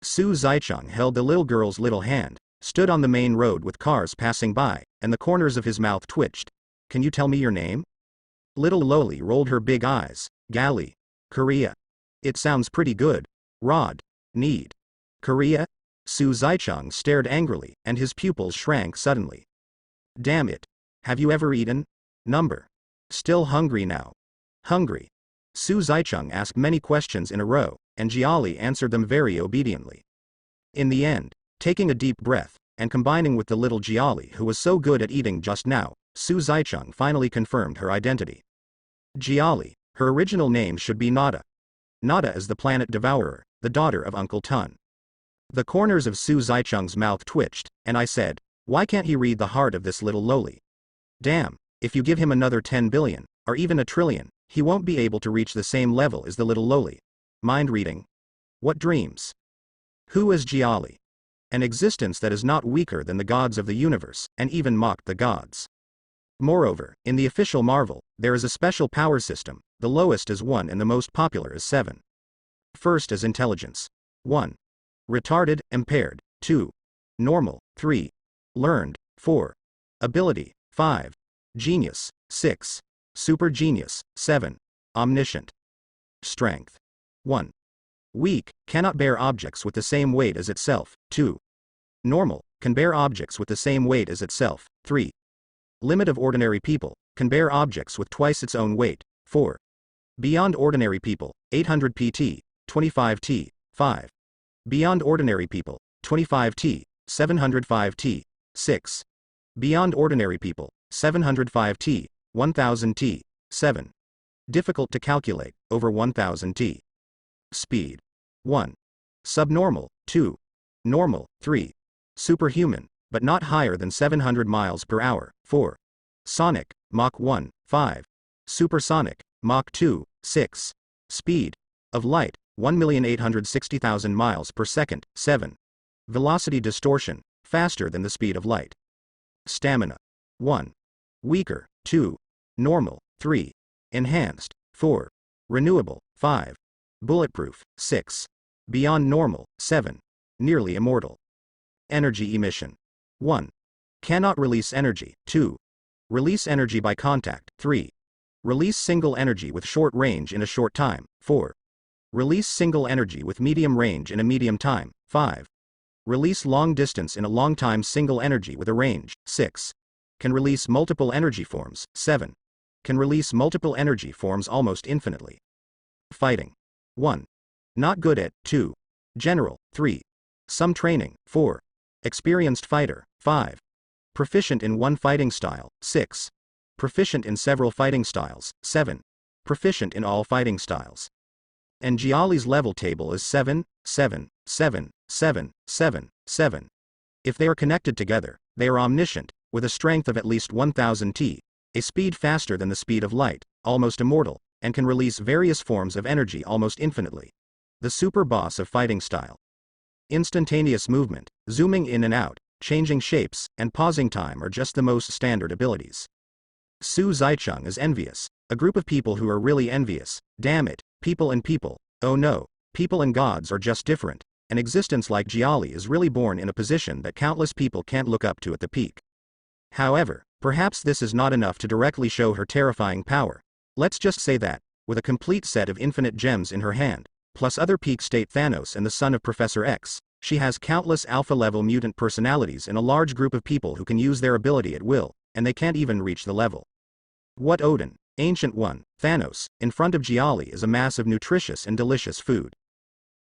Su Zaicheng held the little girl's little hand, stood on the main road with cars passing by, and the corners of his mouth twitched. Can you tell me your name? Little Loli rolled her big eyes. Giali. Korea. It sounds pretty good. Rod. Need. Korea? Su Zaicheng stared angrily, and his pupils shrank suddenly. Damn it. Have you ever eaten? Number. Still hungry now. Hungry. Su Zaicheng asked many questions in a row, and Giali answered them very obediently. In the end, taking a deep breath, and combining with the little Giali who was so good at eating just now, Su Zaicheng finally confirmed her identity. Giali, her original name should be Nada. Nada is the planet devourer, the daughter of Uncle Tun. The corners of Su Zaicheng's mouth twitched, and I said, why can't he read the heart of this little Loli? Damn, if you give him another 10 billion, or even a trillion, he won't be able to reach the same level as the little Loli. Mind reading? What dreams? Who is Giali? An existence that is not weaker than the gods of the universe, and even mocked the gods. Moreover, in the official Marvel, there is a special power system, the lowest is 1 and the most popular is 7. First is intelligence. 1. Retarded, impaired. 2. Normal. 3. Learned. 4. Ability. 5. Genius. 6. Super genius. 7. Omniscient. Strength. 1. Weak, cannot bear objects with the same weight as itself. 2. Normal, can bear objects with the same weight as itself. 3. Limit of ordinary people, can bear objects with twice its own weight. 4. Beyond ordinary people, 800 pt, 25 t, 5. Beyond ordinary people, 25 t, 705 t, 6. Beyond ordinary people, 705 t, 1000 t, 7. Difficult to calculate, over 1000 t. Speed. 1. Subnormal. 2. Normal. 3. Superhuman, but not higher than 700 miles per hour. 4. Sonic, Mach 1, 5. Supersonic, Mach 2, 6. Speed of light, 1,860,000 miles per second. 7. Velocity distortion, faster than the speed of light. Stamina. 1. Weaker. 2. Normal. 3. Enhanced. 4. Renewable. 5. Bulletproof. 6. Beyond normal. 7. Nearly immortal. Energy emission. 1. Cannot release energy. 2. Release energy by contact. 3. Release single energy with short range in a short time. 4. Release single energy with medium range in a medium time. 5. Release long distance in a long time single energy with a range. 6. Can release multiple energy forms. 7. Can release multiple energy forms almost infinitely. Fighting. 1. Not good at. 2. General. 3. Some training. 4. Experienced fighter. 5. Proficient in one fighting style. 6. Proficient in several fighting styles. 7. Proficient in all fighting styles. And Giali's level table is 7, 7, 7, 7, 7, 7. If they are connected together, they are omniscient, with a strength of at least 1000 t, a speed faster than the speed of light, almost immortal, and can release various forms of energy almost infinitely. The super boss of fighting style. Instantaneous movement, zooming in and out, changing shapes, and pausing time are just the most standard abilities. Su Zaicheng is envious, a group of people who are really envious. Damn it, people and people, oh no, people and gods are just different. An existence like Giali is really born in a position that countless people can't look up to at the peak. However, perhaps this is not enough to directly show her terrifying power. Let's just say that, with a complete set of infinite gems in her hand, plus other peak state Thanos and the son of Professor X, she has countless alpha-level mutant personalities and a large group of people who can use their ability at will, and they can't even reach the level. What Odin, Ancient One, Thanos, in front of Giali is a mass of nutritious and delicious food.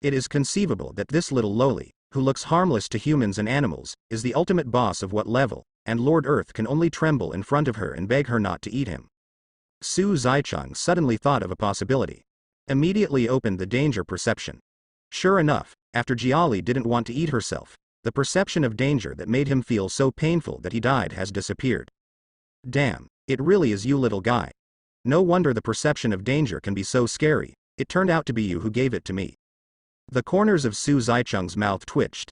It is conceivable that this little Loli, who looks harmless to humans and animals, is the ultimate boss of what level, and Lord Earth can only tremble in front of her and beg her not to eat him. Su Zaicheng suddenly thought of a possibility. Immediately opened the danger perception. Sure enough, after Giali didn't want to eat herself, the perception of danger that made him feel so painful that he died has disappeared. Damn, it really is you, little guy. No wonder the perception of danger can be so scary. It turned out to be you who gave it to me. The corners of Su Zaicheng's mouth twitched.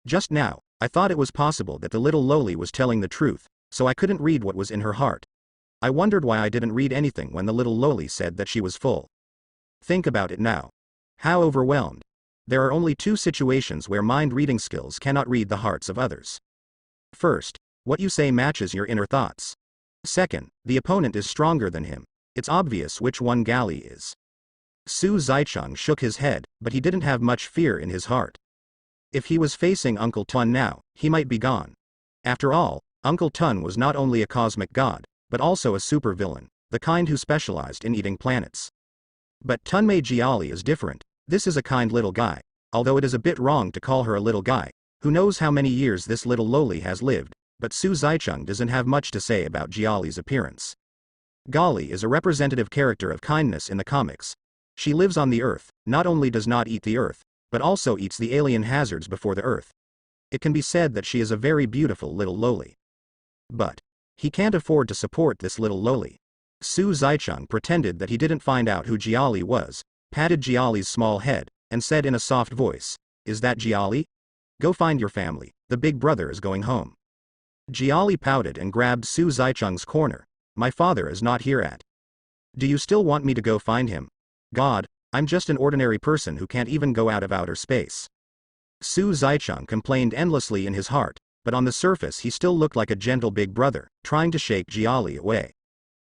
Just now, I thought it was possible that the little Loli was telling the truth, so I couldn't read what was in her heart. I wondered why I didn't read anything when the little Loli said that she was full. Think about it now. How overwhelmed. There are only two situations where mind-reading skills cannot read the hearts of others. First, what you say matches your inner thoughts. Second, the opponent is stronger than him. It's obvious which one Giali is. Su Zaicheng shook his head, but he didn't have much fear in his heart. If he was facing Uncle Tun now, he might be gone. After all, Uncle Tun was not only a cosmic god, but also a supervillain, the kind who specialized in eating planets. But Tunmei Giali is different. This is a kind little guy, although it is a bit wrong to call her a little guy. Who knows how many years this little loli has lived, but Su Zaicheng doesn't have much to say about Giali's appearance. Giali is a representative character of kindness in the comics. She lives on the Earth, not only does not eat the Earth, but also eats the alien hazards before the Earth. It can be said that she is a very beautiful little loli. But he can't afford to support this little loli. Su Zaicheng pretended that he didn't find out who Giali was, patted Giali's small head, and said in a soft voice, "Is that Giali? Go find your family, the big brother is going home." Giali pouted and grabbed Su Zaicheng's corner. "My father is not here at. Do you still want me to go find him? God, I'm just an ordinary person who can't even go out of outer space." Su Zaicheng complained endlessly in his heart, but on the surface he still looked like a gentle big brother, trying to shake Giali away.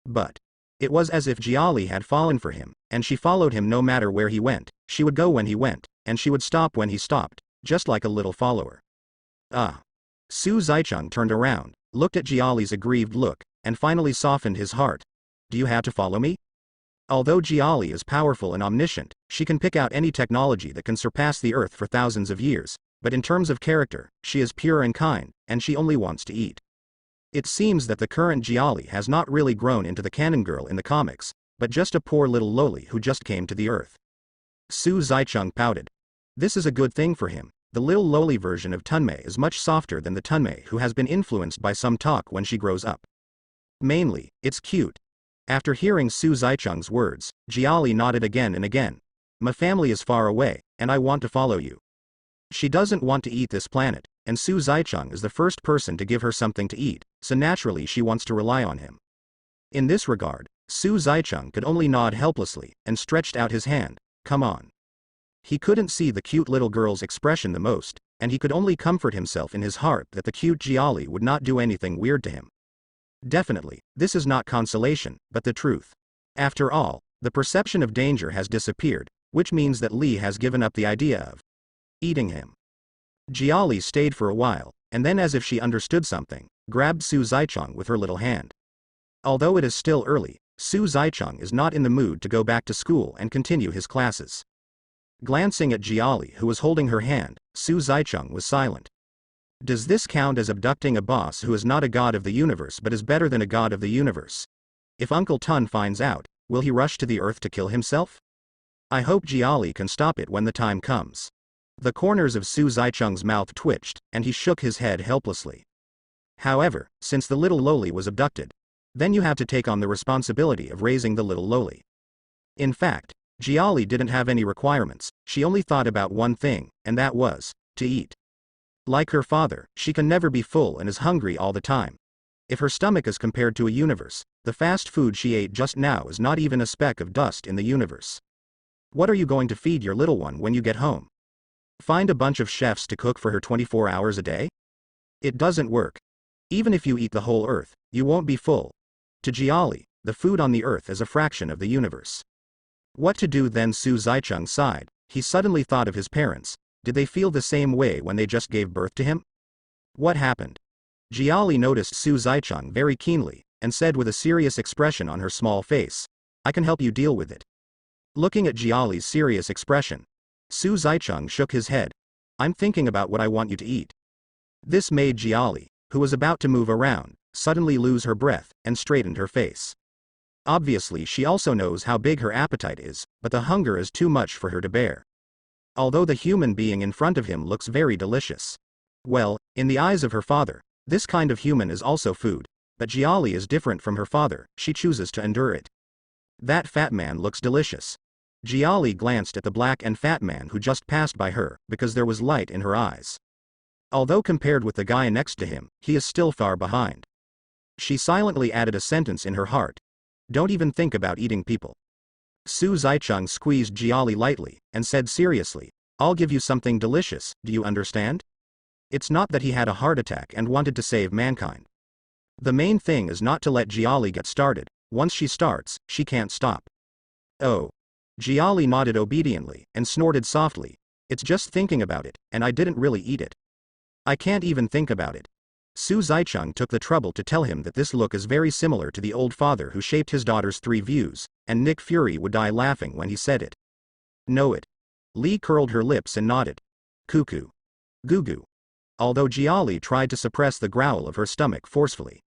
But it was as if Giali had fallen for him, and she followed him no matter where he went. She would go when he went, and she would stop when he stopped, just like a little follower. Ah. Su Zaicheng turned around, looked at Giali's aggrieved look, and finally softened his heart. "Do you have to follow me?" Although Giali is powerful and omniscient, she can pick out any technology that can surpass the Earth for thousands of years, but in terms of character, she is pure and kind, and she only wants to eat. It seems that the current Giali has not really grown into the canon girl in the comics, but just a poor little loli who just came to the Earth. Su Zaicheng pouted. This is a good thing for him. The little loli version of Tunmei is much softer than the Tunmei who has been influenced by some talk when she grows up. Mainly, it's cute. After hearing Su Zaicheng's words, Giali nodded again and again. "My family is far away, and I want to follow you." She doesn't want to eat this planet, and Su Zaicheng is the first person to give her something to eat, so naturally she wants to rely on him. In this regard, Su Zaicheng could only nod helplessly, and stretched out his hand. "Come on." He couldn't see the cute little girl's expression the most, and he could only comfort himself in his heart that the cute Giali would not do anything weird to him. Definitely, this is not consolation, but the truth. After all, the perception of danger has disappeared, which means that Li has given up the idea of eating him. Giali stayed for a while, and then as if she understood something, grabbed Su Zaicheng with her little hand. Although it is still early, Su Zaicheng is not in the mood to go back to school and continue his classes. Glancing at Giali who was holding her hand, Su Zaicheng was silent. Does this count as abducting a boss who is not a god of the universe but is better than a god of the universe? If Uncle Tun finds out, will he rush to the Earth to kill himself? I hope Giali can stop it when the time comes. The corners of Su Zaicheng's mouth twitched, and he shook his head helplessly. However, since the little loli was abducted, then you have to take on the responsibility of raising the little loli. In fact, Giali didn't have any requirements, she only thought about one thing, and that was to eat. Like her father, she can never be full and is hungry all the time. If her stomach is compared to a universe, the fast food she ate just now is not even a speck of dust in the universe. What are you going to feed your little one when you get home? Find a bunch of chefs to cook for her 24 hours a day? It doesn't work. Even if you eat the whole Earth, you won't be full. To Giali, the food on the Earth is a fraction of the universe. What to do then? Su Zaicheng sighed. He suddenly thought of his parents. Did they feel the same way when they just gave birth to him? What happened? Giali noticed Su Zaicheng very keenly, and said with a serious expression on her small face, "I can help you deal with it." Looking at Giali's serious expression, Su Zaicheng shook his head. "I'm thinking about what I want you to eat." This made Giali, who was about to move around, suddenly lose her breath, and straightened her face. Obviously she also knows how big her appetite is, but the hunger is too much for her to bear. Although the human being in front of him looks very delicious. Well, in the eyes of her father, this kind of human is also food, but Giali is different from her father, she chooses to endure it. That fat man looks delicious. Giali glanced at the black and fat man who just passed by her, because there was light in her eyes. Although compared with the guy next to him, he is still far behind. She silently added a sentence in her heart. Don't even think about eating people. Su Zaicheng squeezed Giali lightly, and said seriously, I'll give you something delicious, do you understand? It's not that he had a heart attack and wanted to save mankind. The main thing is not to let Giali get started. Once she starts, she can't stop. Oh. Giali nodded obediently, and snorted softly. It's just thinking about it, and I didn't really eat it. I can't even think about it. Su Zicheng took the trouble to tell him that this look is very similar to the old father who shaped his daughter's 3 views, and Nick Fury would die laughing when he said it. Know it. Lee curled her lips and nodded. Cuckoo. Goo-goo. Although Giali tried to suppress the growl of her stomach forcefully.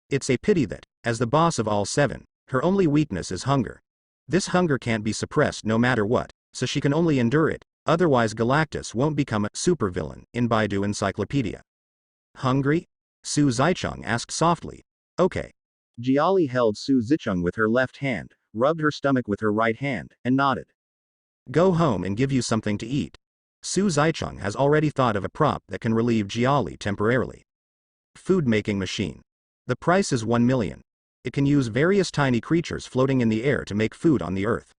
It's a pity that, as the boss of all 7, her only weakness is hunger. This hunger can't be suppressed no matter what, so she can only endure it, otherwise Galactus won't become a supervillain in Baidu Encyclopedia. Hungry? Su Zicheng asked softly. Okay. Giali held Su Zicheng with her left hand, rubbed her stomach with her right hand, and nodded. Go home and give you something to eat. Su Zicheng has already thought of a prop that can relieve Giali temporarily. Food making machine. The price is 1 million. It can use various tiny creatures floating in the air to make food on the earth.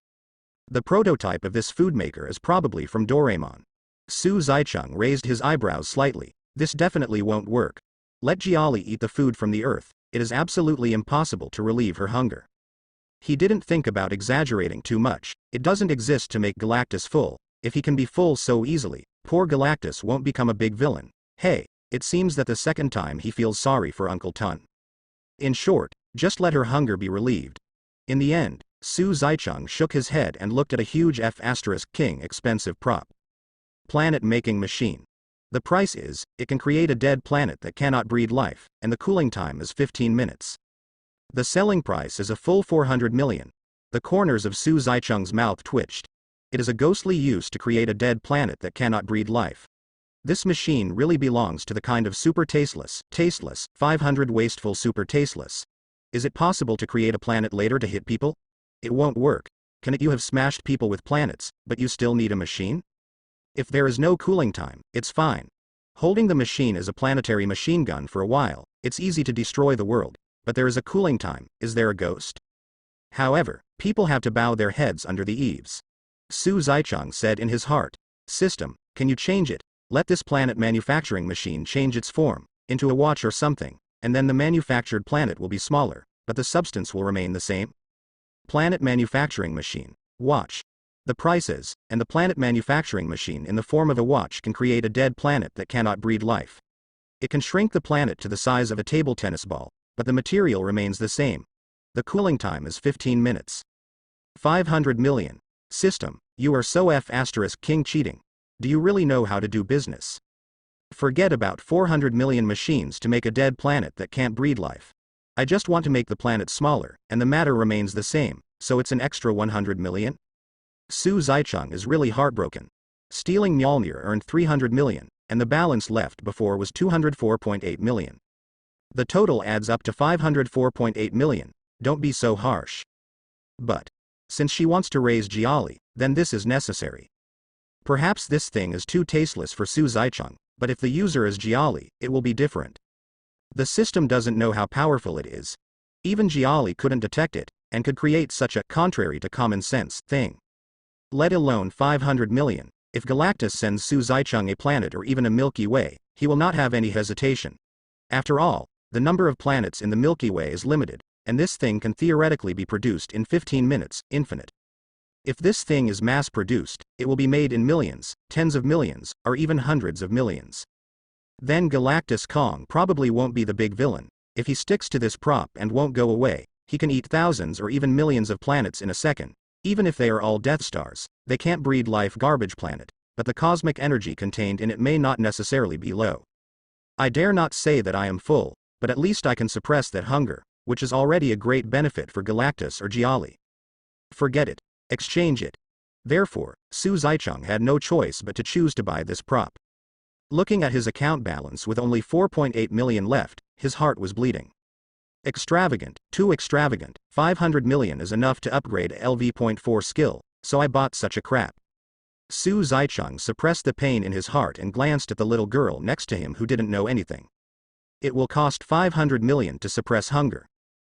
The prototype of this food maker is probably from Doraemon. Su Zicheng raised his eyebrows slightly. This definitely won't work. Let Giali eat the food from the earth. It is absolutely impossible to relieve her hunger. He didn't think about exaggerating too much. It doesn't exist to make Galactus full. If he can be full so easily, poor Galactus won't become a big villain. Hey, it seems that the second time he feels sorry for Uncle Tun. In short, just let her hunger be relieved. In the end, Su Zicheng shook his head and looked at a huge F*King expensive prop. Planet making machine. The price is, it can create a dead planet that cannot breed life, and the cooling time is 15 minutes. The selling price is a full 400 million. The corners of Su Zicheng's mouth twitched. It is a ghostly use to create a dead planet that cannot breed life. This machine really belongs to the kind of super tasteless, 500 wasteful super tasteless. Is it possible to create a planet later to hit people? It won't work. Can it? You have smashed people with planets, but you still need a machine? If there is no cooling time, it's fine. Holding the machine as a planetary machine gun for a while, it's easy to destroy the world, but there is a cooling time. Is there a ghost? However, people have to bow their heads under the eaves. Su Zicheng said in his heart. System, can you change it? Let this planet manufacturing machine change its form, into a watch or something, and then the manufactured planet will be smaller, but the substance will remain the same. Planet manufacturing machine. Watch. The prices, and the planet manufacturing machine in the form of a watch can create a dead planet that cannot breed life. It can shrink the planet to the size of a table tennis ball, but the material remains the same. The cooling time is 15 minutes. 500 million. System, you are so F*King cheating. Do you really know how to do business? Forget about 400 million machines to make a dead planet that can't breed life. I just want to make the planet smaller, and the matter remains the same, so it's an extra 100 million? Su Zicheng is really heartbroken. Stealing Mjolnir earned 300 million, and the balance left before was 204.8 million. The total adds up to 504.8 million, don't be so harsh. But, since she wants to raise Giali, then this is necessary. Perhaps this thing is too tasteless for Su Zicheng, but if the user is Giali, it will be different. The system doesn't know how powerful it is. Even Giali couldn't detect it, and could create such a contrary to common sense thing. Let alone 500 million, if Galactus sends Su Zicheng a planet or even a Milky Way, he will not have any hesitation. After all, the number of planets in the Milky Way is limited, and this thing can theoretically be produced in 15 minutes, infinite. If this thing is mass-produced, it will be made in millions, tens of millions, or even hundreds of millions. Then Galactus Kong probably won't be the big villain. If he sticks to this prop and won't go away, he can eat thousands or even millions of planets in a second. Even if they are all Death Stars, they can't breed life garbage planet, but the cosmic energy contained in it may not necessarily be low. I dare not say that I am full, but at least I can suppress that hunger, which is already a great benefit for Galactus or Giali. Forget it. Exchange it. Therefore, Su Zicheng had no choice but to choose to buy this prop. Looking at his account balance with only 4.8 million left, his heart was bleeding. Extravagant, too extravagant. 500 million is enough to upgrade a LV.4 skill, so I bought such a crap. Su Zicheng suppressed the pain in his heart and glanced at the little girl next to him who didn't know anything. It will cost 500 million to suppress hunger.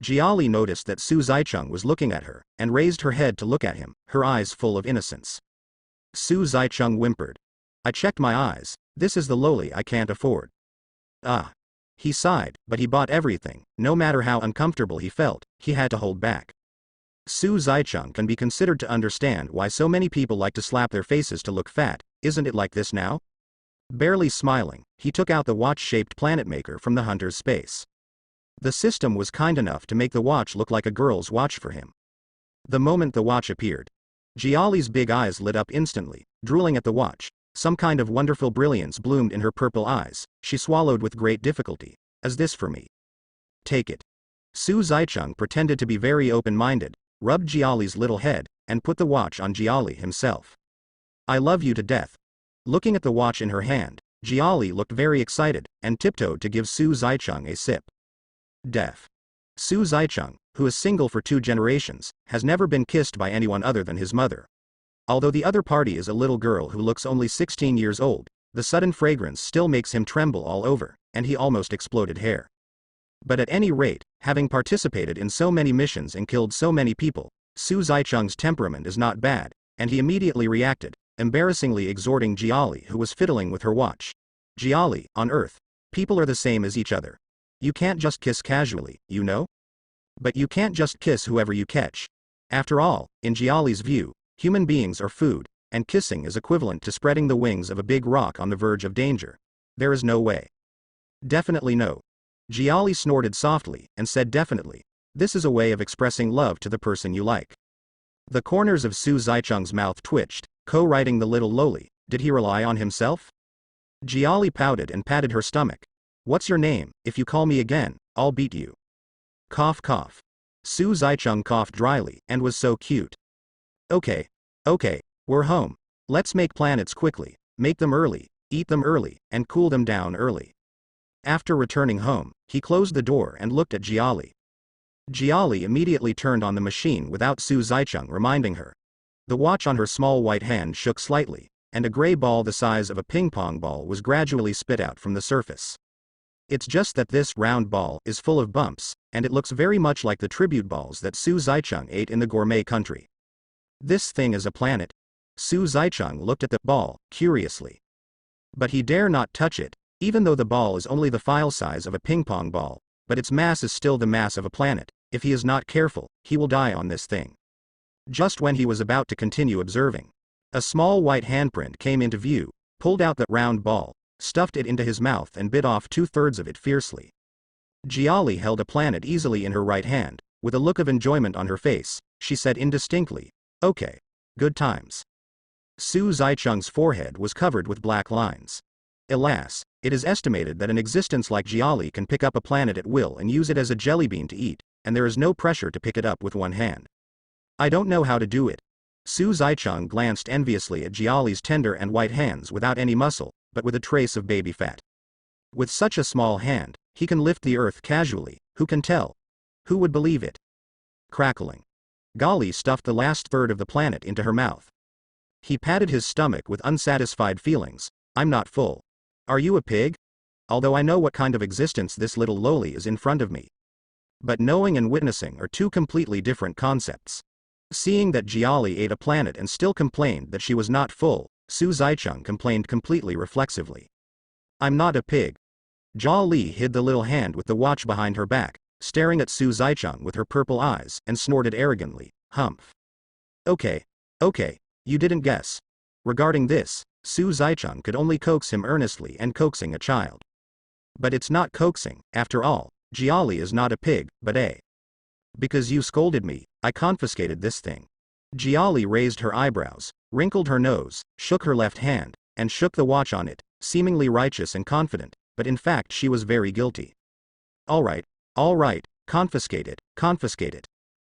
Giali noticed that Su Zicheng was looking at her, and raised her head to look at him, her eyes full of innocence. Su Zaicheng whimpered. I checked my eyes. This is the loli I can't afford. Ah. He sighed, but he bought everything. No matter how uncomfortable he felt, he had to hold back. Su Zaicheng can be considered to understand why so many people like to slap their faces to look fat. Isn't it like this now? Barely smiling, he took out the watch-shaped planet maker from the hunter's space. The system was kind enough to make the watch look like a girl's watch for him. The moment the watch appeared, Giali's big eyes lit up instantly, drooling at the watch. Some kind of wonderful brilliance bloomed in her purple eyes. She swallowed with great difficulty. Is this for me? Take it. Su Zaicheng pretended to be very open-minded, rubbed Giali's little head, and put the watch on Giali himself. I love you to death. Looking at the watch in her hand, Giali looked very excited, and tiptoed to give Su Zaicheng a sip. Deaf. Su Zaicheng, who is single for 2 generations, has never been kissed by anyone other than his mother. Although the other party is a little girl who looks only 16 years old, the sudden fragrance still makes him tremble all over, and he almost exploded hair. But at any rate, having participated in so many missions and killed so many people, Su Zaicheng's temperament is not bad, and he immediately reacted, embarrassingly exhorting Giali, who was fiddling with her watch. Giali, on Earth, people are the same as each other. You can't just kiss casually, you know? But you can't just kiss whoever you catch. After all, in Giali's view, human beings are food, and kissing is equivalent to spreading the wings of a big rock on the verge of danger. There is no way. Definitely no. Giali snorted softly, and said definitely. This is a way of expressing love to the person you like. The corners of Su Zaicheng's mouth twitched, co-writing the little loli. Did he rely on himself? Giali pouted and patted her stomach. What's your name? If you call me again, I'll beat you. Cough cough. Su Zaicheng coughed dryly, and was so cute. Okay, we're home. Let's make planets quickly, make them early, eat them early, and cool them down early. After returning home, he closed the door and looked at Giali. Giali immediately turned on the machine without Su Zaicheng reminding her. The watch on her small white hand shook slightly, and a gray ball the size of a ping-pong ball was gradually spit out from the surface. It's just that this round ball is full of bumps, and it looks very much like the tribute balls that Su Zaicheng ate in the gourmet country. This thing is a planet? Su Zaicheng looked at the ball, curiously. But he dare not touch it, even though the ball is only the file size of a ping-pong ball, but its mass is still the mass of a planet. If he is not careful, he will die on this thing. Just when he was about to continue observing, a small white handprint came into view, pulled out the round ball, stuffed it into his mouth and bit off 2/3 of it fiercely. Giali held a planet easily in her right hand. With a look of enjoyment on her face, she said indistinctly, okay. Good times. Su Zaicheng's forehead was covered with black lines. Alas, it is estimated that an existence like Giali can pick up a planet at will and use it as a jelly bean to eat, and there is no pressure to pick it up with one hand. I don't know how to do it. Su Zaicheng glanced enviously at Giali's tender and white hands without any muscle, but with a trace of baby fat. With such a small hand, he can lift the earth casually. Who can tell? Who would believe it? Crackling. Giali stuffed the last third of the planet into her mouth. He patted his stomach with unsatisfied feelings. I'm not full. Are you a pig? Although I know what kind of existence this little loli is in front of me. But knowing and witnessing are 2 completely different concepts. Seeing that Giali ate a planet and still complained that she was not full, Su Zaicheng complained completely reflexively. I'm not a pig. Giali hid the little hand with the watch behind her back, staring at Su Zaicheng with her purple eyes, and snorted arrogantly, humph. Okay, you didn't guess. Regarding this, Su Zaicheng could only coax him earnestly, and coaxing a child. But it's not coaxing, after all. Giali is not a pig, but a. Because you scolded me, I confiscated this thing. Giali raised her eyebrows, wrinkled her nose, shook her left hand, and shook the watch on it, seemingly righteous and confident, but in fact she was very guilty. All right, confiscate it.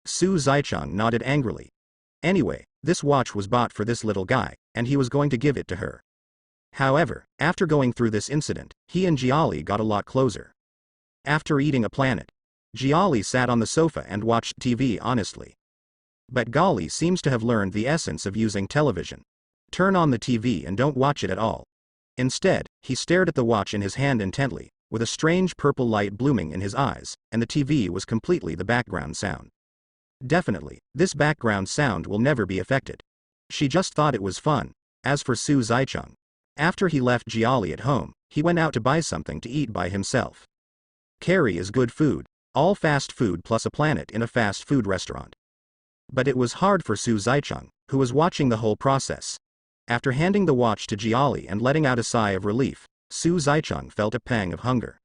Su Zaicheng nodded angrily. Anyway, this watch was bought for this little guy, and he was going to give it to her. However, after going through this incident, he and Giali got a lot closer. After eating a planet, Giali sat on the sofa and watched TV honestly. But Giali seems to have learned the essence of using television. Turn on the TV and don't watch it at all. Instead, he stared at the watch in his hand intently, with a strange purple light blooming in his eyes, and the TV was completely the background sound. Definitely, this background sound will never be affected. She just thought it was fun. As for Su Zaicheng, after he left Giali at home, he went out to buy something to eat by himself. Carry is good food, all fast food plus a planet in a fast food restaurant. But it was hard for Su Zaicheng, who was watching the whole process. After handing the watch to Giali and letting out a sigh of relief, Su Zaicheng felt a pang of hunger.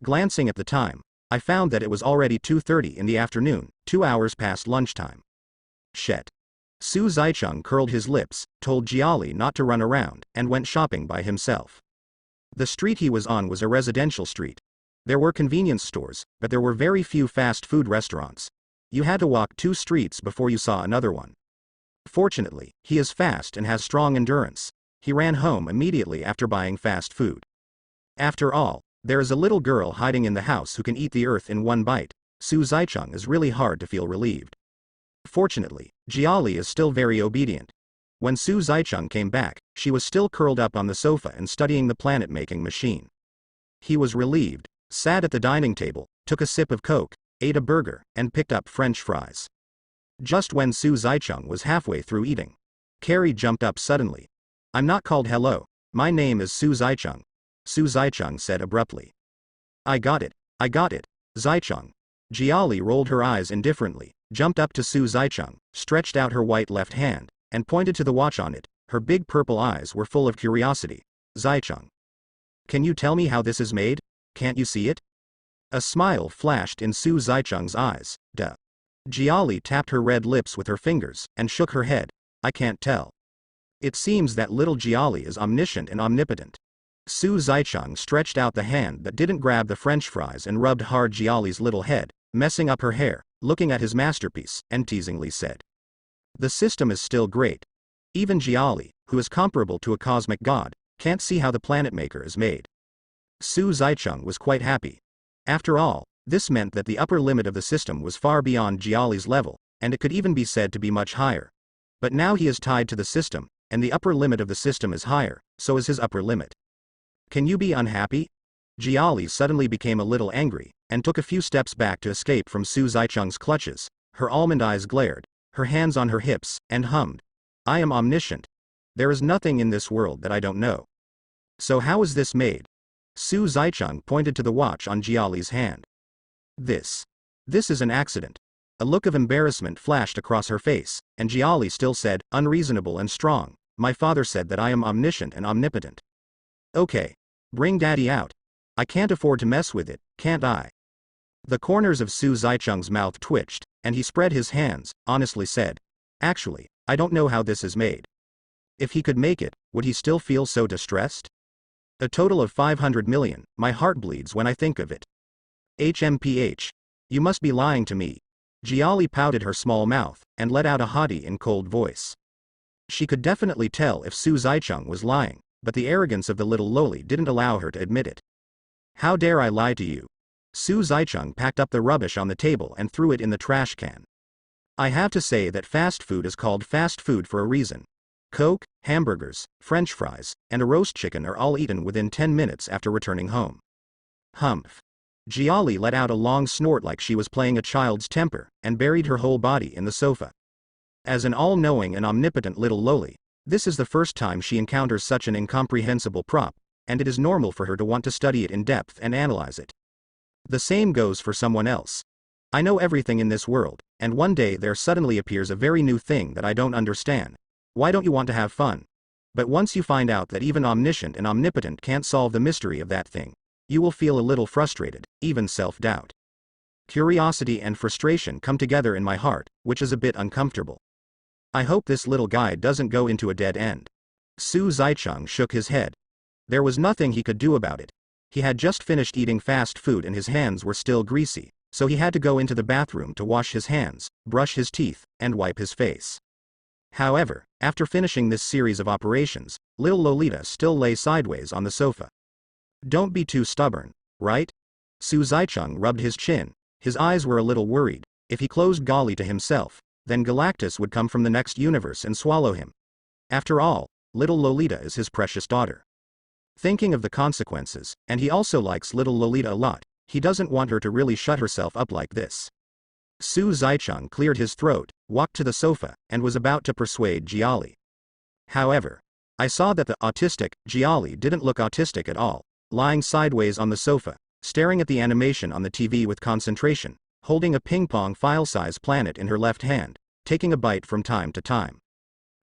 Glancing at the time, I found that it was already 2:30 in the afternoon, 2 hours past lunchtime. Shit. Su Zaicheng curled his lips, told Giali not to run around, and went shopping by himself. The street he was on was a residential street. There were convenience stores, but there were very few fast food restaurants. You had to walk 2 streets before you saw another one. Fortunately, he is fast and has strong endurance. He ran home immediately after buying fast food. After all, there is a little girl hiding in the house who can eat the earth in one bite. Su Zaicheng is really hard to feel relieved. Fortunately, Giali is still very obedient. When Su Zaicheng came back, she was still curled up on the sofa and studying the planet-making machine. He was relieved, sat at the dining table, took a sip of Coke, ate a burger, and picked up French fries. Just when Su Zaicheng was halfway through eating, Carrie jumped up suddenly. "I'm not called hello, my name is Su Zaicheng," Su Zaicheng said abruptly. I got it, Zaicheng." Giali rolled her eyes indifferently, jumped up to Su Zaicheng, stretched out her white left hand, and pointed to the watch on it. Her big purple eyes were full of curiosity. "Zaicheng, can you tell me how this is made? Can't you see it?" A smile flashed in Su Zaicheng's eyes. "Duh." Giali tapped her red lips with her fingers, and shook her head. "I can't tell." It seems that little Giali is omniscient and omnipotent. Su Zaicheng stretched out the hand that didn't grab the French fries and rubbed hard Giali's little head, messing up her hair, looking at his masterpiece, and teasingly said, "The system is still great. Even Giali, who is comparable to a cosmic god, can't see how the planet maker is made." Su Zaicheng was quite happy. After all, this meant that the upper limit of the system was far beyond Giali's level, and it could even be said to be much higher. But now he is tied to the system, and the upper limit of the system is higher, so is his upper limit. "Can you be unhappy?" Giali suddenly became a little angry, and took a few steps back to escape from Su Zaicheng's clutches. Her almond eyes glared, her hands on her hips, and hummed, "I am omniscient. There is nothing in this world that I don't know." "So how is this made?" Su Zaicheng pointed to the watch on Giali's hand. This is an accident." A look of embarrassment flashed across her face, and Giali still said, unreasonable and strong, "My father said that I am omniscient and omnipotent." "Okay. Bring daddy out. I can't afford to mess with it, can't I?" The corners of Su Zaicheng's mouth twitched, and he spread his hands, honestly said, "Actually, I don't know how this is made." If he could make it, would he still feel so distressed? A total of 500 million, my heart bleeds when I think of it. HMPH. You must be lying to me. Giali pouted her small mouth, and let out a haughty and cold voice. She could definitely tell if Su Zaicheng was lying, but the arrogance of the little loli didn't allow her to admit it. "How dare I lie to you?" Su Zaicheng packed up the rubbish on the table and threw it in the trash can. "I have to say that fast food is called fast food for a reason. Coke, hamburgers, French fries, and a roast chicken are all eaten within 10 minutes after returning home." Humph. Giali let out a long snort like she was playing a child's temper, and buried her whole body in the sofa. As an all-knowing and omnipotent little loli, this is the first time she encounters such an incomprehensible prop, and it is normal for her to want to study it in depth and analyze it. The same goes for someone else. I know everything in this world, and one day there suddenly appears a very new thing that I don't understand. Why don't you want to have fun? But once you find out that even omniscient and omnipotent can't solve the mystery of that thing, you will feel a little frustrated, even self-doubt. Curiosity and frustration come together in my heart, which is a bit uncomfortable. I hope this little guy doesn't go into a dead end. Su Zaicheng shook his head. There was nothing he could do about it. He had just finished eating fast food and his hands were still greasy, so he had to go into the bathroom to wash his hands, brush his teeth, and wipe his face. However, after finishing this series of operations, little Lolita still lay sideways on the sofa. "Don't be too stubborn, right?" Su Zaicheng rubbed his chin. His eyes were a little worried. If he closed Giali to himself, then Galactus would come from the next universe and swallow him. After all, little Lolita is his precious daughter. Thinking of the consequences, and he also likes little Lolita a lot, he doesn't want her to really shut herself up like this. Su Zaicheng cleared his throat, walked to the sofa, and was about to persuade Giali. However, I saw that the autistic Giali didn't look autistic at all, lying sideways on the sofa, staring at the animation on the TV with concentration, holding a ping-pong file-size planet in her left hand, taking a bite from time to time.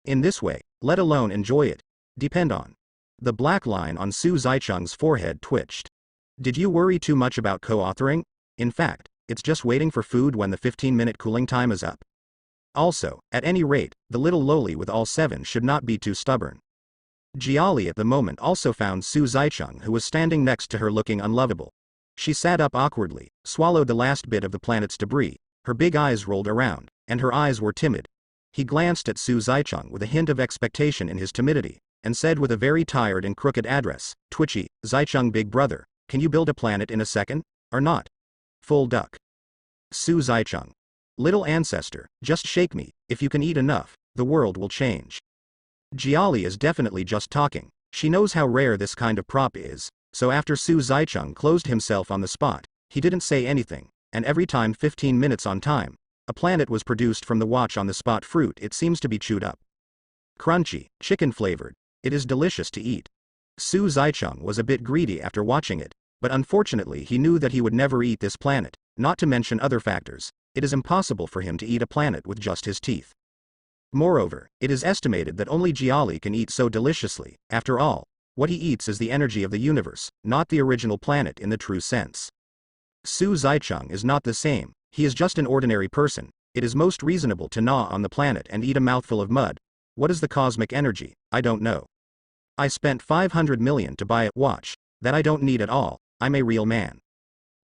In this way, let alone enjoy it, depend on. The black line on Su Zicheng's forehead twitched. Did you worry too much about co-authoring? In fact, it's just waiting for food when the 15-minute cooling time is up. Also, at any rate, the little loli with all 7 should not be too stubborn. Giali at the moment also found Su Zicheng, who was standing next to her, looking unlovable. She sat up awkwardly, swallowed the last bit of the planet's debris, her big eyes rolled around, and her eyes were timid. He glanced at Su Zicheng with a hint of expectation in his timidity, and said with a very tired and crooked address, "Twitchy, Zicheng big brother, can you build a planet in a second, or not?" Full duck. Su Zicheng. Little ancestor, just shake me, if you can eat enough, the world will change. Giali is definitely just talking, she knows how rare this kind of prop is, so after Su Zicheng closed himself on the spot, he didn't say anything, and every time 15 minutes on time, a planet was produced from the watch on the spot fruit. It seems to be chewed up. Crunchy, chicken flavored, it is delicious to eat. Su Zicheng was a bit greedy after watching it, but unfortunately he knew that he would never eat this planet, not to mention other factors. It is impossible for him to eat a planet with just his teeth. Moreover, it is estimated that only Giali can eat so deliciously. After all, what he eats is the energy of the universe, not the original planet in the true sense. Su Zicheng is not the same, he is just an ordinary person. It is most reasonable to gnaw on the planet and eat a mouthful of mud. What is the cosmic energy? I don't know. I spent 500 million to buy a watch that I don't need at all. I'm a real man.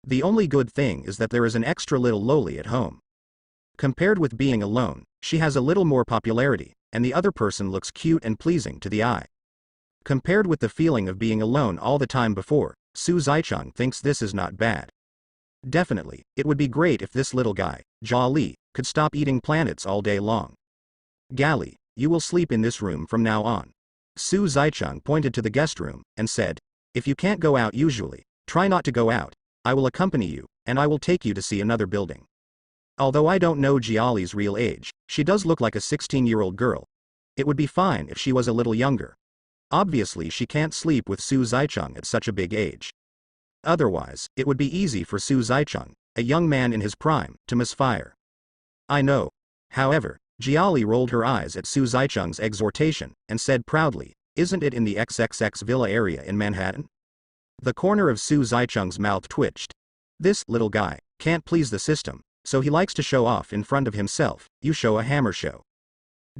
The only good thing is that there is an extra little loli at home. Compared with being alone, she has a little more popularity, and the other person looks cute and pleasing to the eye. Compared with the feeling of being alone all the time before, Su Zicheng thinks this is not bad. Definitely, it would be great if this little guy, Giali, could stop eating planets all day long. Giali, you will sleep in this room from now on. Su Zicheng pointed to the guest room, and said, if you can't go out usually, try not to go out. I will accompany you, and I will take you to see another building. Although I don't know Giali's real age, she does look like a 16-year-old girl. It would be fine if she was a little younger. Obviously she can't sleep with Su Zicheng at such a big age. Otherwise, it would be easy for Su Zicheng, a young man in his prime, to misfire. I know. However, Giali rolled her eyes at Su Zicheng's exhortation, and said proudly, isn't it in the XXX villa area in Manhattan? The corner of Su Zicheng's mouth twitched. This little guy can't please the system, so he likes to show off in front of himself. You show a hammer show.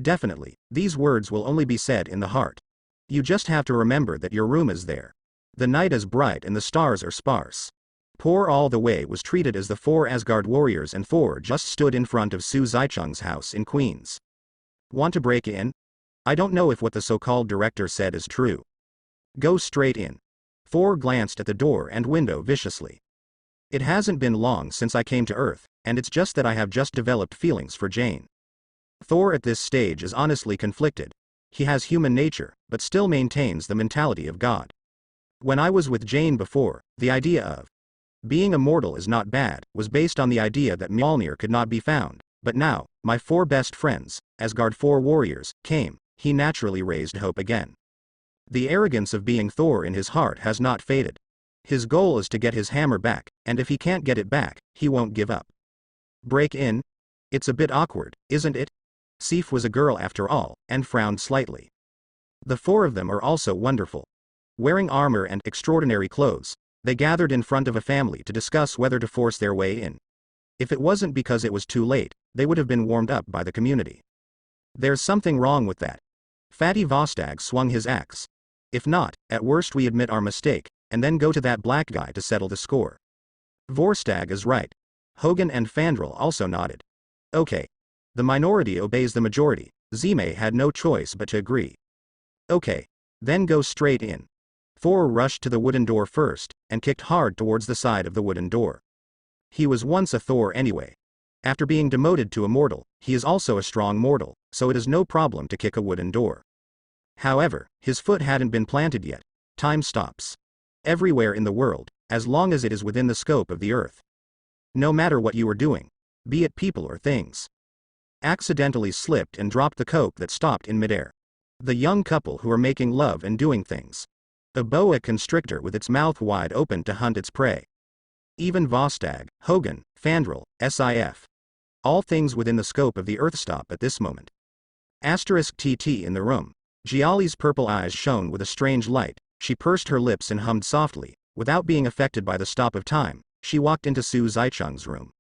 Definitely, these words will only be said in the heart. You just have to remember that your room is there. The night is bright and the stars are sparse. Poor all the way was treated as the 4 Asgard warriors, and Thor just stood in front of Su Zicheng's house in Queens. Want to break in? I don't know if what the so-called director said is true. Go straight in. Thor glanced at the door and window viciously. It hasn't been long since I came to Earth, and it's just that I have just developed feelings for Jane. Thor at this stage is honestly conflicted. He has human nature, but still maintains the mentality of God. When I was with Jane before, the idea of being immortal is not bad was based on the idea that Mjolnir could not be found, but now, my 4 best friends, Asgard 4 warriors, came, he naturally raised hope again. The arrogance of being Thor in his heart has not faded. His goal is to get his hammer back, and if he can't get it back, he won't give up. Break in? It's a bit awkward, isn't it? Sif was a girl after all, and frowned slightly. The 4 of them are also wonderful. Wearing armor and extraordinary clothes, they gathered in front of a family to discuss whether to force their way in. If it wasn't because it was too late, they would have been warmed up by the community. There's something wrong with that. Fatty Vostag swung his axe. If not, at worst we admit our mistake, and then go to that black guy to settle the score. Vorstag is right. Hogan and Fandral also nodded. Okay. The minority obeys the majority. Zime had no choice but to agree. Okay. Then go straight in. Thor rushed to the wooden door first, and kicked hard towards the side of the wooden door. He was once a Thor anyway. After being demoted to a mortal, he is also a strong mortal, so it is no problem to kick a wooden door. However, his foot hadn't been planted yet. Time stops. Everywhere in the world, as long as it is within the scope of the earth. No matter what you are doing, be it people or things. Accidentally slipped and dropped the coke that stopped in midair. The young couple who are making love and doing things. A boa constrictor with its mouth wide open to hunt its prey. Even Vostag, Hogan, Fandral, SIF. All things within the scope of the Earthstop at this moment. *TT in the room. Giali's purple eyes shone with a strange light. She pursed her lips and hummed softly. Without being affected by the stop of time, she walked into Su Zaicheng's room.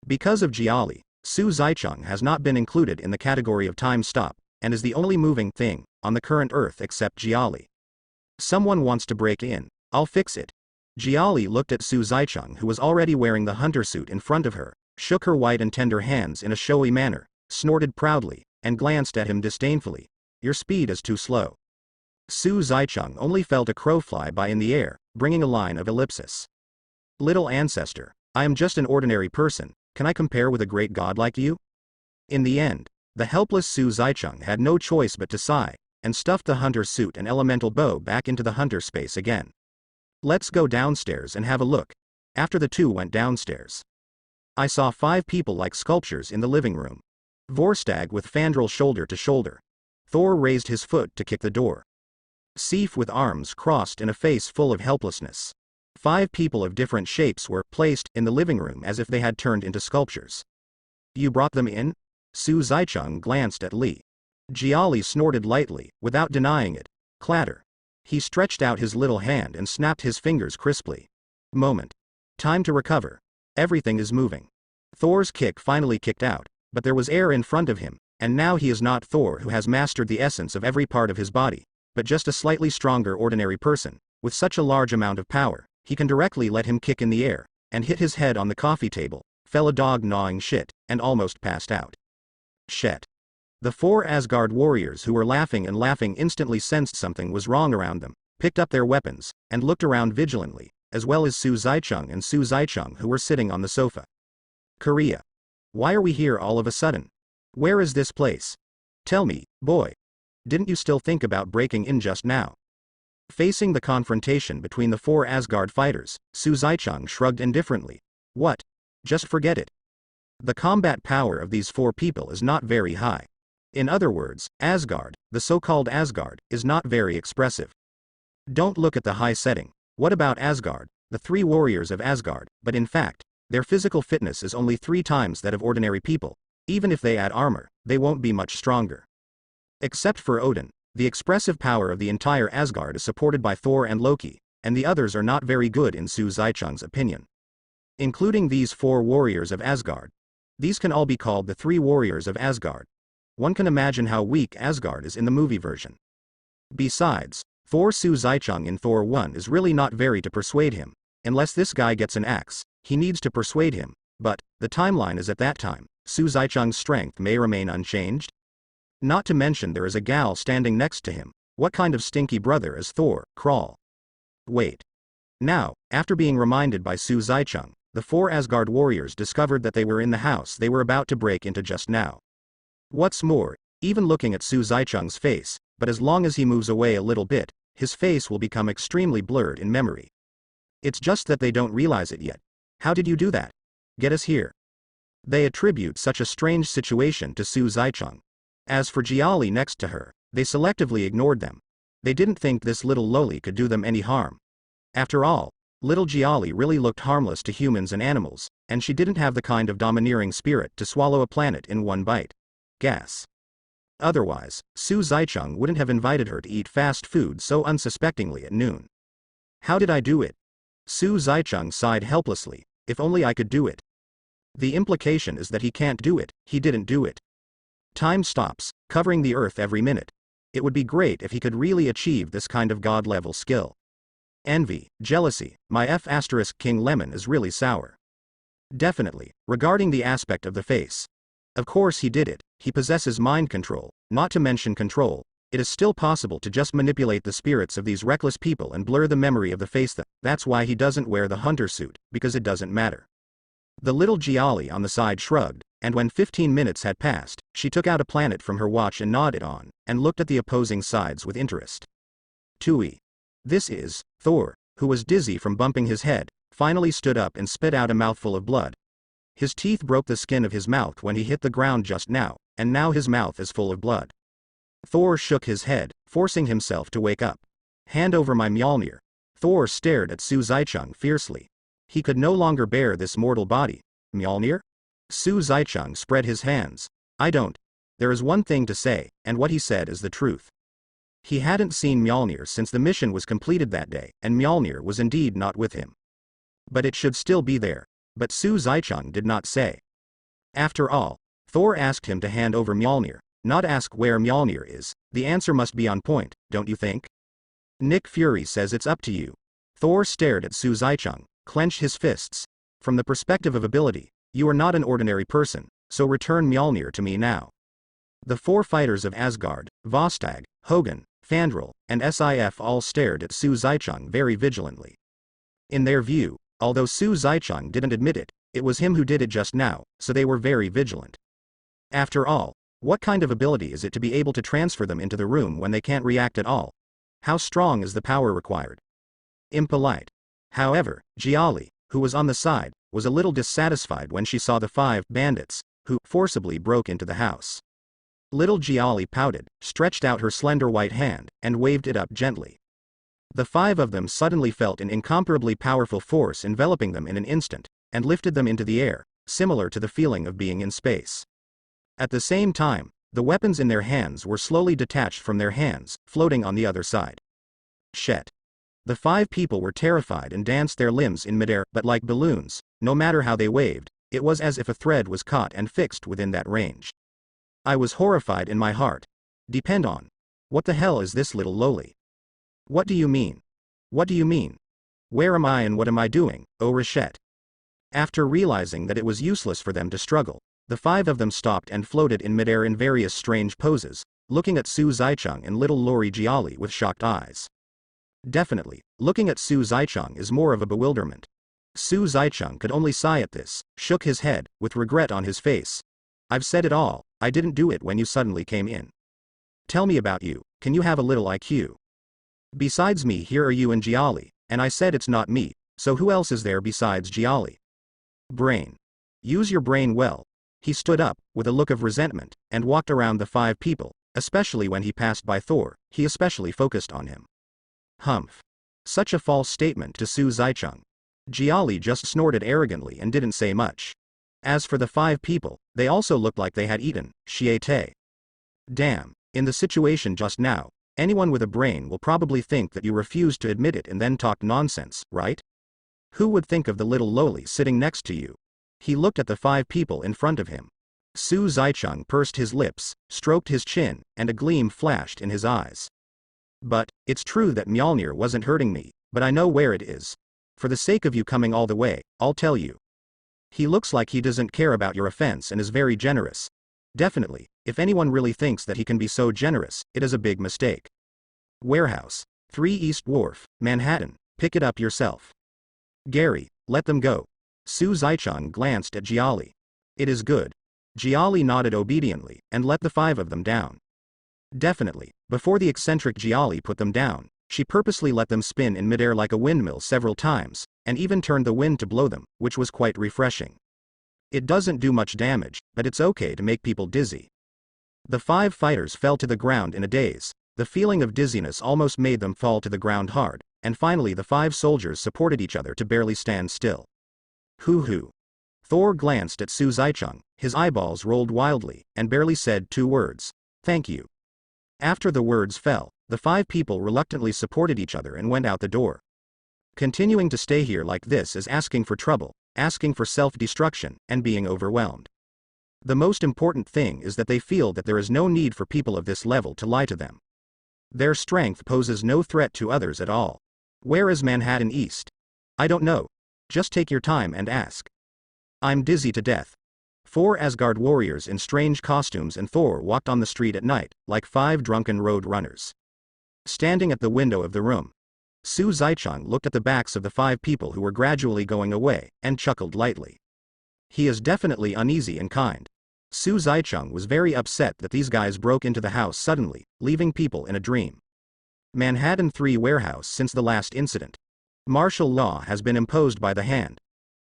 Because of Giali, Su Zaicheng has not been included in the category of time stop, and is the only moving thing on the current Earth except Giali. Someone wants to break in. I'll fix it. Giali looked at Su Zaicheng, who was already wearing the hunter suit in front of her, shook her white and tender hands in a showy manner, snorted proudly, and glanced at him disdainfully. Your speed is too slow. Su Zaicheng only felt a crow fly by in the air, bringing a line of ellipsis. Little ancestor, I am just an ordinary person, can I compare with a great god like you? In the end, the helpless Su Zaicheng had no choice but to sigh, and stuffed the hunter suit and elemental bow back into the hunter space again. Let's go downstairs and have a look. After the two went downstairs, I saw 5 people like sculptures in the living room. Vorstag with Fandral shoulder to shoulder. Thor raised his foot to kick the door. Sif with arms crossed and a face full of helplessness. 5 people of different shapes were placed in the living room as if they had turned into sculptures. You brought them in? Su Zaicheng glanced at Li. Giali snorted lightly, without denying it. Clatter. He stretched out his little hand and snapped his fingers crisply. Moment. Time to recover. Everything is moving. Thor's kick finally kicked out, but there was air in front of him, and now he is not Thor who has mastered the essence of every part of his body, but just a slightly stronger ordinary person. With such a large amount of power, he can directly let him kick in the air, and hit his head on the coffee table, fell a dog gnawing shit, and almost passed out. Shit. The 4 Asgard warriors who were laughing and laughing instantly sensed something was wrong around them, picked up their weapons, and looked around vigilantly, as well as Su Zaicheng and Su Zaicheng who were sitting on the sofa. Korea. Why are we here all of a sudden? Where is this place? Tell me, boy. Didn't you still think about breaking in just now? Facing the confrontation between the 4 Asgard fighters, Su Zaicheng shrugged indifferently. What? Just forget it. The combat power of these 4 people is not very high. In other words, Asgard, the so-called Asgard, is not very expressive. Don't look at the high setting. What about Asgard, the 3 warriors of Asgard? But in fact, their physical fitness is only 3 times that of ordinary people. Even if they add armor, they won't be much stronger. Except for Odin, the expressive power of the entire Asgard is supported by Thor and Loki, and the others are not very good in Su Zaicheng's opinion. Including these 4 warriors of Asgard. These can all be called the 3 warriors of Asgard. One can imagine how weak Asgard is in the movie version. Besides, Thor Su Zaicheng in Thor 1 is really not very to persuade him. Unless this guy gets an axe, he needs to persuade him, but, the timeline is at that time, Su Zaicheng's strength may remain unchanged? Not to mention there is a gal standing next to him. What kind of stinky brother is Thor, Crawl? Wait. Now, after being reminded by Su Zaicheng, the 4 Asgard warriors discovered that they were in the house they were about to break into just now. What's more, even looking at Su Zaicheng's face, but as long as he moves away a little bit, his face will become extremely blurred in memory. It's just that they don't realize it yet. How did you do that? Get us here. They attribute such a strange situation to Su Zaicheng. As for Giali next to her, they selectively ignored them. They didn't think this little loli could do them any harm. After all, little Giali really looked harmless to humans and animals, and she didn't have the kind of domineering spirit to swallow a planet in one bite. Gas. Otherwise, Su Zaicheng wouldn't have invited her to eat fast food so unsuspectingly at noon. How did I do it? Su Zaicheng sighed helplessly. If only I could do it. The implication is that he can't do it, he didn't do it. Time stops, covering the earth every minute. It would be great if he could really achieve this kind of god-level skill. Envy, jealousy, my King Lemon is really sour. Definitely, regarding the aspect of the face. Of course he did it, he possesses mind control, not to mention control. It is still possible to just manipulate the spirits of these reckless people and blur the memory of the face. That's why he doesn't wear the hunter suit, because it doesn't matter. The little Giali on the side shrugged, and when 15 minutes had passed, she took out a planet from her watch and gnawed it on, and looked at the opposing sides with interest. Tui. This is, Thor, who was dizzy from bumping his head, finally stood up and spit out a mouthful of blood. His teeth broke the skin of his mouth when he hit the ground just now, and now his mouth is full of blood. Thor shook his head, forcing himself to wake up. Hand over my Mjolnir. Thor stared at Su Zaicheng fiercely. He could no longer bear this mortal body. Mjolnir? Su Zaicheng spread his hands. I don't. There is one thing to say, and what he said is the truth. He hadn't seen Mjolnir since the mission was completed that day, and Mjolnir was indeed not with him. But it should still be there. But Su Zaicheng did not say. After all, Thor asked him to hand over Mjolnir, not ask where Mjolnir is. The answer must be on point, don't you think? Nick Fury says it's up to you. Thor stared at Su Zaicheng, clenched his fists. From the perspective of ability, you are not an ordinary person, so return Mjolnir to me now. The 4 fighters of Asgard, Vostag, Hogun, Fandral, and Sif all stared at Su Zaicheng very vigilantly. In their view, although Su Zaicheng didn't admit it, it was him who did it just now, so they were very vigilant. After all, what kind of ability is it to be able to transfer them into the room when they can't react at all? How strong is the power required? Impolite. However, Giali, who was on the side, was a little dissatisfied when she saw the 5 bandits, who forcibly broke into the house. Little Giali pouted, stretched out her slender white hand, and waved it up gently. The 5 of them suddenly felt an incomparably powerful force enveloping them in an instant, and lifted them into the air, similar to the feeling of being in space. At the same time, the weapons in their hands were slowly detached from their hands, floating on the other side. Shet. The 5 people were terrified and danced their limbs in midair, but like balloons, no matter how they waved, it was as if a thread was caught and fixed within that range. I was horrified in my heart. Depend on. What the hell is this little lowly? What do you mean? What do you mean? Where am I and what am I doing, oh Rashette? After realizing that it was useless for them to struggle, the 5 of them stopped and floated in midair in various strange poses, looking at Su Zaicheng and little Lori Giali with shocked eyes. Definitely, looking at Su Zaicheng is more of a bewilderment. Su Zaicheng could only sigh at this, shook his head, with regret on his face. I've said it all, I didn't do it when you suddenly came in. Tell me about you, can you have a little IQ? Besides me here are you and Giali, and I said it's not me, so who else is there besides Giali? Brain. Use your brain well. He stood up, with a look of resentment, and walked around the 5 people, especially when he passed by Thor, he especially focused on him. Humph. Such a false statement to Su Zaicheng. Giali just snorted arrogantly and didn't say much. As for the 5 people, they also looked like they had eaten, Shiete. Damn, in the situation just now, anyone with a brain will probably think that you refused to admit it and then talked nonsense, right? Who would think of the little lowly sitting next to you? He looked at the 5 people in front of him. Su Zaicheng pursed his lips, stroked his chin, and a gleam flashed in his eyes. But, it's true that Mjolnir wasn't hurting me, but I know where it is. For the sake of you coming all the way, I'll tell you. He looks like he doesn't care about your offense and is very generous. Definitely, if anyone really thinks that he can be so generous, it is a big mistake. Warehouse. 3 East Wharf, Manhattan, pick it up yourself. Gary, let them go. Su Zaicheng glanced at Giali. It is good. Giali nodded obediently, and let the 5 of them down. Definitely, before the eccentric Giali put them down, she purposely let them spin in midair like a windmill several times, and even turned the wind to blow them, which was quite refreshing. It doesn't do much damage, but it's okay to make people dizzy. The 5 fighters fell to the ground in a daze. The feeling of dizziness almost made them fall to the ground hard, and finally the 5 soldiers supported each other to barely stand still. Hoo-hoo. Thor glanced at Su Zaicheng, his eyeballs rolled wildly, and barely said 2 words. Thank you. After the words fell, the 5 people reluctantly supported each other and went out the door. Continuing to stay here like this is asking for trouble, asking for self-destruction, and being overwhelmed. The most important thing is that they feel that there is no need for people of this level to lie to them. Their strength poses no threat to others at all. Where is Manhattan East? I don't know. Just take your time and ask. I'm dizzy to death. 4 Asgard warriors in strange costumes and Thor walked on the street at night, like 5 drunken road runners. Standing at the window of the room, Su Zaicheng looked at the backs of the 5 people who were gradually going away, and chuckled lightly. He is definitely uneasy and kind. Su Zaicheng was very upset that these guys broke into the house suddenly, leaving people in a dream. Manhattan 3 warehouse since the last incident. Martial law has been imposed by the hand.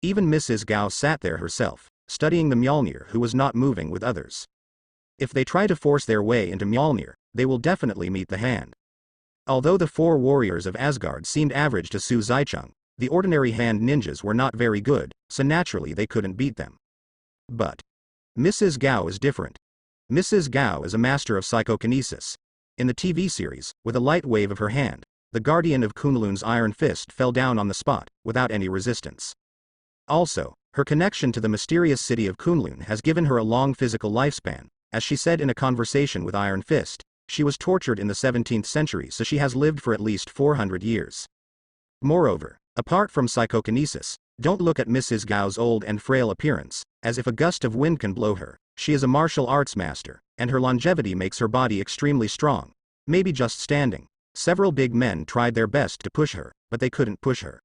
Even Mrs. Gao sat there herself, studying the Mjolnir who was not moving with others. If they try to force their way into Mjolnir, they will definitely meet the hand. Although the 4 warriors of Asgard seemed average to Su Zaicheng, the ordinary hand ninjas were not very good, so naturally they couldn't beat them. But Mrs. Gao is different. Mrs. Gao is a master of psychokinesis. In the TV series, with a light wave of her hand, the guardian of Kunlun's iron fist fell down on the spot, without any resistance. Also, her connection to the mysterious city of Kunlun has given her a long physical lifespan. As she said in a conversation with Iron Fist, she was tortured in the 17th century, so she has lived for at least 400 years. Moreover, apart from psychokinesis, don't look at Mrs. Gao's old and frail appearance, as if a gust of wind can blow her. She is a martial arts master, and her longevity makes her body extremely strong. Maybe just standing. Several big men tried their best to push her, but they couldn't push her.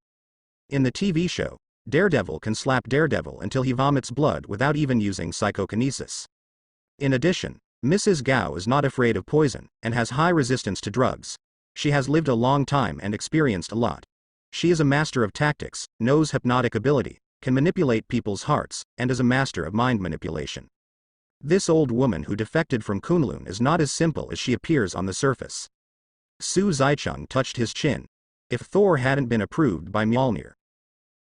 In the TV show, Daredevil can slap Daredevil until he vomits blood without even using psychokinesis. In addition, Mrs. Gao is not afraid of poison, and has high resistance to drugs. She has lived a long time and experienced a lot. She is a master of tactics, knows hypnotic ability, can manipulate people's hearts, and is a master of mind manipulation. This old woman who defected from Kunlun is not as simple as she appears on the surface. Su Zaicheng touched his chin. If Thor hadn't been approved by Mjolnir,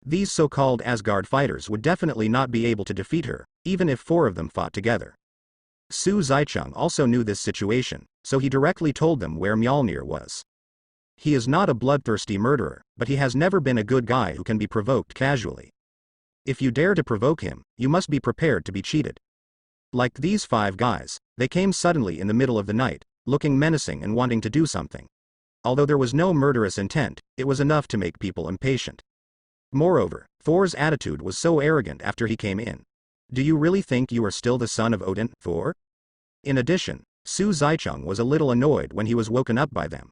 these so-called Asgard fighters would definitely not be able to defeat her, even if 4 of them fought together. Su Zaicheng also knew this situation, so he directly told them where Mjolnir was. He is not a bloodthirsty murderer, but he has never been a good guy who can be provoked casually. If you dare to provoke him, you must be prepared to be cheated. Like these 5 guys, they came suddenly in the middle of the night, looking menacing and wanting to do something. Although there was no murderous intent, it was enough to make people impatient. Moreover, Thor's attitude was so arrogant after he came in. Do you really think you are still the son of Odin, Thor? In addition, Su Zaicheng was a little annoyed when he was woken up by them.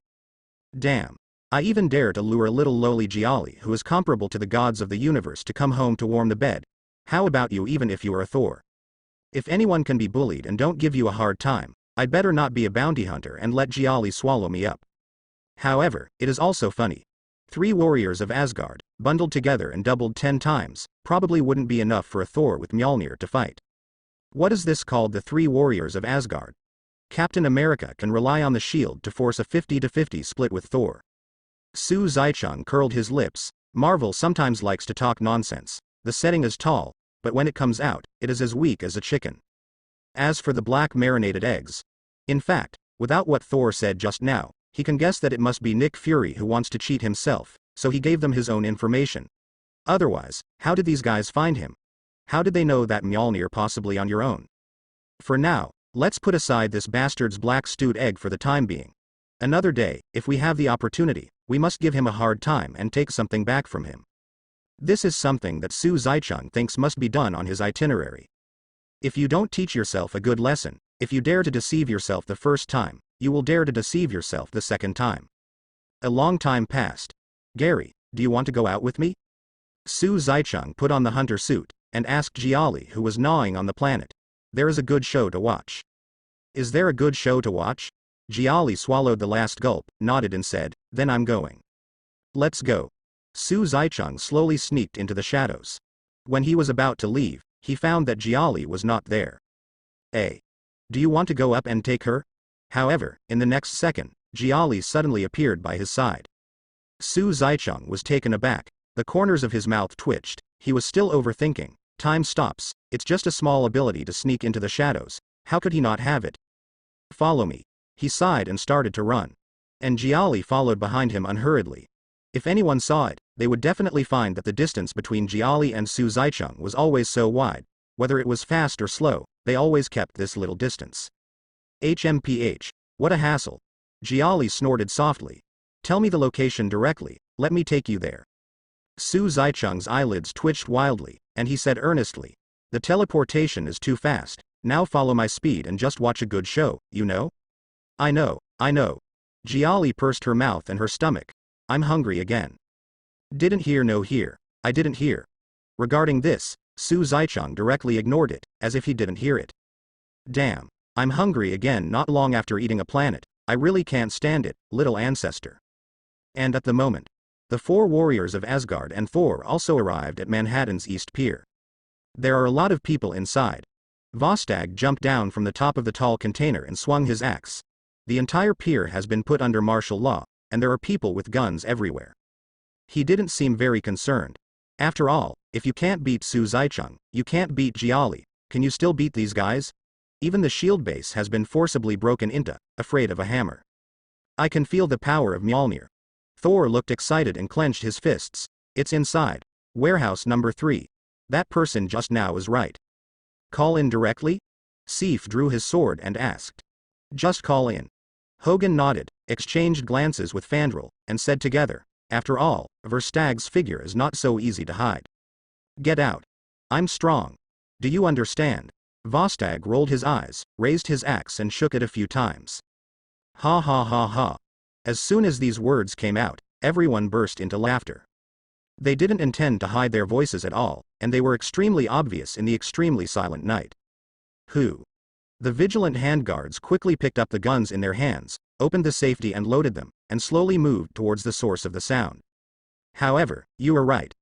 Damn. I even dare to lure a little lowly Giali who is comparable to the gods of the universe to come home to warm the bed. How about you even if you are a Thor? If anyone can be bullied and don't give you a hard time, I'd better not be a bounty hunter and let Giali swallow me up. However, it is also funny. 3 warriors of Asgard, bundled together and doubled 10 times, probably wouldn't be enough for a Thor with Mjolnir to fight. What is this called, the 3 warriors of Asgard? Captain America can rely on the shield to force a 50-50 split with Thor. Su Zaicheng curled his lips. Marvel sometimes likes to talk nonsense. The setting is tall, but when it comes out, it is as weak as a chicken. As for the black marinated eggs, in fact, without what Thor said just now, he can guess that it must be Nick Fury who wants to cheat himself, so he gave them his own information. Otherwise, how did these guys find him? How did they know that Mjolnir possibly on your own? For now, let's put aside this bastard's black stewed egg for the time being. Another day, if we have the opportunity, we must give him a hard time and take something back from him. This is something that Su Zaicheng thinks must be done on his itinerary. If you don't teach yourself a good lesson, if you dare to deceive yourself the first time, you will dare to deceive yourself the second time. A long time passed. Gary, do you want to go out with me? Su Zaicheng put on the hunter suit, and asked Giali, who was gnawing on the planet. There is a good show to watch. Is there a good show to watch? Giali swallowed the last gulp, nodded and said, then I'm going. Let's go. Su Zaicheng slowly sneaked into the shadows. When he was about to leave, he found that Giali was not there. Hey. Do you want to go up and take her? However, in the next second, Giali suddenly appeared by his side. Su Zaicheng was taken aback. The corners of his mouth twitched. He was still overthinking. Time stops. It's just a small ability to sneak into the shadows. How could he not have it? Follow me. He sighed and started to run. And Giali followed behind him unhurriedly. If anyone saw it, they would definitely find that the distance between Giali and Su Zaicheng was always so wide. Whether it was fast or slow, they always kept this little distance. HMPH. What a hassle. Giali snorted softly. Tell me the location directly, let me take you there. Su Zaicheng's eyelids twitched wildly, and he said earnestly, the teleportation is too fast, now follow my speed and just watch a good show, you know? I know. Giali pursed her mouth and her stomach. I'm hungry again. Didn't hear, no hear. I didn't hear. Regarding this, Su Zaicheng directly ignored it, as if he didn't hear it. Damn. I'm hungry again not long after eating a planet. I really can't stand it, little ancestor. And at the moment, the 4 warriors of Asgard and Thor also arrived at Manhattan's East Pier. There are a lot of people inside. Vostag jumped down from the top of the tall container and swung his axe. The entire pier has been put under martial law, and there are people with guns everywhere. He didn't seem very concerned. After all, if you can't beat Su Zaicheng, you can't beat Giali. Can you still beat these guys? Even the shield base has been forcibly broken into, afraid of a hammer. I can feel the power of Mjolnir. Thor looked excited and clenched his fists. It's inside. Warehouse number 3. That person just now is right. Call in directly? Sif drew his sword and asked. Just call in. Hogan nodded, exchanged glances with Fandral, and said together, after all, Verstag's figure is not so easy to hide. Get out. I'm strong. Do you understand? Vostag rolled his eyes, raised his axe and shook it a few times. Ha ha ha ha. As soon as these words came out, everyone burst into laughter. They didn't intend to hide their voices at all, and they were extremely obvious in the extremely silent night. Who? The vigilant handguards quickly picked up the guns in their hands, opened the safety and loaded them, and slowly moved towards the source of the sound. However, you were right.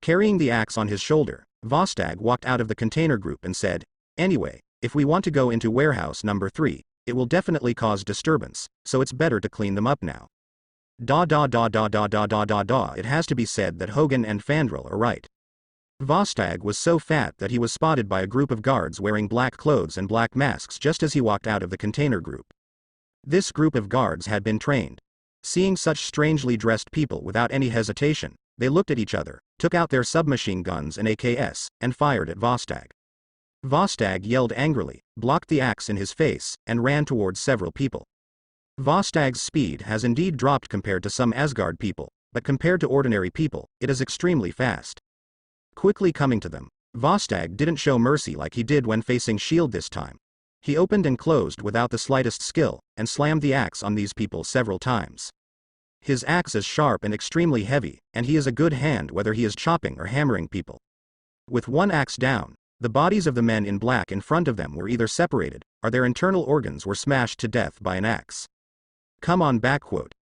Carrying the axe on his shoulder, Vostag walked out of the container group and said, anyway, if we want to go into warehouse number 3, it will definitely cause disturbance, so it's better to clean them up now. It has to be said that Hogan and Fandral are right. Vostag was so fat that he was spotted by a group of guards wearing black clothes and black masks just as he walked out of the container group. This group of guards had been trained. Seeing such strangely dressed people without any hesitation, they looked at each other, took out their submachine guns and AKs, and fired at Vostag. Vostag yelled angrily, blocked the axe in his face, and ran towards several people. Vostag's speed has indeed dropped compared to some Asgard people, but compared to ordinary people, it is extremely fast. Quickly coming to them, Vostag didn't show mercy like he did when facing Shield this time. He opened and closed without the slightest skill, and slammed the axe on these people several times. His axe is sharp and extremely heavy, and he is a good hand whether he is chopping or hammering people. With one axe down, the bodies of the men in black in front of them were either separated, or their internal organs were smashed to death by an axe. Come on back.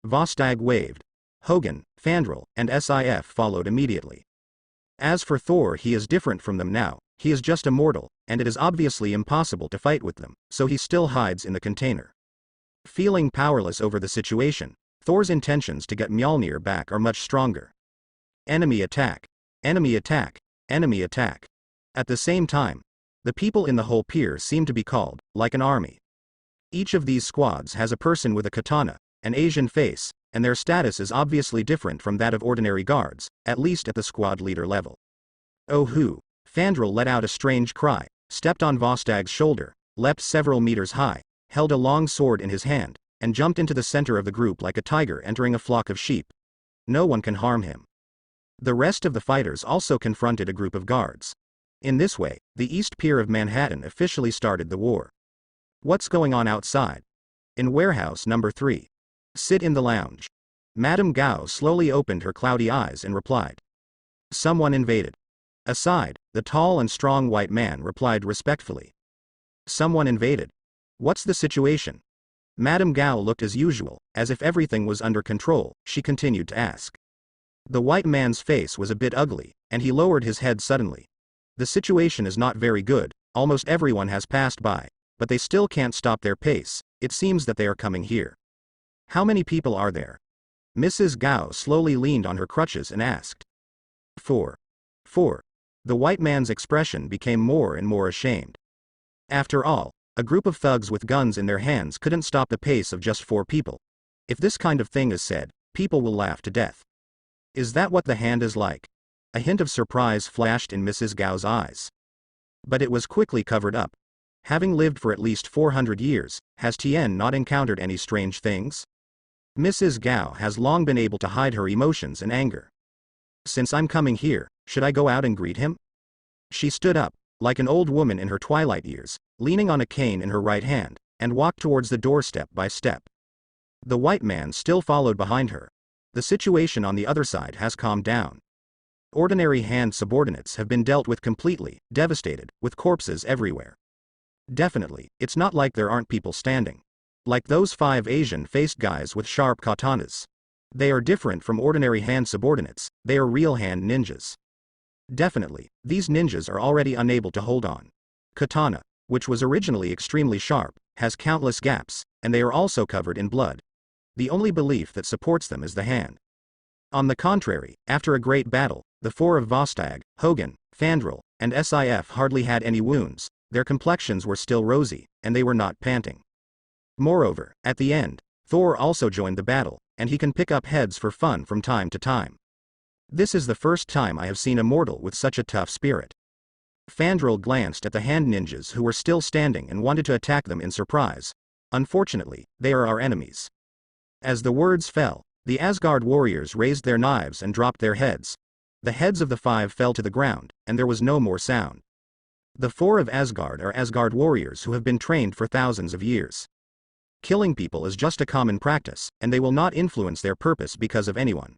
Vostag waved. Hogan, Fandral, and Sif followed immediately. As for Thor, he is different from them now. He is just a mortal, and it is obviously impossible to fight with them, so he still hides in the container. Feeling powerless over the situation, Thor's intentions to get Mjolnir back are much stronger. Enemy attack. Enemy attack. Enemy attack. At the same time, the people in the whole pier seem to be called, like an army. Each of these squads has a person with a katana, an Asian face, and their status is obviously different from that of ordinary guards, at least at the squad leader level. Oh hoo! Fandral let out a strange cry, stepped on Vostag's shoulder, leapt several meters high, held a long sword in his hand, and jumped into the center of the group like a tiger entering a flock of sheep. No one can harm him. The rest of the fighters also confronted a group of guards. In this way, the East Pier of Manhattan officially started the war. What's going on outside? In warehouse number 3. Sit in the lounge. Madame Gao slowly opened her cloudy eyes and replied. Someone invaded. Aside, the tall and strong white man replied respectfully. Someone invaded. What's the situation? Madame Gao looked as usual, as if everything was under control. She continued to ask. The white man's face was a bit ugly, and he lowered his head suddenly. The situation is not very good, almost everyone has passed by, but they still can't stop their pace. It seems that they are coming here. How many people are there? Mrs. Gao slowly leaned on her crutches and asked. 4. 4. The white man's expression became more and more ashamed. After all, a group of thugs with guns in their hands couldn't stop the pace of just 4 people. If this kind of thing is said, people will laugh to death. Is that what the hand is like? A hint of surprise flashed in Mrs. Gao's eyes. But it was quickly covered up. Having lived for at least 400 years, has Tien not encountered any strange things? Mrs. Gao has long been able to hide her emotions and anger. Since I'm coming here, should I go out and greet him? She stood up, like an old woman in her twilight years, leaning on a cane in her right hand, and walked towards the door step by step. The white man still followed behind her. The situation on the other side has calmed down. Ordinary hand subordinates have been dealt with completely, devastated, with corpses everywhere. Definitely, it's not like there aren't people standing. Like those 5 Asian-faced guys with sharp katanas. They are different from ordinary hand subordinates, they are real hand ninjas. Definitely, these ninjas are already unable to hold on. Katana, which was originally extremely sharp, has countless gaps, and they are also covered in blood. The only belief that supports them is the hand. On the contrary, after a great battle, the four of Vostag, Hogun, Fandral, and Sif hardly had any wounds, their complexions were still rosy, and they were not panting. Moreover, at the end, Thor also joined the battle, and he can pick up heads for fun from time to time. This is the first time I have seen a mortal with such a tough spirit. Fandral glanced at the hand ninjas who were still standing and wanted to attack them in surprise. Unfortunately, they are our enemies. As the words fell, the Asgard warriors raised their knives and dropped their heads. The heads of the five fell to the ground, and there was no more sound. The four of Asgard are Asgard warriors who have been trained for thousands of years. Killing people is just a common practice, and they will not influence their purpose because of anyone.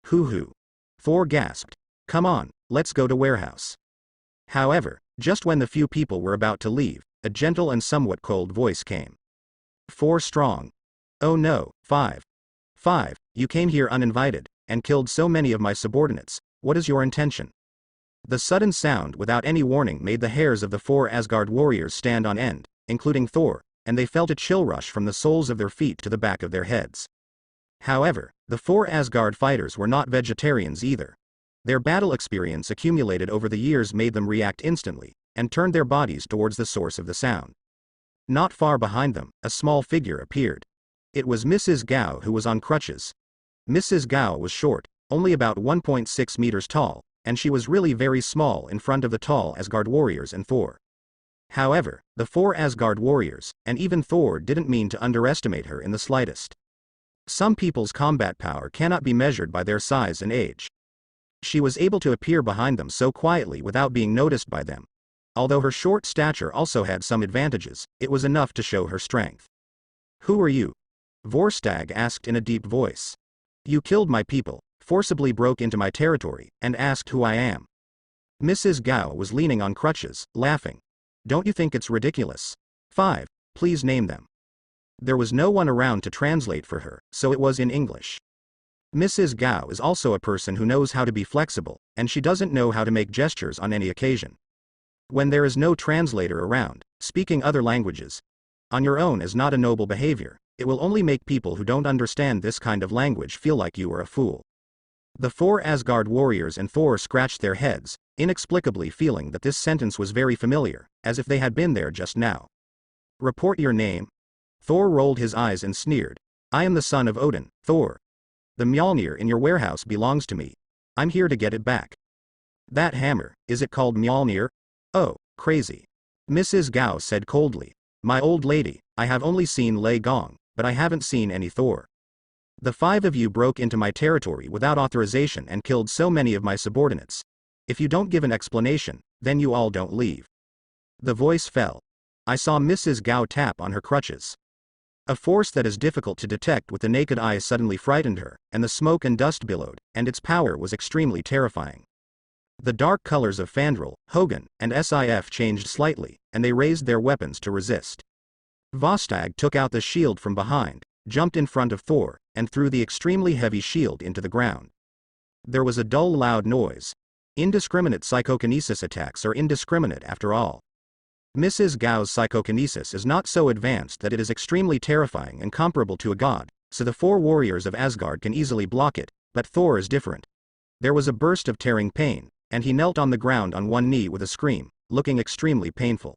Hoo-hoo. Thor gasped. Come on, let's go to warehouse. However, just when the few people were about to leave, a gentle and somewhat cold voice came. 4 strong. Oh no, 5. 5, you came here uninvited, and killed so many of my subordinates. What is your intention? The sudden sound without any warning made the hairs of the 4 Asgard warriors stand on end, including Thor, and they felt a chill rush from the soles of their feet to the back of their heads. However, the 4 Asgard fighters were not vegetarians either. Their battle experience accumulated over the years made them react instantly, and turned their bodies towards the source of the sound. Not far behind them, a small figure appeared. It was Mrs. Gao, who was on crutches. Mrs. Gao was short, only about 1.6 meters tall, and she was really very small in front of the tall Asgard warriors and Thor. However, the 4 Asgard warriors, and even Thor, didn't mean to underestimate her in the slightest. Some people's combat power cannot be measured by their size and age. She was able to appear behind them so quietly without being noticed by them. Although her short stature also had some advantages, it was enough to show her strength. Who are you? Vorstag asked in a deep voice. You killed my people, forcibly broke into my territory, and asked who I am. Mrs. Gao was leaning on crutches, laughing. Don't you think it's ridiculous? 5, please name them. There was no one around to translate for her, so it was in English. Mrs. Gao is also a person who knows how to be flexible, and she doesn't know how to make gestures on any occasion. When there is no translator around, speaking other languages on your own is not a noble behavior. It will only make people who don't understand this kind of language feel like you are a fool. The 4 Asgard warriors and Thor scratched their heads, inexplicably feeling that this sentence was very familiar, as if they had been there just now. Report your name. Thor rolled his eyes and sneered. I am the son of Odin, Thor. The Mjolnir in your warehouse belongs to me. I'm here to get it back. That hammer, is it called Mjolnir? Oh, crazy. Mrs. Gao said coldly. My old lady, I have only seen Lei Gong, but I haven't seen any Thor. The 5 of you broke into my territory without authorization and killed so many of my subordinates. If you don't give an explanation, then you all don't leave. The voice fell. I saw Mrs. Gao tap on her crutches. A force that is difficult to detect with the naked eye suddenly frightened her, and the smoke and dust billowed, and its power was extremely terrifying. The dark colors of Fandral, Hogun, and Sif changed slightly, and they raised their weapons to resist. Vostag took out the shield from behind, jumped in front of Thor, and threw the extremely heavy shield into the ground. There was a dull loud noise. Indiscriminate psychokinesis attacks are indiscriminate after all. Mrs. Gao's psychokinesis is not so advanced that it is extremely terrifying and comparable to a god, so the 4 warriors of Asgard can easily block it, but Thor is different. There was a burst of tearing pain, and he knelt on the ground on one knee with a scream, looking extremely painful.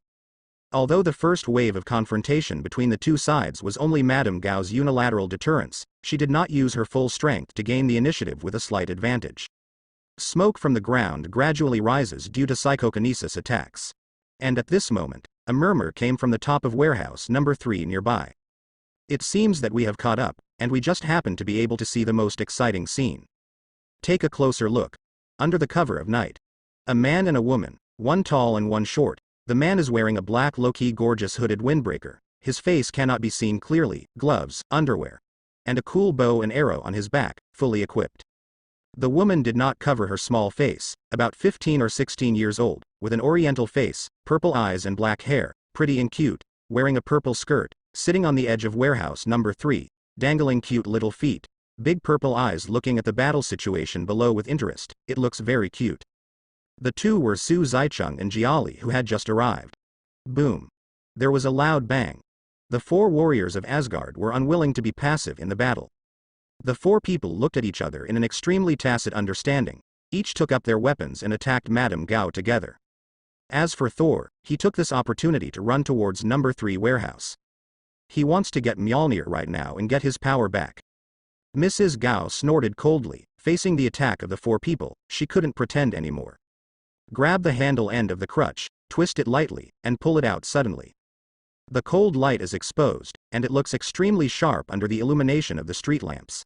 Although the first wave of confrontation between the two sides was only Madame Gao's unilateral deterrence, she did not use her full strength to gain the initiative with a slight advantage. Smoke from the ground gradually rises due to psychokinesis attacks. And at this moment, a murmur came from the top of warehouse number 3 nearby. It seems that we have caught up, and we just happen to be able to see the most exciting scene. Take a closer look. Under the cover of night. A man and a woman, one tall and one short. The man is wearing a black low-key gorgeous hooded windbreaker, his face cannot be seen clearly, gloves, underwear, and a cool bow and arrow on his back, fully equipped. The woman did not cover her small face, about 15 or 16 years old, with an oriental face, purple eyes and black hair, pretty and cute, wearing a purple skirt, sitting on the edge of warehouse number 3, dangling cute little feet, big purple eyes looking at the battle situation below with interest. It looks very cute. The two were Su Zicheng and Giali, who had just arrived. Boom. There was a loud bang. The 4 warriors of Asgard were unwilling to be passive in the battle. The 4 people looked at each other in an extremely tacit understanding. Each took up their weapons and attacked Madame Gao together. As for Thor, he took this opportunity to run towards number 3 warehouse. He wants to get Mjolnir right now and get his power back. Mrs. Gao snorted coldly. Facing the attack of the 4 people, she couldn't pretend anymore. Grab the handle end of the crutch, twist it lightly, and pull it out suddenly. The cold light is exposed, and it looks extremely sharp under the illumination of the street lamps.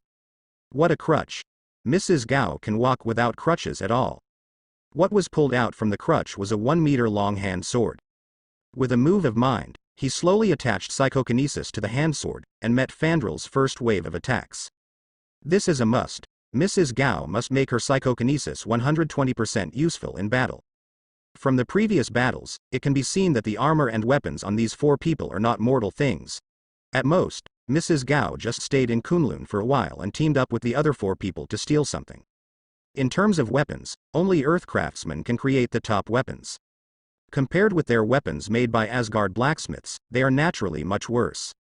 What a crutch! Mrs. Gao can walk without crutches at all. What was pulled out from the crutch was a 1-meter-long hand sword. With a move of mind, he slowly attached psychokinesis to the hand sword, and met Fandrel's first wave of attacks. This is a must. Mrs. Gao must make her psychokinesis 120% useful in battle. From the previous battles, it can be seen that the armor and weapons on these 4 people are not mortal things. At most, Mrs. Gao just stayed in Kunlun for a while and teamed up with the other 4 people to steal something. In terms of weapons, only Earth craftsmen can create the top weapons. Compared with their weapons made by Asgard blacksmiths, they are naturally much worse.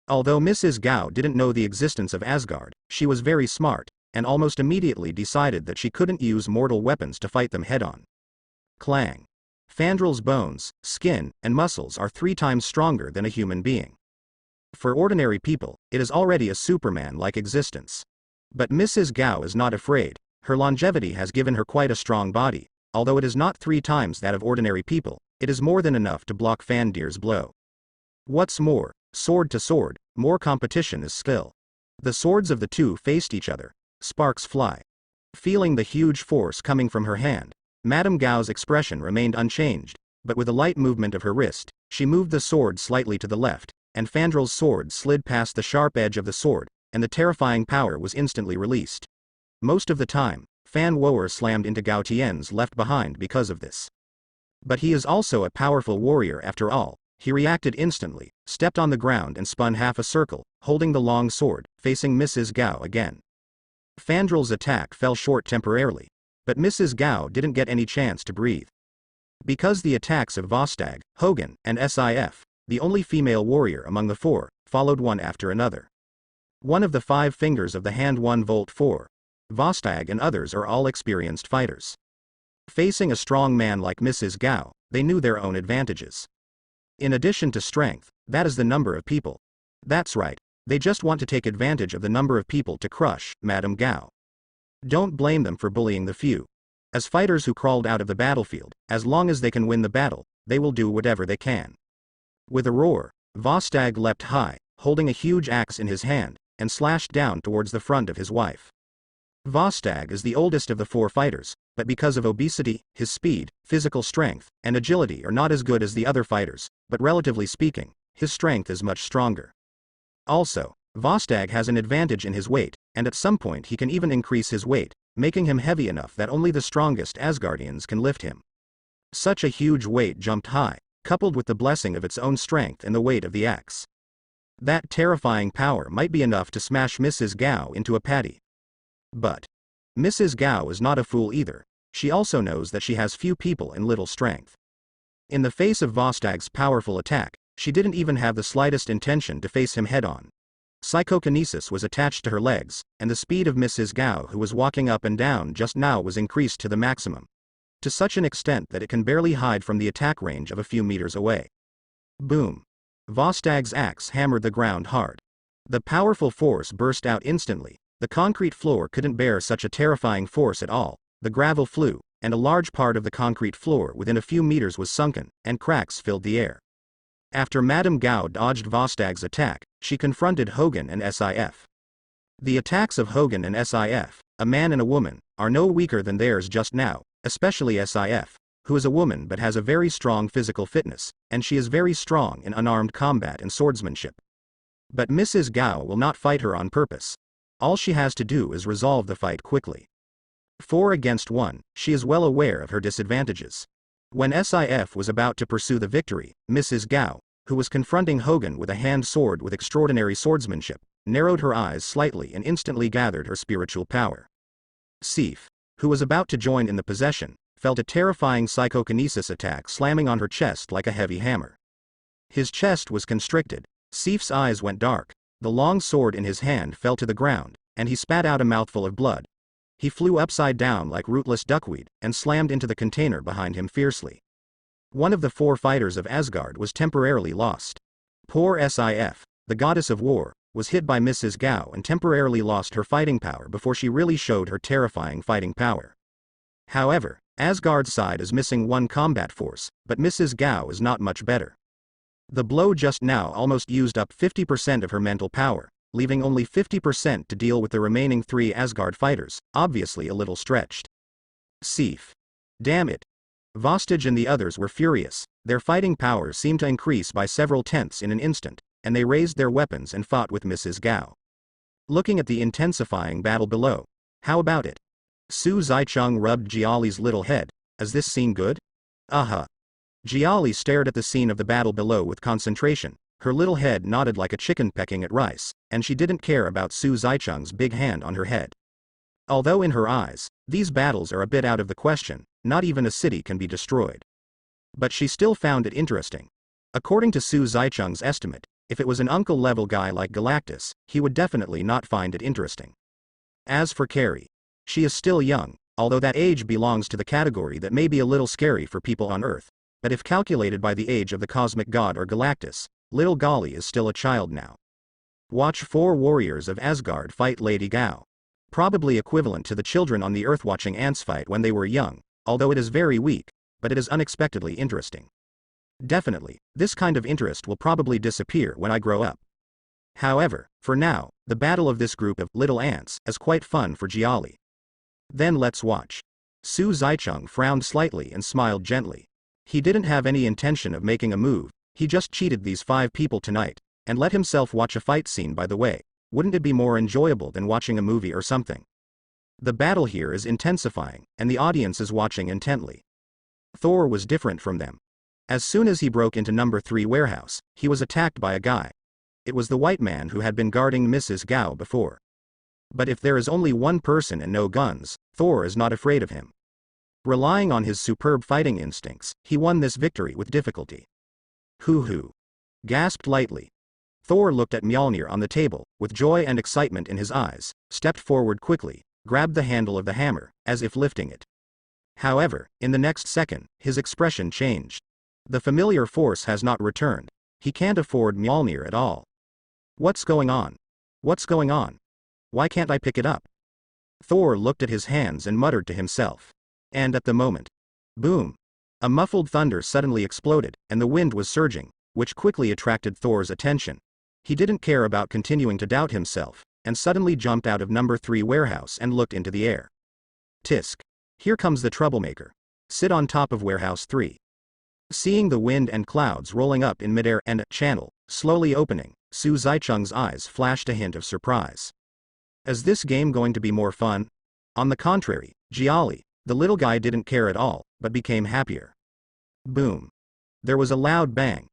Although Mrs. Gao didn't know the existence of Asgard, she was very smart, and almost immediately decided that she couldn't use mortal weapons to fight them head-on. Clang. Fandrel's bones, skin, and muscles are 3 times stronger than a human being. For ordinary people, it is already a Superman-like existence. But Mrs. Gao is not afraid. Her longevity has given her quite a strong body. Although it is not 3 times that of ordinary people, it is more than enough to block Fandir's blow. What's more, sword to sword, more competition is skill. The swords of the 2 faced each other. Sparks fly. Feeling the huge force coming from her hand, Madame Gao's expression remained unchanged, but with a light movement of her wrist, she moved the sword slightly to the left, and Fandrel's sword slid past the sharp edge of the sword, and the terrifying power was instantly released. Most of the time, Fan Woer slammed into Gao Tian's left behind because of this. But he is also a powerful warrior after all. He reacted instantly, stepped on the ground and spun half a circle, holding the long sword, facing Mrs. Gao again. Fandrel's attack fell short temporarily, but Mrs. Gao didn't get any chance to breathe. Because the attacks of Vostag, Hogan, and Sif, the only female warrior among the 4, followed one after another. One of the 5 fingers of the hand 1 volt 4. Vostag and others are all experienced fighters. Facing a strong man like Mrs. Gao, they knew their own advantages. In addition to strength, that is the number of people. That's right. They just want to take advantage of the number of people to crush Madame Gao. Don't blame them for bullying the few. As fighters who crawled out of the battlefield, as long as they can win the battle, they will do whatever they can. With a roar, Vostag leapt high, holding a huge axe in his hand, and slashed down towards the front of his wife. Vostag is the oldest of the 4 fighters, but because of obesity, his speed, physical strength, and agility are not as good as the other fighters, but relatively speaking, his strength is much stronger. Also, Vostag has an advantage in his weight, and at some point he can even increase his weight, making him heavy enough that only the strongest Asgardians can lift him. Such a huge weight jumped high, coupled with the blessing of its own strength and the weight of the axe. That terrifying power might be enough to smash Mrs. Gao into a patty. But Mrs. Gao is not a fool either. She also knows that she has few people and little strength. In the face of Vostag's powerful attack, she didn't even have the slightest intention to face him head-on. Psychokinesis was attached to her legs, and the speed of Mrs. Gao, who was walking up and down just now, was increased to the maximum. To such an extent that it can barely hide from the attack range of a few meters away. Boom. Vostag's axe hammered the ground hard. The powerful force burst out instantly. The concrete floor couldn't bear such a terrifying force at all. The gravel flew, and a large part of the concrete floor within a few meters was sunken, and cracks filled the air. After Madame Gao dodged Vostag's attack, she confronted Hogan and Sif. The attacks of Hogan and Sif, a man and a woman, are no weaker than theirs just now, especially Sif, who is a woman but has a very strong physical fitness, and she is very strong in unarmed combat and swordsmanship. But Mrs. Gao will not fight her on purpose. All she has to do is resolve the fight quickly. 4 against 1, she is well aware of her disadvantages. When Sif was about to pursue the victory, Mrs. Gao, who was confronting Hogan with a hand sword with extraordinary swordsmanship, narrowed her eyes slightly and instantly gathered her spiritual power. Sif, who was about to join in the possession, felt a terrifying psychokinesis attack slamming on her chest like a heavy hammer. His chest was constricted, Sif's eyes went dark. The long sword in his hand fell to the ground, and he spat out a mouthful of blood. He flew upside down like rootless duckweed, and slammed into the container behind him fiercely. One of the 4 fighters of Asgard was temporarily lost. Poor Sif, the goddess of war, was hit by Mrs. Gao and temporarily lost her fighting power before she really showed her terrifying fighting power. However, Asgard's side is missing 1 combat force, but Mrs. Gao is not much better. The blow just now almost used up 50% of her mental power, leaving only 50% to deal with the remaining 3 Asgard fighters, obviously a little stretched. Sif. Damn it. Vostage and the others were furious. Their fighting power seemed to increase by several tenths in an instant, and they raised their weapons and fought with Mrs. Gao. Looking at the intensifying battle below. How about it? Su Zicheng rubbed Giali's little head. Is this scene good? Giali stared at the scene of the battle below with concentration. Her little head nodded like a chicken pecking at rice, and she didn't care about Su Zicheng's big hand on her head. Although in her eyes, these battles are a bit out of the question, not even a city can be destroyed. But she still found it interesting. According to Su Zicheng's estimate, if it was an uncle-level guy like Galactus, he would definitely not find it interesting. As for Carrie, she is still young, although that age belongs to the category that may be a little scary for people on Earth, but if calculated by the age of the cosmic god or Galactus, little Giali is still a child now. Watch 4 warriors of Asgard fight Lady Gao. Probably equivalent to the children on the Earth watching ants fight when they were young, although it is very weak, but it is unexpectedly interesting. Definitely, this kind of interest will probably disappear when I grow up. However, for now, the battle of this group of little ants is quite fun for Giali. Then let's watch. Su Zicheng frowned slightly and smiled gently. He didn't have any intention of making a move, he just cheated these 5 people tonight, and let himself watch a fight scene. By the way, wouldn't it be more enjoyable than watching a movie or something? The battle here is intensifying, and the audience is watching intently. Thor was different from them. As soon as he broke into number 3 warehouse, he was attacked by a guy. It was the white man who had been guarding Mrs. Gao before. But if there is only one person and no guns, Thor is not afraid of him. Relying on his superb fighting instincts, he won this victory with difficulty. Hoo-hoo. Gasped lightly. Thor looked at Mjolnir on the table, with joy and excitement in his eyes, stepped forward quickly, grabbed the handle of the hammer, as if lifting it. However, in the next second, his expression changed. The familiar force has not returned. He can't afford Mjolnir at all. What's going on? What's going on? Why can't I pick it up? Thor looked at his hands and muttered to himself. And at the moment, boom! A muffled thunder suddenly exploded, and the wind was surging, which quickly attracted Thor's attention. He didn't care about continuing to doubt himself, and suddenly jumped out of number 3 warehouse and looked into the air. Tisk! Here comes the troublemaker. Sit on top of warehouse 3. Seeing the wind and clouds rolling up in midair and a channel slowly opening, Su Zicheng's eyes flashed a hint of surprise. Is this game going to be more fun? On the contrary, Giali, the little guy, didn't care at all, but became happier. Boom. There was a loud bang.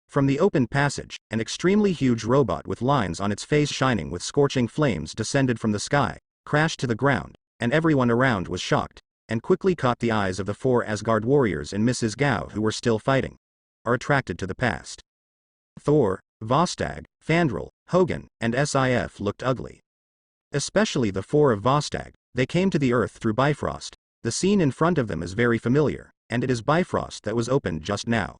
From the open passage, an extremely huge robot with lines on its face shining with scorching flames descended from the sky, crashed to the ground, and everyone around was shocked, and quickly caught the eyes of the 4 Asgard warriors and Mrs. Gao who were still fighting. Are attracted to the past. Thor, Vostag, Fandral, Hogan, and Sif looked ugly. Especially the 4 of Vostag. They came to the Earth through Bifrost. The scene in front of them is very familiar, and it is Bifrost that was opened just now.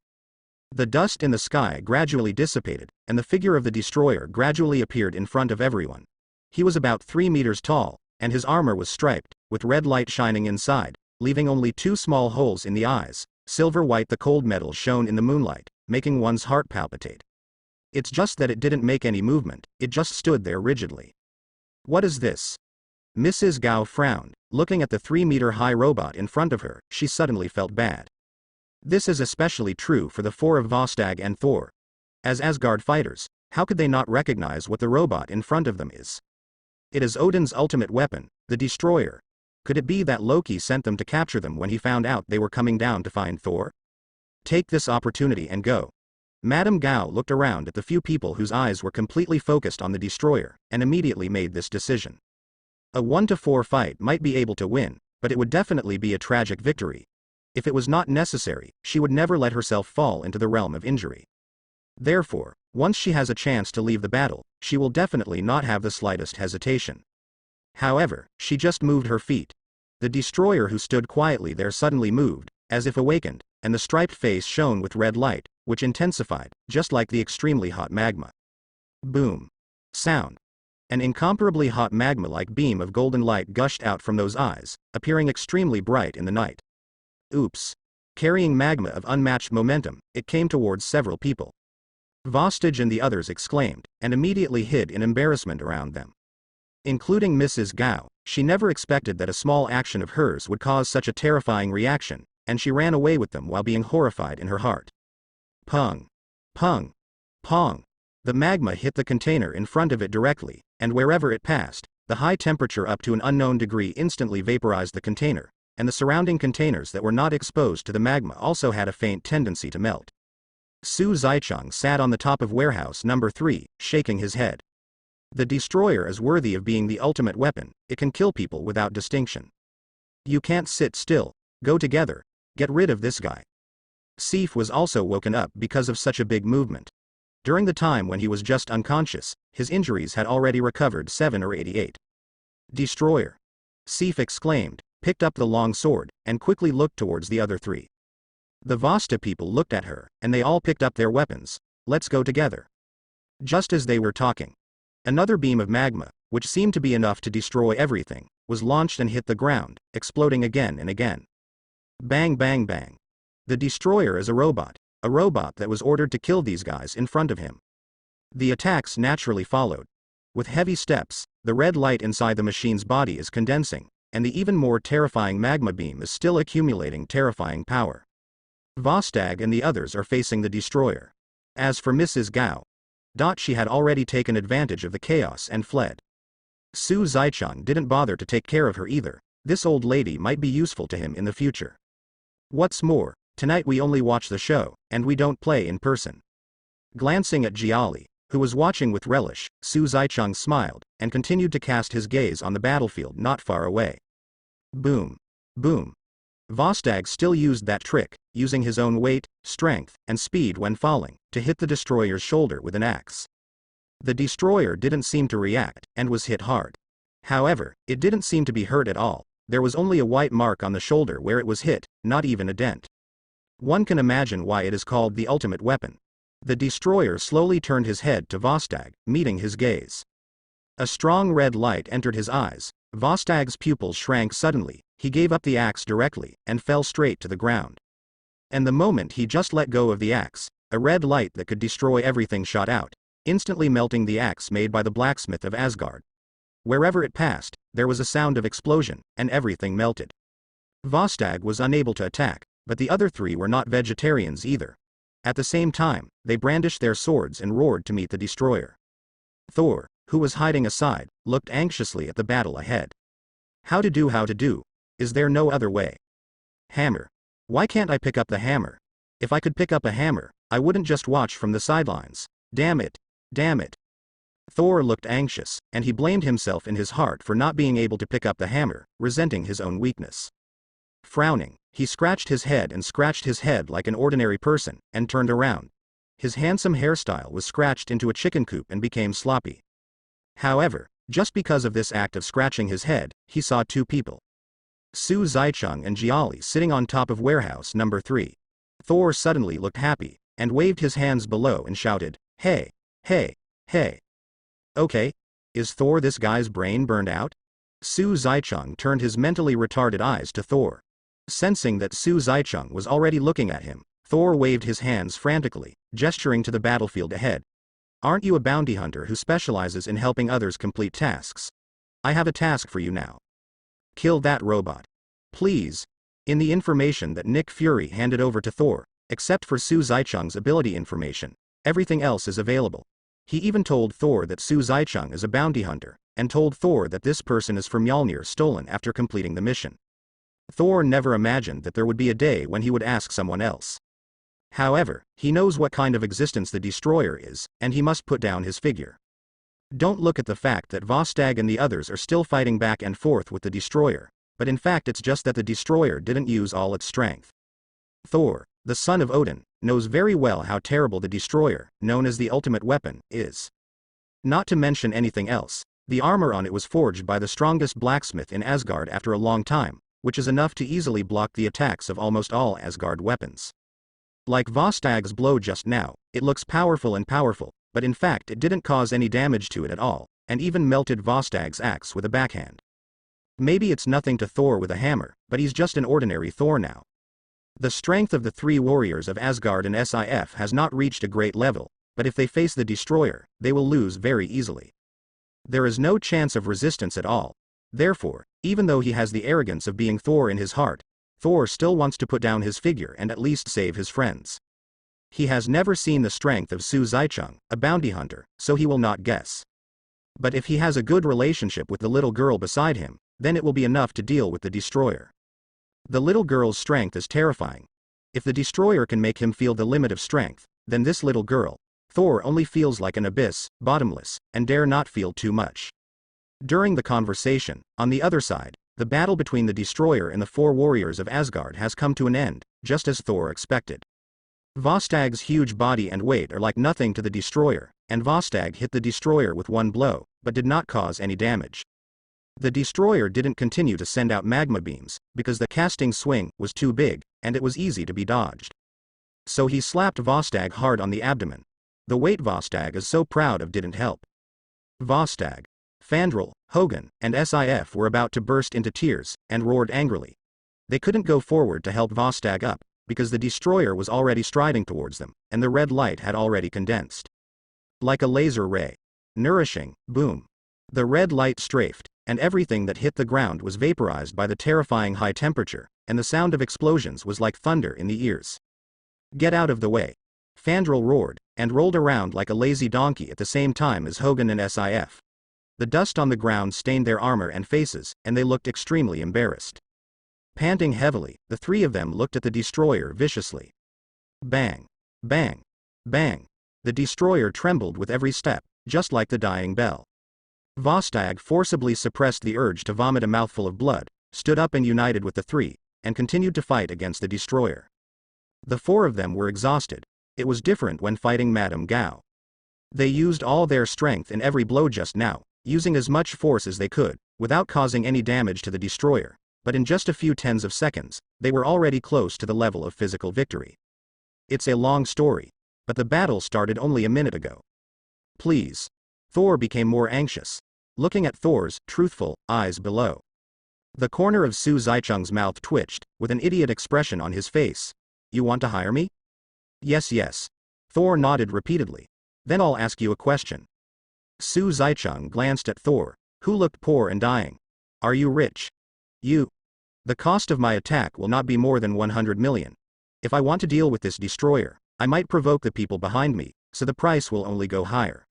The dust in the sky gradually dissipated, and the figure of the destroyer gradually appeared in front of everyone. He was about 3 meters tall, and his armor was striped, with red light shining inside, leaving only 2 small holes in the eyes. Silver white, the cold metal shone in the moonlight, making one's heart palpitate. It's just that it didn't make any movement, it just stood there rigidly. What is this? Mrs. Gao frowned, looking at the 3-meter-high robot in front of her. She suddenly felt bad. This is especially true for the 4 of Vostag and Thor. As Asgard fighters, how could they not recognize what the robot in front of them is? It is Odin's ultimate weapon, the Destroyer. Could it be that Loki sent them to capture them when he found out they were coming down to find Thor? Take this opportunity and go. Madame Gao looked around at the few people whose eyes were completely focused on the Destroyer, and immediately made this decision. A 1-4 fight might be able to win, but it would definitely be a tragic victory. If it was not necessary, she would never let herself fall into the realm of injury. Therefore, once she has a chance to leave the battle, she will definitely not have the slightest hesitation. However, she just moved her feet. The destroyer who stood quietly there suddenly moved, as if awakened, and the striped face shone with red light, which intensified, just like the extremely hot magma. Boom. Sound. An incomparably hot magma-like beam of golden light gushed out from those eyes, appearing extremely bright in the night. Oops. Carrying magma of unmatched momentum, it came towards several people. Vostage and the others exclaimed, and immediately hid in embarrassment around them. Including Mrs. Gao, she never expected that a small action of hers would cause such a terrifying reaction, and she ran away with them while being horrified in her heart. Pung. Pung. Pong. The magma hit the container in front of it directly, and wherever it passed, the high temperature up to an unknown degree instantly vaporized the container, and the surrounding containers that were not exposed to the magma also had a faint tendency to melt. Su Zaichang sat on the top of warehouse number 3, shaking his head. The destroyer is worthy of being the ultimate weapon, it can kill people without distinction. You can't sit still, go together, get rid of this guy. Sif was also woken up because of such a big movement. During the time when he was just unconscious, his injuries had already recovered 7 or 88. Destroyer. Sif exclaimed, picked up the long sword, and quickly looked towards the other 3. The Vasta people looked at her, and they all picked up their weapons. Let's go together. Just as they were talking, another beam of magma, which seemed to be enough to destroy everything, was launched and hit the ground, exploding again and again. Bang bang bang. The destroyer is a robot that was ordered to kill these guys in front of him. The attacks naturally followed. With heavy steps, the red light inside the machine's body is condensing, and the even more terrifying magma beam is still accumulating terrifying power. Vostag and the others are facing the destroyer. As for Mrs. Gao, she had already taken advantage of the chaos and fled. Su Zaichang didn't bother to take care of her either. This old lady might be useful to him in the future. What's more, tonight we only watch the show, and we don't play in person. Glancing at Giali, who was watching with relish, Su Zaichang smiled, and continued to cast his gaze on the battlefield not far away. Boom. Boom. Vostag still used that trick, using his own weight, strength, and speed when falling, to hit the destroyer's shoulder with an axe. The destroyer didn't seem to react, and was hit hard. However, it didn't seem to be hurt at all. There was only a white mark on the shoulder where it was hit, not even a dent. One can imagine why it is called the ultimate weapon. The destroyer slowly turned his head to Vostag, meeting his gaze. A strong red light entered his eyes. Vostag's pupils shrank suddenly. He gave up the axe directly, and fell straight to the ground. And the moment he just let go of the axe, a red light that could destroy everything shot out, instantly melting the axe made by the blacksmith of Asgard. Wherever it passed, there was a sound of explosion, and everything melted. Vostag was unable to attack, but the other 3 were not vegetarians either. At the same time, they brandished their swords and roared to meet the destroyer. Thor, who was hiding aside, looked anxiously at the battle ahead. How to do? Is there no other way? Hammer. Why can't I pick up the hammer? If I could pick up a hammer, I wouldn't just watch from the sidelines. Damn it. Damn it. Thor looked anxious, and he blamed himself in his heart for not being able to pick up the hammer, resenting his own weakness. Frowning, he scratched his head like an ordinary person, and turned around. His handsome hairstyle was scratched into a chicken coop and became sloppy. However, just because of this act of scratching his head, he saw 2 people. Su Zaichang and Giali sitting on top of warehouse number 3. Thor suddenly looked happy, and waved his hands below and shouted, "Hey, hey, hey." Okay, is Thor this guy's brain burned out? Su Zaichang turned his mentally retarded eyes to Thor. Sensing that Su Zaichang was already looking at him, Thor waved his hands frantically, gesturing to the battlefield ahead. Aren't you a bounty hunter who specializes in helping others complete tasks? I have a task for you now. Kill that robot. Please. In the information that Nick Fury handed over to Thor, except for Su Zaichang's ability information, everything else is available. He even told Thor that Su Zaichang is a bounty hunter, and told Thor that this person is from Mjolnir stolen after completing the mission. Thor never imagined that there would be a day when he would ask someone else. However, he knows what kind of existence the destroyer is, and he must put down his figure. Don't look at the fact that Vostag and the others are still fighting back and forth with the destroyer, but in fact it's just that the destroyer didn't use all its strength. Thor, the son of Odin, knows very well how terrible the destroyer, known as the ultimate weapon, is. Not to mention anything else, the armor on it was forged by the strongest blacksmith in Asgard after a long time, which is enough to easily block the attacks of almost all Asgard weapons. Like Vostag's blow just now, it looks powerful, but in fact it didn't cause any damage to it at all, and even melted Vostag's axe with a backhand. Maybe it's nothing to Thor with a hammer, but he's just an ordinary Thor now. The strength of the three warriors of Asgard and Sif has not reached a great level, but if they face the destroyer, they will lose very easily. There is no chance of resistance at all. Therefore, even though he has the arrogance of being Thor in his heart, Thor still wants to put down his figure and at least save his friends. He has never seen the strength of Su Zaicheng, a bounty hunter, so he will not guess. But if he has a good relationship with the little girl beside him, then it will be enough to deal with the destroyer. The little girl's strength is terrifying. If the destroyer can make him feel the limit of strength, then this little girl, Thor, only feels like an abyss, bottomless, and dare not feel too much. During the conversation, on the other side, the battle between the destroyer and the four warriors of Asgard has come to an end, just as Thor expected. Vostag's huge body and weight are like nothing to the destroyer, and Vostag hit the destroyer with one blow, but did not cause any damage. The destroyer didn't continue to send out magma beams, because the casting swing was too big, and it was easy to be dodged. So he slapped Vostag hard on the abdomen. The weight Vostag is so proud of didn't help. Vostag, Fandral, Hogun, and Sif were about to burst into tears, and roared angrily. They couldn't go forward to help Vostag up, because the destroyer was already striding towards them, and the red light had already condensed. Like a laser ray. Nourishing, boom. The red light strafed, and everything that hit the ground was vaporized by the terrifying high temperature, and the sound of explosions was like thunder in the ears. Get out of the way. Fandral roared, and rolled around like a lazy donkey at the same time as Hogun and Sif. The dust on the ground stained their armor and faces, and they looked extremely embarrassed. Panting heavily, the three of them looked at the destroyer viciously. Bang! Bang! Bang! The destroyer trembled with every step, just like the dying bell. Vostag forcibly suppressed the urge to vomit a mouthful of blood, stood up and united with the three, and continued to fight against the destroyer. The four of them were exhausted. It was different when fighting Madame Gao. They used all their strength in every blow just now, using as much force as they could, without causing any damage to the destroyer, but in just a few tens of seconds, they were already close to the level of physical victory. It's a long story, but the battle started only a minute ago. Please. Thor became more anxious, looking at Thor's truthful eyes below. The corner of Su Zaicheng's mouth twitched, with an idiot expression on his face. You want to hire me? Yes. Thor nodded repeatedly. Then I'll ask you a question. Su Zaicheng glanced at Thor, who looked poor and dying. Are you rich? You. The cost of my attack will not be more than 100 million. If I want to deal with this destroyer, I might provoke the people behind me, so the price will only go higher.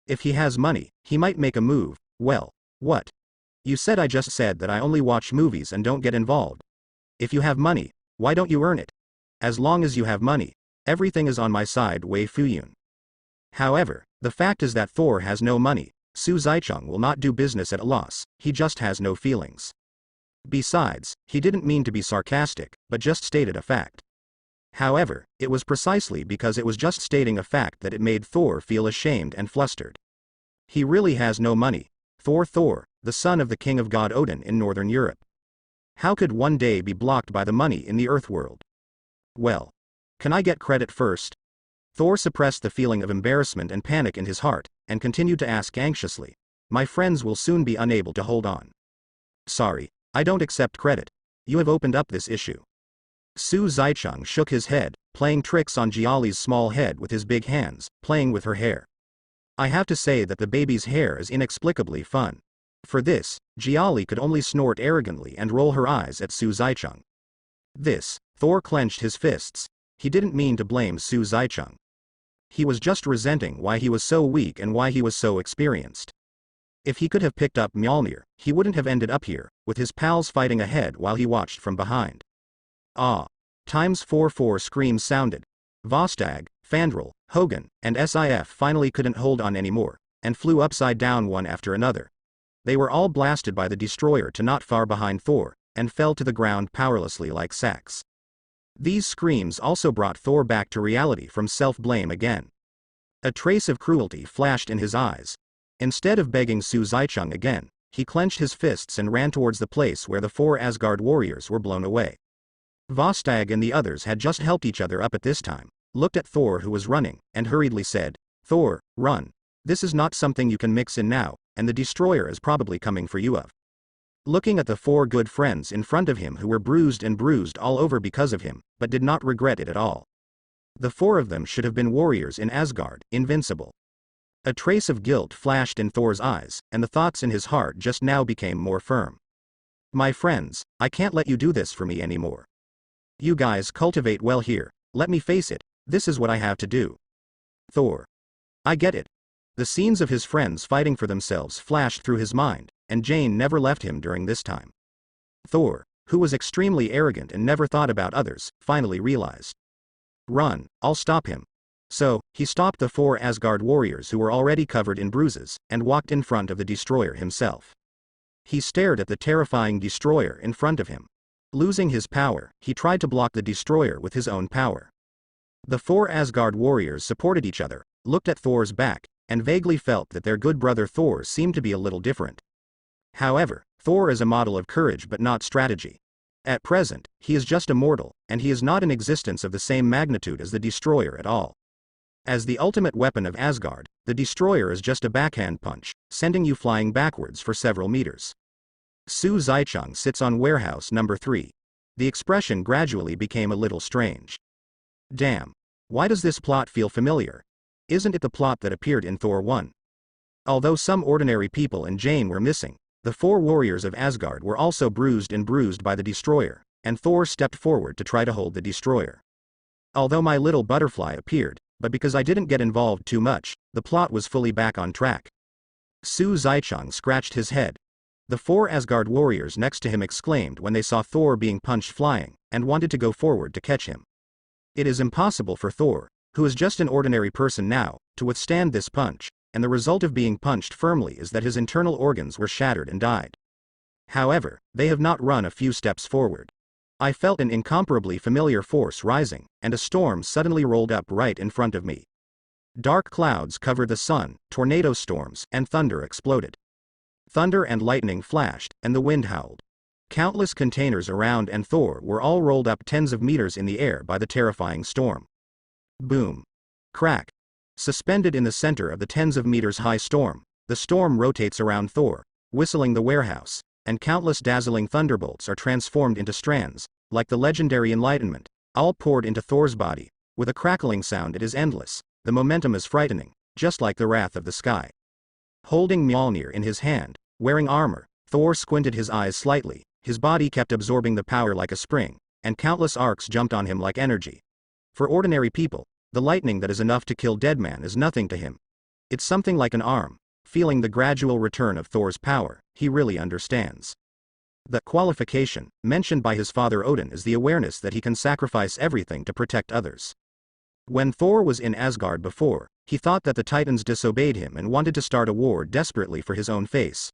If he has money, he might make a move. Well, what? You said I just said that I only watch movies and don't get involved. If you have money, why don't you earn it? As long as you have money, everything is on my side, Wei Fuyun. However, the fact is that Thor has no money. Su Zaicheng will not do business at a loss, he just has no feelings. Besides, he didn't mean to be sarcastic, but just stated a fact. However, it was precisely because it was just stating a fact that it made Thor feel ashamed and flustered. He really has no money. Thor, the son of the king of god Odin in Northern Europe. How could one day be blocked by the money in the Earth world? Well, can I get credit first? Thor suppressed the feeling of embarrassment and panic in his heart, and continued to ask anxiously. My friends will soon be unable to hold on. Sorry, I don't accept credit. You have opened up this issue. Su Zaicheng shook his head, playing tricks on Giali's small head with his big hands, playing with her hair. I have to say that the baby's hair is inexplicably fun. For this, Giali could only snort arrogantly and roll her eyes at Su Zaicheng. Thor clenched his fists. He didn't mean to blame Su Zaicheng. He was just resenting why he was so weak and why he was so experienced. If he could have picked up Mjolnir, he wouldn't have ended up here, with his pals fighting ahead while he watched from behind. Ah! ×4 screams sounded. Vostag, Fandral, Hogun, and Sif finally couldn't hold on anymore, and flew upside down one after another. They were all blasted by the destroyer to not far behind Thor, and fell to the ground powerlessly like sacks. These screams also brought Thor back to reality from self-blame again. A trace of cruelty flashed in his eyes. Instead of begging Su Zaicheng again, he clenched his fists and ran towards the place where the 4 Asgard warriors were blown away. Vostag and the others had just helped each other up at this time, looked at Thor who was running, and hurriedly said, "Thor, run. This is not something you can mix in now, and the destroyer is probably coming for you." Looking at the 4 good friends in front of him who were bruised and bruised all over because of him, but did not regret it at all. The 4 of them should have been warriors in Asgard, invincible. A trace of guilt flashed in Thor's eyes, and the thoughts in his heart just now became more firm. "My friends, I can't let you do this for me anymore. You guys cultivate well here, let me face it, this is what I have to do." Thor. I get it. The scenes of his friends fighting for themselves flashed through his mind, and Jane never left him during this time. Thor, who was extremely arrogant and never thought about others, finally realized. "Run, I'll stop him." So, he stopped the 4 Asgard warriors who were already covered in bruises, and walked in front of the destroyer himself. He stared at the terrifying destroyer in front of him. Losing his power, he tried to block the destroyer with his own power. The 4 Asgard warriors supported each other, looked at Thor's back, and vaguely felt that their good brother Thor seemed to be a little different. However, Thor is a model of courage but not strategy. At present, he is just a mortal, and he is not in existence of the same magnitude as the destroyer at all. As the ultimate weapon of Asgard, the destroyer is just a backhand punch, sending you flying backwards for several meters. Su Zaicheng sits on warehouse number 3. The expression gradually became a little strange. Damn. Why does this plot feel familiar? Isn't it the plot that appeared in Thor 1? Although some ordinary people and Jane were missing, the 4 warriors of Asgard were also bruised and bruised by the destroyer, and Thor stepped forward to try to hold the destroyer. Although my little butterfly appeared, but because I didn't get involved too much, the plot was fully back on track. Su Zaicheng scratched his head. The 4 Asgard warriors next to him exclaimed when they saw Thor being punched flying, and wanted to go forward to catch him. It is impossible for Thor, who is just an ordinary person now, to withstand this punch, and the result of being punched firmly is that his internal organs were shattered and died. However, they have not run a few steps forward. I felt an incomparably familiar force rising, and a storm suddenly rolled up right in front of me. Dark clouds covered the sun, tornado storms, and thunder exploded. Thunder and lightning flashed, and the wind howled. Countless containers around and Thor were all rolled up tens of meters in the air by the terrifying storm. Boom. Crack. Suspended in the center of the tens of meters high storm, the storm rotates around Thor, whistling the warehouse, and countless dazzling thunderbolts are transformed into strands, like the legendary enlightenment, all poured into Thor's body. With a crackling sound, it is endless, the momentum is frightening, just like the wrath of the sky. Holding Mjolnir in his hand, wearing armor, Thor squinted his eyes slightly, his body kept absorbing the power like a spring, and countless arcs jumped on him like energy. For ordinary people, the lightning that is enough to kill dead man is nothing to him. It's something like an arm. Feeling the gradual return of Thor's power, he really understands. The qualification, mentioned by his father Odin, is the awareness that he can sacrifice everything to protect others. When Thor was in Asgard before, he thought that the Titans disobeyed him and wanted to start a war desperately for his own face,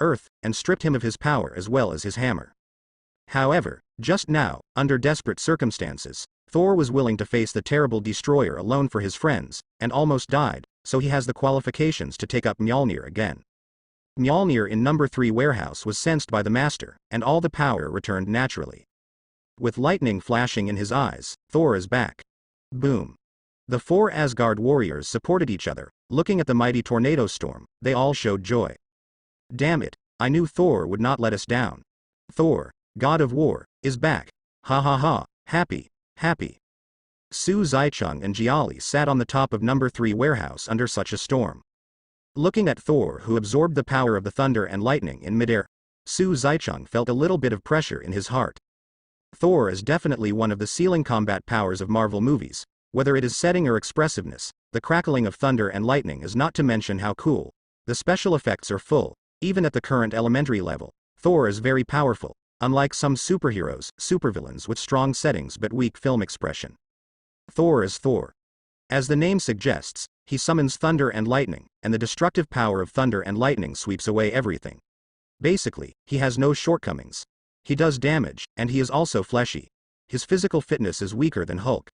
Earth, and stripped him of his power as well as his hammer. However, just now, under desperate circumstances, Thor was willing to face the terrible destroyer alone for his friends, and almost died, so he has the qualifications to take up Mjolnir again. Mjolnir in number 3 warehouse was sensed by the master, and all the power returned naturally. With lightning flashing in his eyes, Thor is back. Boom. The 4 Asgard warriors supported each other, looking at the mighty tornado storm, they all showed joy. Damn it, I knew Thor would not let us down. Thor, god of war, is back. Ha ha ha, happy, happy. Su Zaicheng and Giali sat on the top of number 3 warehouse under such a storm. Looking at Thor, who absorbed the power of the thunder and lightning in midair, Su Zaicheng felt a little bit of pressure in his heart. Thor is definitely one of the ceiling combat powers of Marvel movies, whether it is setting or expressiveness, the crackling of thunder and lightning is not to mention how cool. The special effects are full, even at the current elementary level. Thor is very powerful, unlike some superheroes, supervillains with strong settings but weak film expression. Thor is Thor. As the name suggests, he summons thunder and lightning, and the destructive power of thunder and lightning sweeps away everything. Basically, he has no shortcomings. He does damage, and he is also fleshy. his physical fitness is weaker than Hulk.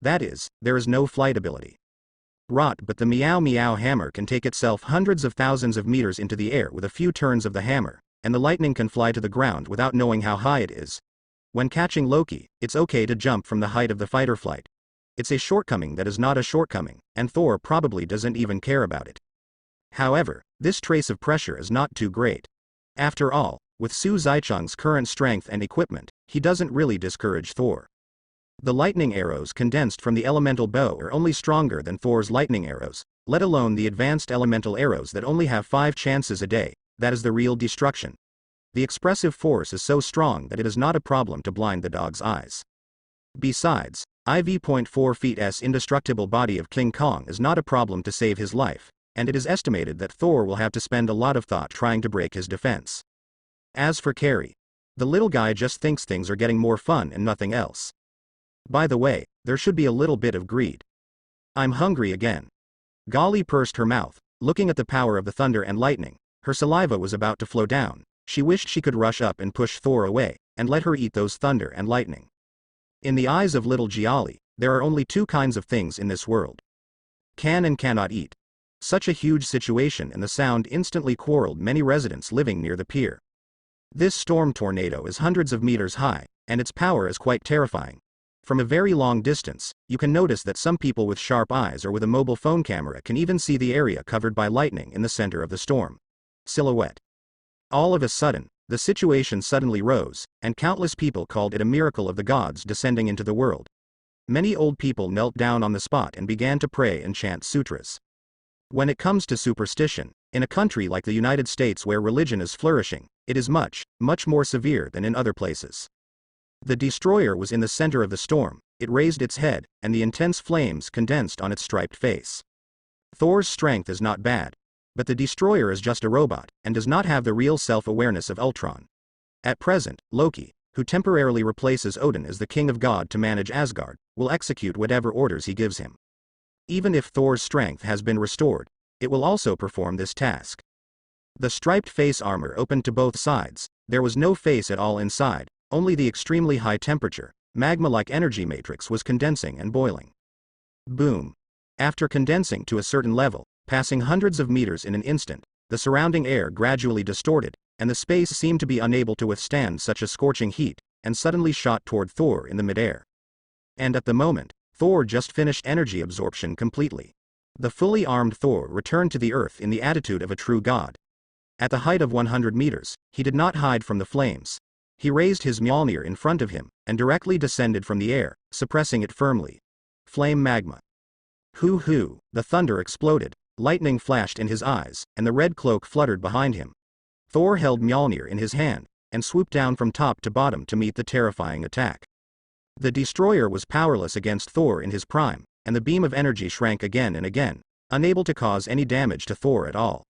That is, there is no flight ability. Rot, but the Meow Meow hammer can take itself hundreds of thousands of meters into the air with a few turns of the hammer, and the lightning can fly to the ground without knowing how high it is. When catching Loki, it's okay to jump from the height of the fight or flight. It's a shortcoming that is not a shortcoming, and Thor probably doesn't even care about it. However, this trace of pressure is not too great. After all, with Su Zaicheng's current strength and equipment, he doesn't really discourage Thor. The lightning arrows condensed from the elemental bow are only stronger than Thor's lightning arrows, let alone the advanced elemental arrows that only have 5 chances a day. That is the real destruction. The expressive force is so strong that it is not a problem to blind the dog's eyes. Besides, IV.4 feet's indestructible body of King Kong is not a problem to save his life, and it is estimated that Thor will have to spend a lot of thought trying to break his defense. As for Carrie, the little guy just thinks things are getting more fun and nothing else. By the way, there should be a little bit of greed. I'm hungry again. Giali pursed her mouth, looking at the power of the thunder and lightning. Her saliva was about to flow down. She wished she could rush up and push Thor away, and let her eat those thunder and lightning. In the eyes of little Giali, there are only 2 kinds of things in this world. Can and cannot eat. Such a huge situation, and the sound instantly quarreled many residents living near the pier. This storm tornado is hundreds of meters high, and its power is quite terrifying. From a very long distance, you can notice that some people with sharp eyes or with a mobile phone camera can even see the area covered by lightning in the center of the storm. Silhouette. All of a sudden, the situation suddenly rose, and countless people called it a miracle of the gods descending into the world. Many old people knelt down on the spot and began to pray and chant sutras. When it comes to superstition, in a country like the United States where religion is flourishing, it is much, much more severe than in other places. The destroyer was in the center of the storm, it raised its head, and the intense flames condensed on its striped face. Thor's strength is not bad. But the destroyer is just a robot, and does not have the real self-awareness of Ultron. At present, Loki, who temporarily replaces Odin as the king of God to manage Asgard, will execute whatever orders he gives him. Even if Thor's strength has been restored, it will also perform this task. The striped face armor opened to both sides. There was no face at all inside, only the extremely high temperature, magma-like energy matrix was condensing and boiling. Boom. After condensing to a certain level, passing hundreds of meters in an instant, the surrounding air gradually distorted, and the space seemed to be unable to withstand such a scorching heat, and suddenly shot toward Thor in the midair. And at the moment, Thor just finished energy absorption completely. The fully armed Thor returned to the earth in the attitude of a true god. At the height of 100 meters, he did not hide from the flames. He raised his Mjolnir in front of him, and directly descended from the air, suppressing it firmly. Flame magma. Hoo-hoo, the thunder exploded, lightning flashed in his eyes, and the red cloak fluttered behind him. Thor held Mjolnir in his hand, and swooped down from top to bottom to meet the terrifying attack. The destroyer was powerless against Thor in his prime, and the beam of energy shrank again and again, unable to cause any damage to Thor at all.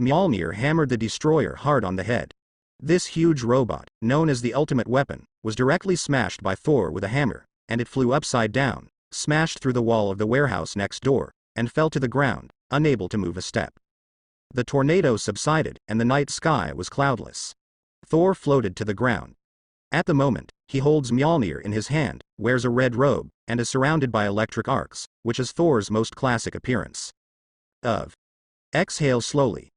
Mjolnir hammered the destroyer hard on the head. This huge robot, known as the ultimate weapon, was directly smashed by Thor with a hammer, and it flew upside down, smashed through the wall of the warehouse next door, and fell to the ground, unable to move a step. The tornado subsided, and the night sky was cloudless. Thor floated to the ground. At the moment, he holds Mjolnir in his hand, wears a red robe, and is surrounded by electric arcs, which is Thor's most classic appearance. Exhale slowly.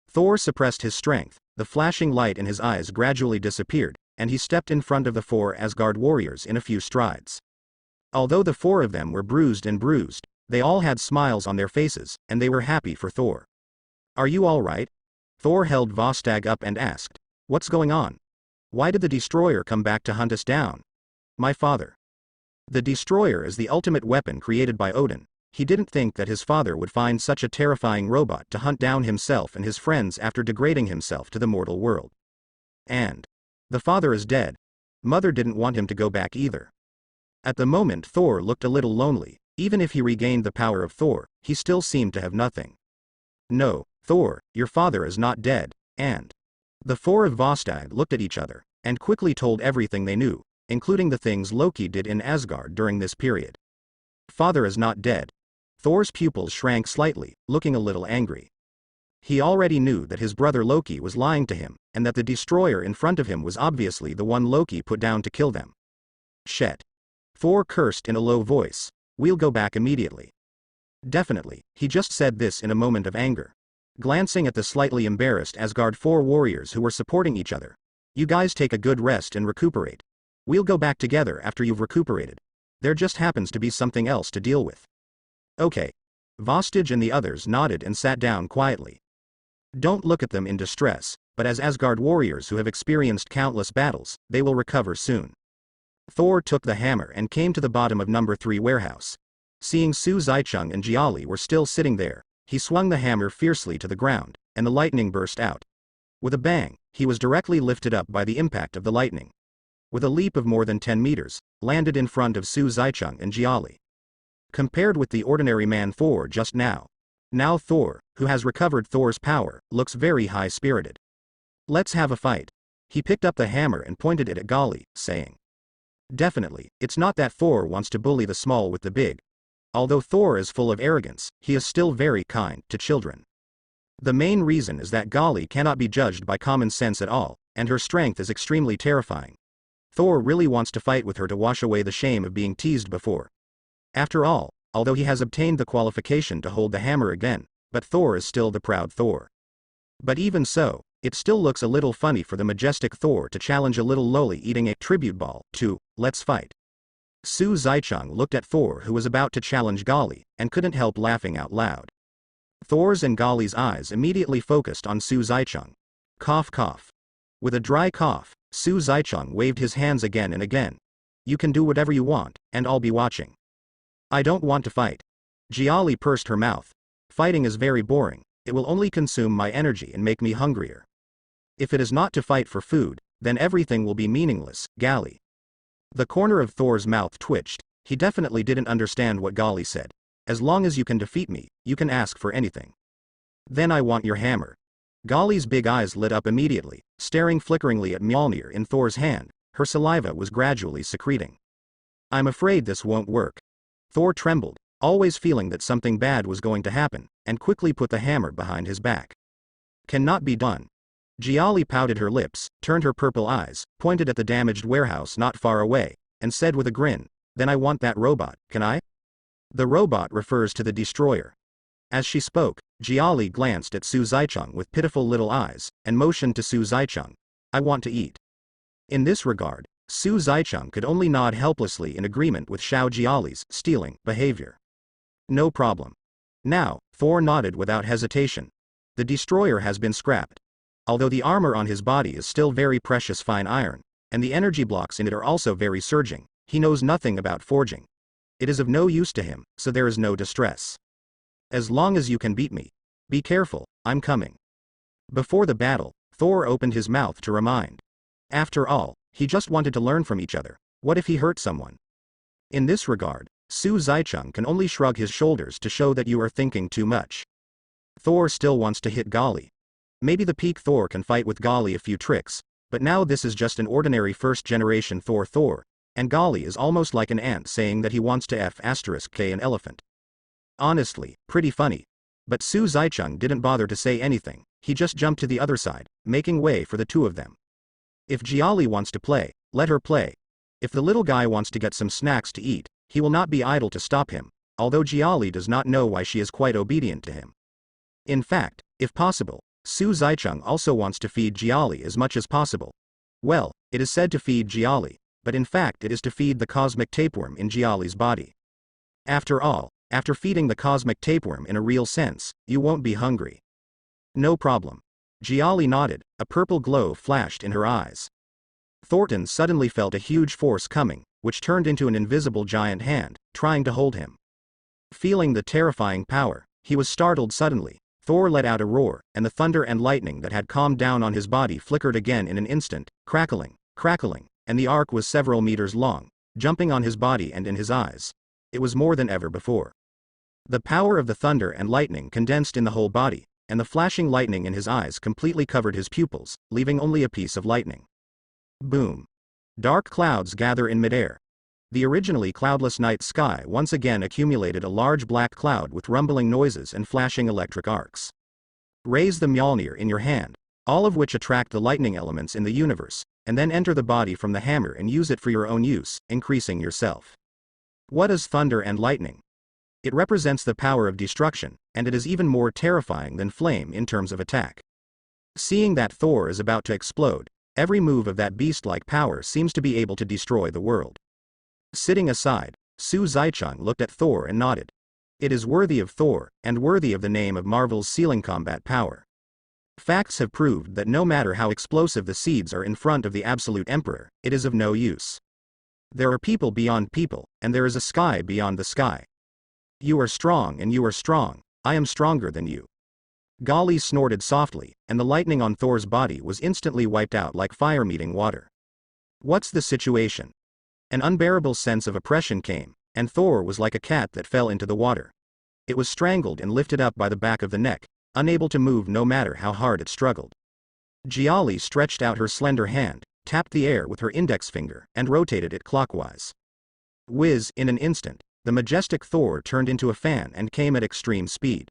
Thor suppressed his strength, the flashing light in his eyes gradually disappeared, and he stepped in front of the 4 Asgard warriors in a few strides. Although the 4 of them were bruised, they all had smiles on their faces, and they were happy for Thor. Are you all right? Thor held Vostag up and asked, what's going on? Why did the destroyer come back to hunt us down? My father. The destroyer is the ultimate weapon created by Odin. He didn't think that his father would find such a terrifying robot to hunt down himself and his friends after degrading himself to the mortal world. And the father is dead. Mother didn't want him to go back either. At the moment Thor looked a little lonely. Even if he regained the power of Thor, he still seemed to have nothing. No, Thor, your father is not dead, and the 4 of Vostag looked at each other, and quickly told everything they knew, including the things Loki did in Asgard during this period. Father is not dead. Thor's pupils shrank slightly, looking a little angry. He already knew that his brother Loki was lying to him, and that the destroyer in front of him was obviously the one Loki put down to kill them. Shit. Thor cursed in a low voice. We'll go back immediately. Definitely, he just said this in a moment of anger. Glancing at the slightly embarrassed Asgard 4 warriors who were supporting each other. You guys take a good rest and recuperate. We'll go back together after you've recuperated. There just happens to be something else to deal with. Okay. Vostage and the others nodded and sat down quietly. Don't look at them in distress, but as Asgard warriors who have experienced countless battles, they will recover soon. Thor took the hammer and came to the bottom of number 3 warehouse. Seeing Su Zaicheng and Giali were still sitting there, he swung the hammer fiercely to the ground, and the lightning burst out. With a bang, he was directly lifted up by the impact of the lightning. With a leap of more than 10 meters, landed in front of Su Zaicheng and Giali. Compared with the ordinary man Thor just now. Now Thor, who has recovered Thor's power, looks very high-spirited. Let's have a fight. He picked up the hammer and pointed it at Giali, saying. Definitely, it's not that Thor wants to bully the small with the big. Although Thor is full of arrogance, he is still very kind to children. The main reason is that Giali cannot be judged by common sense at all, and her strength is extremely terrifying. Thor really wants to fight with her to wash away the shame of being teased before. After all, although he has obtained the qualification to hold the hammer again, but Thor is still the proud Thor. But even so, it still looks a little funny for the majestic Thor to challenge a little loli eating a tribute ball to, let's fight. Su Zaicheng looked at Thor who was about to challenge Giali, and couldn't help laughing out loud. Thor's and Giali's eyes immediately focused on Su Zaicheng. Cough cough. With a dry cough, Su Zaicheng waved his hands again and again. You can do whatever you want, and I'll be watching. I don't want to fight. Giali pursed her mouth. Fighting is very boring, it will only consume my energy and make me hungrier. If it is not to fight for food, then everything will be meaningless, Giali. The corner of Thor's mouth twitched. He definitely didn't understand what Giali said. As long as you can defeat me, you can ask for anything. Then I want your hammer. Giali's big eyes lit up immediately, staring flickeringly at Mjolnir in Thor's hand. Her saliva was gradually secreting. I'm afraid this won't work. Thor trembled, always feeling that something bad was going to happen, and quickly put the hammer behind his back. Cannot be done. Giali pouted her lips, turned her purple eyes, pointed at the damaged warehouse not far away, and said with a grin, then I want that robot, can I? The robot refers to the destroyer. As she spoke, Giali glanced at Su Zaicheng with pitiful little eyes, and motioned to Su Zaicheng. I want to eat. In this regard, Su Zaicheng could only nod helplessly in agreement with Xiao Giali's stealing behavior. No problem. Now, Thor nodded without hesitation. The destroyer has been scrapped. Although the armor on his body is still very precious fine iron, and the energy blocks in it are also very surging, he knows nothing about forging. It is of no use to him, so there is no distress. As long as you can beat me. Be careful, I'm coming. Before the battle, Thor opened his mouth to remind. After all, he just wanted to learn from each other. What if he hurt someone? In this regard, Su Zaicheng can only shrug his shoulders to show that you are thinking too much. Thor still wants to hit Giali. Maybe the peak Thor can fight with Giali a few tricks, but now this is just an ordinary first-generation Thor, and Giali is almost like an ant saying that he wants to F*K an elephant. Honestly, pretty funny. But Su Zaicheng didn't bother to say anything, he just jumped to the other side, making way for the two of them. If Giali wants to play, let her play. If the little guy wants to get some snacks to eat, he will not be idle to stop him, although Giali does not know why she is quite obedient to him. In fact, if possible, Su Zaicheng also wants to feed Giali as much as possible. Well, it is said to feed Giali, but in fact it is to feed the cosmic tapeworm in Giali's body. After all, after feeding the cosmic tapeworm in a real sense, you won't be hungry. No problem. Giali nodded, a purple glow flashed in her eyes. Thornton suddenly felt a huge force coming, which turned into an invisible giant hand, trying to hold him. Feeling the terrifying power, he was startled suddenly. Thor let out a roar, and the thunder and lightning that had calmed down on his body flickered again in an instant, crackling, and the arc was several meters long, jumping on his body and in his eyes. It was more than ever before. The power of the thunder and lightning condensed in the whole body, and the flashing lightning in his eyes completely covered his pupils, leaving only a piece of lightning. Boom. Dark clouds gather in midair. The originally cloudless night sky once again accumulated a large black cloud with rumbling noises and flashing electric arcs. Raise the Mjolnir in your hand, all of which attract the lightning elements in the universe, and then enter the body from the hammer and use it for your own use, increasing yourself. What is thunder and lightning? It represents the power of destruction, and it is even more terrifying than flame in terms of attack. Seeing that Thor is about to explode, every move of that beast-like power seems to be able to destroy the world. Sitting aside, Su Zaicheng looked at Thor and nodded. It is worthy of Thor, and worthy of the name of Marvel's ceiling combat power. Facts have proved that no matter how explosive the seeds are in front of the absolute emperor, it is of no use. There are people beyond people, and there is a sky beyond the sky. You are strong and you are strong, I am stronger than you. Giali snorted softly, and the lightning on Thor's body was instantly wiped out like fire meeting water. What's the situation? An unbearable sense of oppression came, and Thor was like a cat that fell into the water. It was strangled and lifted up by the back of the neck, unable to move no matter how hard it struggled. Giali stretched out her slender hand, tapped the air with her index finger, and rotated it clockwise. Whiz, in an instant, the majestic Thor turned into a fan and came at extreme speed.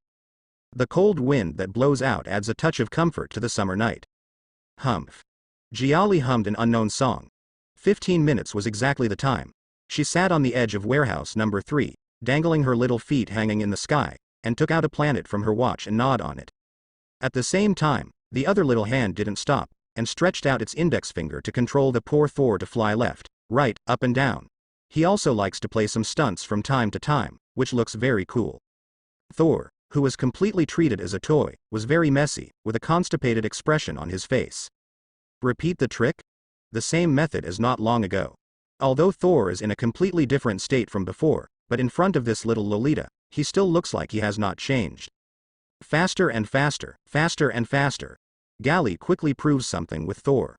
The cold wind that blows out adds a touch of comfort to the summer night. Humph. Giali hummed an unknown song. 15 minutes was exactly the time. She sat on the edge of warehouse number 3, dangling her little feet hanging in the sky, and took out a planet from her watch and gnawed on it. At the same time, the other little hand didn't stop, and stretched out its index finger to control the poor Thor to fly left, right, up and down. He also likes to play some stunts from time to time, which looks very cool. Thor, who was completely treated as a toy, was very messy, with a constipated expression on his face. Repeat the trick? The same method as not long ago. Although Thor is in a completely different state from before, but in front of this little Lolita, he still looks like he has not changed. Faster and faster, faster and faster. Giali quickly proves something with Thor.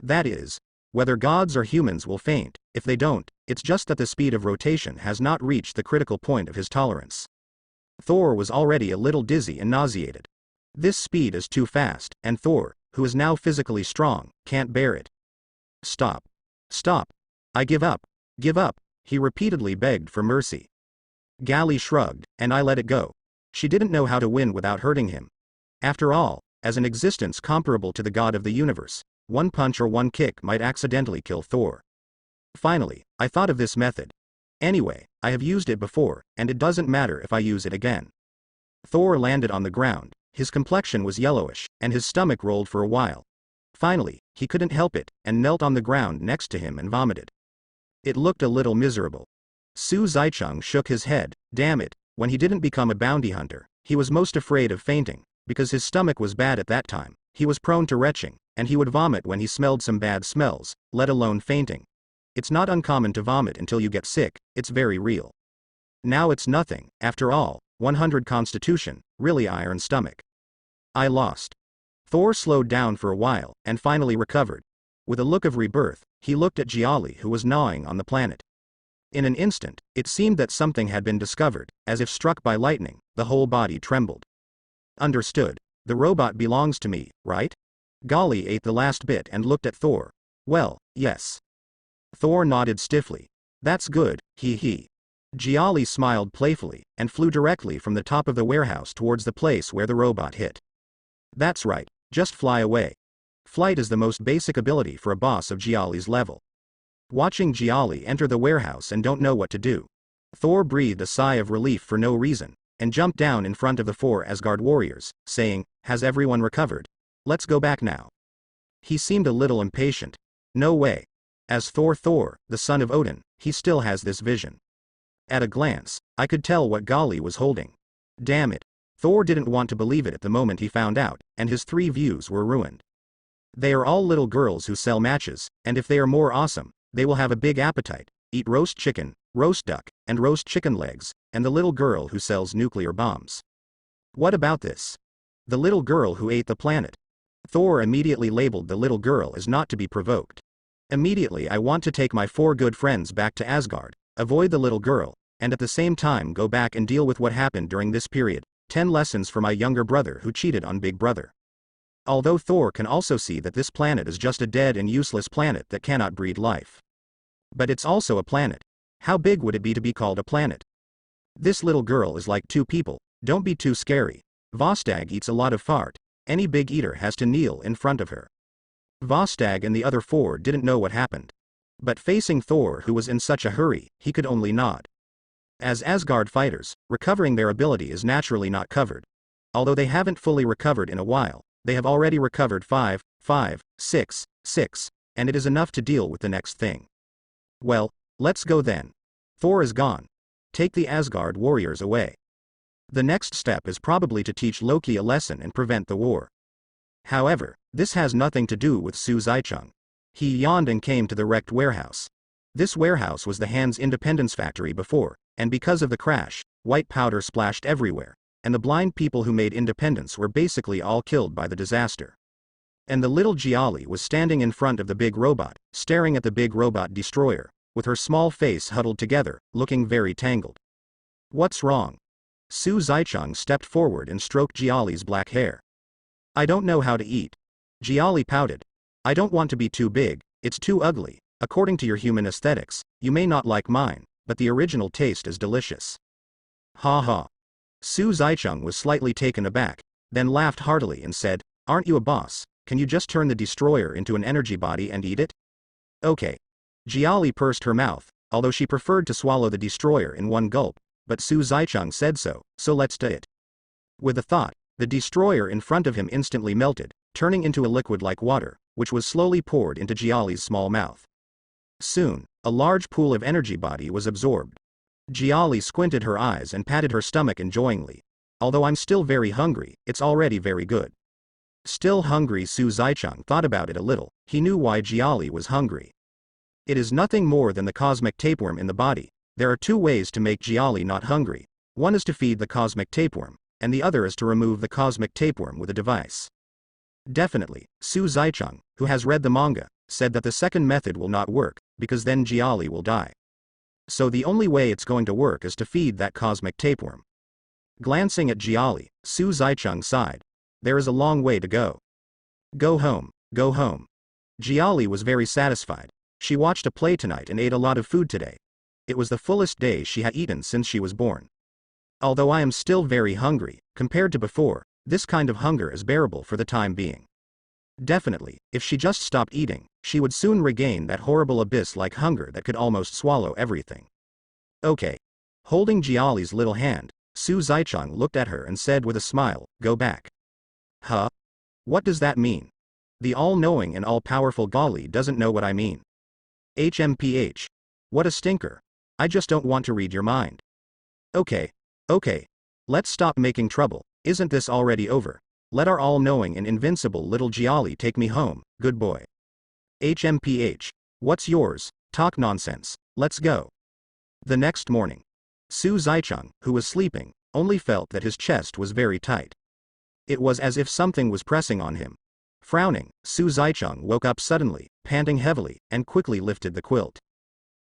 That is, whether gods or humans will faint. If they don't, it's just that the speed of rotation has not reached the critical point of his tolerance. Thor was already a little dizzy and nauseated. This speed is too fast, and Thor, who is now physically strong, can't bear it. Stop. Stop. I give up. Give up. He repeatedly begged for mercy. Giali shrugged, and I let it go. She didn't know how to win without hurting him. After all, as an existence comparable to the god of the universe, one punch or one kick might accidentally kill Thor. Finally, I thought of this method. Anyway, I have used it before, and it doesn't matter if I use it again. Thor landed on the ground, his complexion was yellowish, and his stomach rolled for a while. Finally, he couldn't help it, and knelt on the ground next to him and vomited. It looked a little miserable. Su Zaicheng shook his head. Damn it, when he didn't become a bounty hunter, he was most afraid of fainting, because his stomach was bad at that time, he was prone to retching, and he would vomit when he smelled some bad smells, let alone fainting. It's not uncommon to vomit until you get sick, it's very real. Now it's nothing, after all, 100 constitution, really iron stomach. I lost. Thor slowed down for a while, and finally recovered. With a look of rebirth, he looked at Giali who was gnawing on the planet. In an instant, it seemed that something had been discovered, as if struck by lightning, the whole body trembled. Understood. The robot belongs to me, right? Giali ate the last bit and looked at Thor. Well, yes. Thor nodded stiffly. That's good, he. Giali smiled playfully, and flew directly from the top of the warehouse towards the place where the robot hit. That's right, just fly away. Flight is the most basic ability for a boss of Giali's level. Watching Giali enter the warehouse and don't know what to do, Thor breathed a sigh of relief for no reason, and jumped down in front of the 4 Asgard warriors, saying, "Has everyone recovered? Let's go back now." He seemed a little impatient. No way. As Thor, the son of Odin, he still has this vision. At a glance, I could tell what Giali was holding. Damn it. Thor didn't want to believe it at the moment he found out, and his 3 views were ruined. They are all little girls who sell matches, and if they are more awesome, they will have a big appetite, eat roast chicken, roast duck, and roast chicken legs, and the little girl who sells nuclear bombs. What about this? The little girl who ate the planet. Thor immediately labeled the little girl as not to be provoked. Immediately I want to take my 4 good friends back to Asgard, avoid the little girl, and at the same time go back and deal with what happened during this period. 10 lessons for my younger brother who cheated on Big Brother. Although Thor can also see that this planet is just a dead and useless planet that cannot breed life. But it's also a planet. How big would it be to be called a planet? This little girl is like 2 people, don't be too scary. Vostag eats a lot of fart. Any big eater has to kneel in front of her. Vostag and the other four didn't know what happened. But facing Thor, who was in such a hurry, he could only nod. As Asgard fighters, recovering their ability is naturally not covered. Although they haven't fully recovered in a while, they have already recovered 5, 6, and it is enough to deal with the next thing. Well, let's go then. Thor is gone. Take the Asgard warriors away. The next step is probably to teach Loki a lesson and prevent the war. However, this has nothing to do with Su Zaicheng. He yawned and came to the wrecked warehouse. This warehouse was the Han's Independence factory before, and because of the crash, white powder splashed everywhere, and the blind people who made Independence were basically all killed by the disaster. And the little Giali was standing in front of the big robot, staring at the big robot destroyer, with her small face huddled together, looking very tangled. What's wrong? Su Zaicheng stepped forward and stroked Giali's black hair. I don't know how to eat. Giali pouted. I don't want to be too big, it's too ugly. According to your human aesthetics, you may not like mine, but the original taste is delicious. Ha ha. Su Zaicheng was slightly taken aback, then laughed heartily and said, aren't you a boss? Can you just turn the destroyer into an energy body and eat it? Okay. Giali pursed her mouth, although she preferred to swallow the destroyer in one gulp, but Su Zaicheng said so let's do it. With a thought, the destroyer in front of him instantly melted, turning into a liquid like water, which was slowly poured into Giali's small mouth. Soon, a large pool of energy body was absorbed. Giali squinted her eyes and patted her stomach enjoyingly. Although I'm still very hungry, it's already very good. Still hungry, Su Zaicheng thought about it a little. He knew why Giali was hungry. It is nothing more than the cosmic tapeworm in the body. There are two ways to make Giali not hungry. One is to feed the cosmic tapeworm, and the other is to remove the cosmic tapeworm with a device. Definitely, Su Zaicheng, who has read the manga, said that the second method will not work, because then Giali will die. So the only way it's going to work is to feed that cosmic tapeworm. Glancing at Giali, Su Zaicheng sighed. There is a long way to go. Go home, go home. Giali was very satisfied. She watched a play tonight and ate a lot of food today. It was the fullest day she had eaten since she was born. Although I am still very hungry, compared to before, this kind of hunger is bearable for the time being. Definitely, if she just stopped eating, she would soon regain that horrible abyss-like hunger that could almost swallow everything. Okay. Holding Giali's little hand, Su Zaicheng looked at her and said with a smile, go back. Huh? What does that mean? The all-knowing and all-powerful Giali doesn't know what I mean. HMPH. What a stinker. I just don't want to read your mind. Okay. Let's stop making trouble. Isn't this already over? Let our all-knowing and invincible little Giali take me home, good boy. HMPH. What's yours? Talk nonsense. Let's go. The next morning, Su Zaicheng, who was sleeping, only felt that his chest was very tight. It was as if something was pressing on him. Frowning, Su Zaicheng woke up suddenly, panting heavily, and quickly lifted the quilt.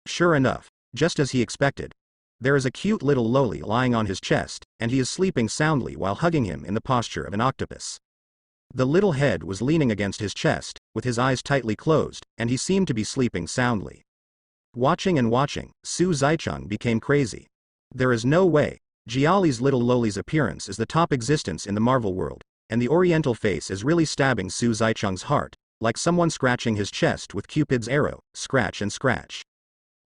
Sure enough, just as he expected, there is a cute little loli lying on his chest, and he is sleeping soundly while hugging him in the posture of an octopus. The little head was leaning against his chest, with his eyes tightly closed, and he seemed to be sleeping soundly. Watching and watching, Su Zaicheng became crazy. There is no way. Giali's little loli's appearance is the top existence in the Marvel world, and the oriental face is really stabbing Su Zaicheng's heart, like someone scratching his chest with Cupid's arrow, scratch and scratch.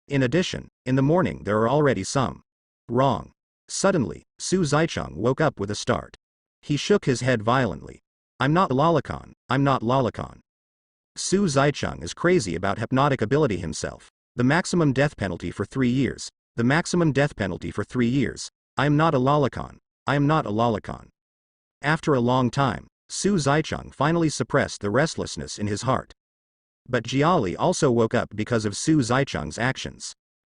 In addition, in the morning there are already some wrong. Suddenly, Su Zaicheng woke up with a start. He shook his head violently. I'm not Lolicon, I'm not Lolicon. Su Zaicheng is crazy about hypnotic ability himself. The maximum death penalty for 3 years. The maximum death penalty for 3 years. I am not a Lolicon. I am not a Lolicon. After a long time, Su Zaicheng finally suppressed the restlessness in his heart. But Giali also woke up because of Su Zaicheng's actions.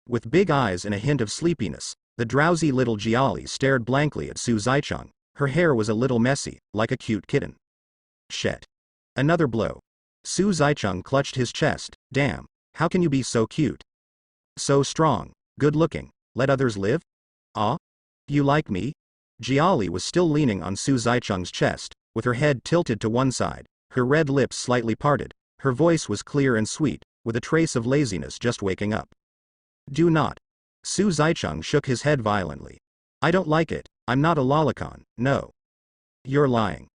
With big eyes and a hint of sleepiness, the drowsy little Giali stared blankly at Su Zaicheng. Her hair was a little messy, like a cute kitten. Shit. Another blow. Su Zaicheng clutched his chest. Damn, how can you be so cute? So strong, good looking, let others live? Ah? You like me? Giali was still leaning on Su Zaicheng's chest, with her head tilted to one side, her red lips slightly parted. Her voice was clear and sweet, with a trace of laziness just waking up. Do not. Su Zaicheng shook his head violently. I don't like it, I'm not a lolicon, no. You're lying.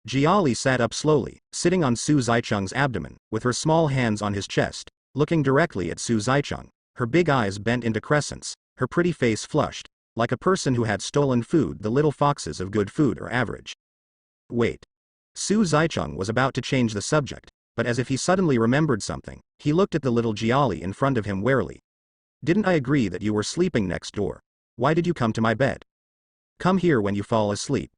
Giali sat up slowly, sitting on Su Zaicheng's abdomen, with her small hands on his chest, looking directly at Su Zaicheng, her big eyes bent into crescents, her pretty face flushed, like a person who had stolen food. The little foxes of good food are average. Wait. Su Zaicheng was about to change the subject, but as if he suddenly remembered something, he looked at the little Giali in front of him warily. Didn't I agree that you were sleeping next door? Why did you come to my bed? Come here when you fall asleep.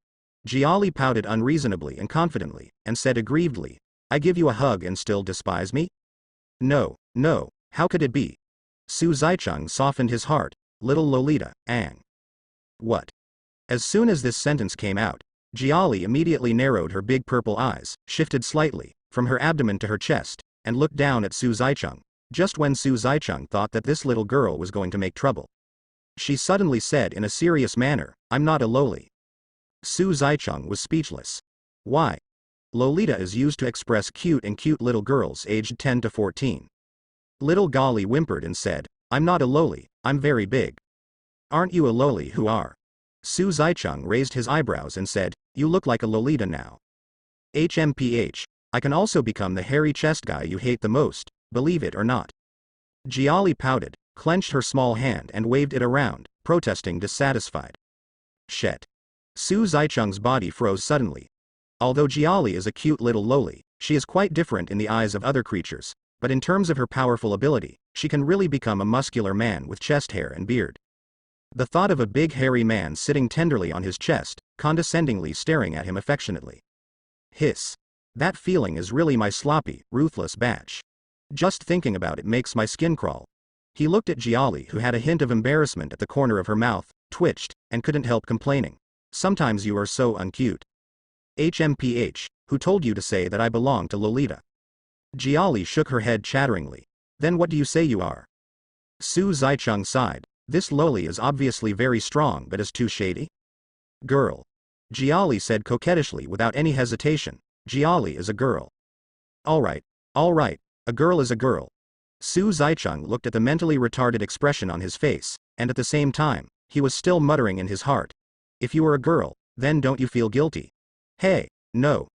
Giali pouted unreasonably and confidently, and said aggrievedly, I give you a hug and still despise me? No, no, how could it be? Su Zaicheng softened his heart, little Lolita, Ang. What? As soon as this sentence came out, Giali immediately narrowed her big purple eyes, shifted slightly, from her abdomen to her chest, and looked down at Su Zaicheng, just when Su Zaicheng thought that this little girl was going to make trouble. She suddenly said in a serious manner, I'm not a loli. Su Zaicheng was speechless. Why? Lolita is used to express cute little girls aged 10 to 14. Little Gali whimpered and said, I'm not a loli, I'm very big. Aren't you a loli who are? Su Zaicheng raised his eyebrows and said, you look like a Lolita now. HMPH, I can also become the hairy chest guy you hate the most, believe it or not. Giali pouted, clenched her small hand and waved it around, protesting dissatisfied. Shet. Su Zaicheng's body froze suddenly. Although Giali is a cute little loli, she is quite different in the eyes of other creatures, but in terms of her powerful ability, she can really become a muscular man with chest hair and beard. The thought of a big hairy man sitting tenderly on his chest, condescendingly staring at him affectionately. Hiss. That feeling is really my sloppy, ruthless batch. Just thinking about it makes my skin crawl. He looked at Giali, who had a hint of embarrassment at the corner of her mouth, twitched, and couldn't help complaining. Sometimes you are so uncute. HMPH, who told you to say that I belong to Lolita? Giali shook her head chatteringly. Then what do you say you are? Su Zaicheng sighed. This loli is obviously very strong but is too shady. Girl. Giali said coquettishly without any hesitation. Giali is a girl. Alright, a girl is a girl. Su Zaicheng looked at the mentally retarded expression on his face, and at the same time, he was still muttering in his heart. If you are a girl, then don't you feel guilty? Hey, no,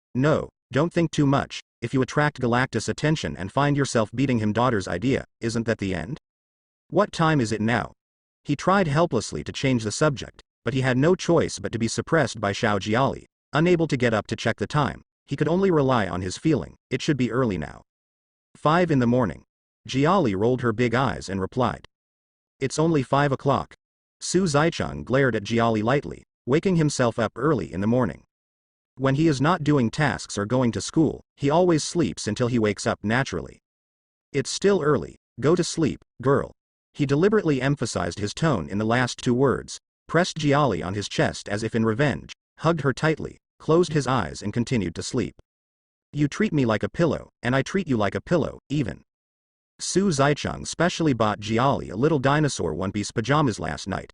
don't think too much. If you attract Galactus' attention and find yourself beating him daughter's idea, isn't that the end? What time is it now? He tried helplessly to change the subject, but he had no choice but to be suppressed by Xiao Giali. Unable to get up to check the time, he could only rely on his feeling, it should be early now. 5 in the morning. Giali rolled her big eyes and replied. It's only 5 o'clock. Su Zaicheng glared at Giali lightly, waking himself up early in the morning. When he is not doing tasks or going to school, he always sleeps until he wakes up naturally. It's still early, go to sleep, girl. He deliberately emphasized his tone in the last 2 words, pressed Giali on his chest as if in revenge, hugged her tightly, closed his eyes and continued to sleep. You treat me like a pillow, and I treat you like a pillow, even. Su Zaicheng specially bought Giali a little dinosaur one-piece pajamas last night.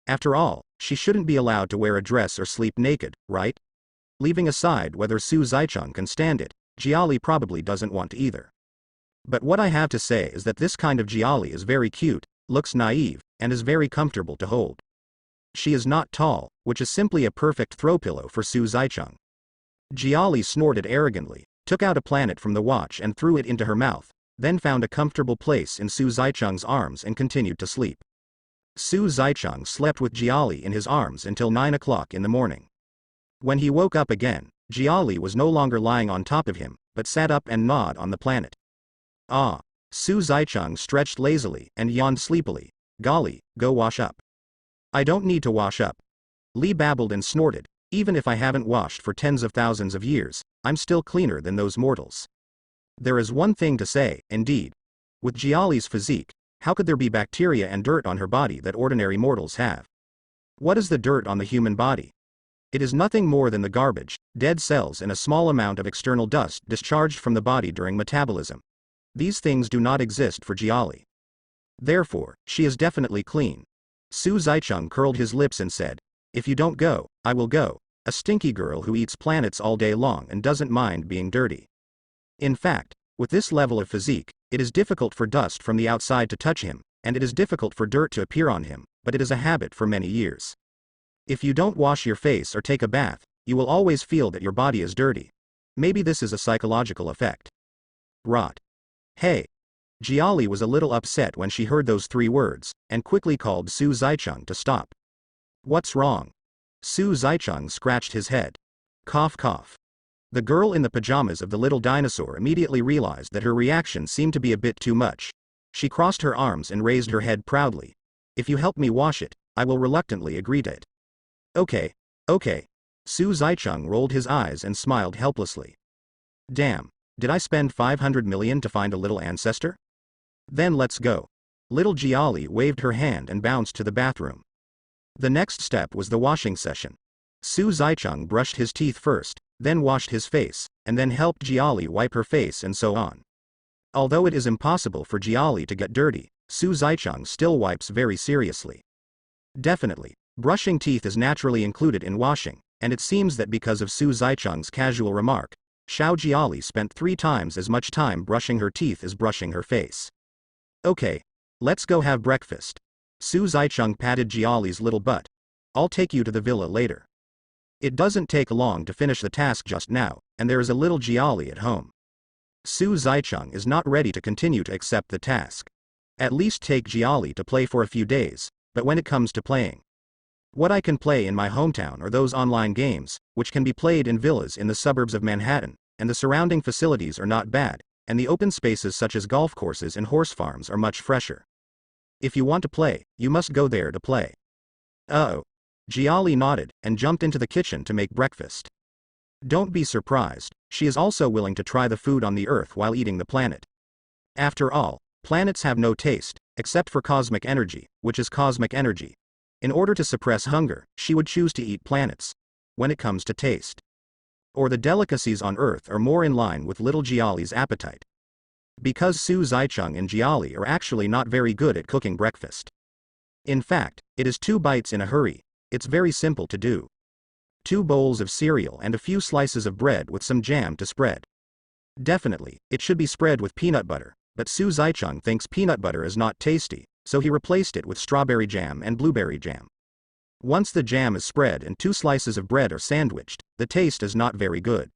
After all, she shouldn't be allowed to wear a dress or sleep naked, right? Leaving aside whether Su Zaicheng can stand it, Giali probably doesn't want to either. But what I have to say is that this kind of Giali is very cute, looks naive, and is very comfortable to hold. She is not tall, which is simply a perfect throw pillow for Su Zaicheng. Giali snorted arrogantly, took out a planet from the watch and threw it into her mouth, then found a comfortable place in Su Zaicheng's arms and continued to sleep. Su Zaicheng slept with Giali in his arms until 9 o'clock in the morning. When he woke up again, Giali was no longer lying on top of him, but sat up and gnawed on the planet. Ah. Su Zaicheng stretched lazily and yawned sleepily. Golly, go wash up. I don't need to wash up. Li babbled and snorted. Even if I haven't washed for tens of thousands of years, I'm still cleaner than those mortals. There is one thing to say, indeed. With Giali's physique, how could there be bacteria and dirt on her body that ordinary mortals have? What is the dirt on the human body? It is nothing more than the garbage, dead cells and a small amount of external dust discharged from the body during metabolism. These things do not exist for Giali. Therefore, she is definitely clean. Su Zaicheng curled his lips and said, if you don't go, I will go, a stinky girl who eats planets all day long and doesn't mind being dirty. In fact, with this level of physique, it is difficult for dust from the outside to touch him, and it is difficult for dirt to appear on him, but it is a habit for many years. If you don't wash your face or take a bath, you will always feel that your body is dirty. Maybe this is a psychological effect. Rot. Hey. Giali was a little upset when she heard those 3 words, and quickly called Su Zaicheng to stop. What's wrong? Su Zaicheng scratched his head. Cough cough. The girl in the pajamas of the little dinosaur immediately realized that her reaction seemed to be a bit too much. She crossed her arms and raised her head proudly. If you help me wash it, I will reluctantly agree to it. Okay. Su Zaicheng rolled his eyes and smiled helplessly. Damn, did I spend 500 million to find a little ancestor? Then let's go. Little Giali waved her hand and bounced to the bathroom. The next step was the washing session. Su Zaicheng brushed his teeth first, then washed his face, and then helped Giali wipe her face and so on. Although it is impossible for Giali to get dirty, Su Zaicheng still wipes very seriously. Definitely, brushing teeth is naturally included in washing, and it seems that because of Su Zaicheng's casual remark, Xiao Giali spent 3 times as much time brushing her teeth as brushing her face. Okay, let's go have breakfast. Su Zaicheng patted Giali's little butt. I'll take you to the villa later. It doesn't take long to finish the task just now, and there is a little Giali at home. Su Zaicheng is not ready to continue to accept the task. At least take Giali to play for a few days, but when it comes to playing, what I can play in my hometown are those online games, which can be played in villas in the suburbs of Manhattan, and the surrounding facilities are not bad, and the open spaces such as golf courses and horse farms are much fresher. If you want to play, you must go there to play. Oh. Giali nodded, and jumped into the kitchen to make breakfast. Don't be surprised, she is also willing to try the food on the Earth while eating the planet. After all, planets have no taste, except for cosmic energy, which is cosmic energy. In order to suppress hunger, she would choose to eat planets. When it comes to taste, or the delicacies on Earth are more in line with little Giali's appetite. Because Su Zaicheng and Giali are actually not very good at cooking breakfast. In fact, it is 2 bites in a hurry. It's very simple to do. 2 bowls of cereal and a few slices of bread with some jam to spread. Definitely, it should be spread with peanut butter, but Su Zaicheng thinks peanut butter is not tasty, so he replaced it with strawberry jam and blueberry jam. Once the jam is spread and 2 slices of bread are sandwiched, the taste is not very good.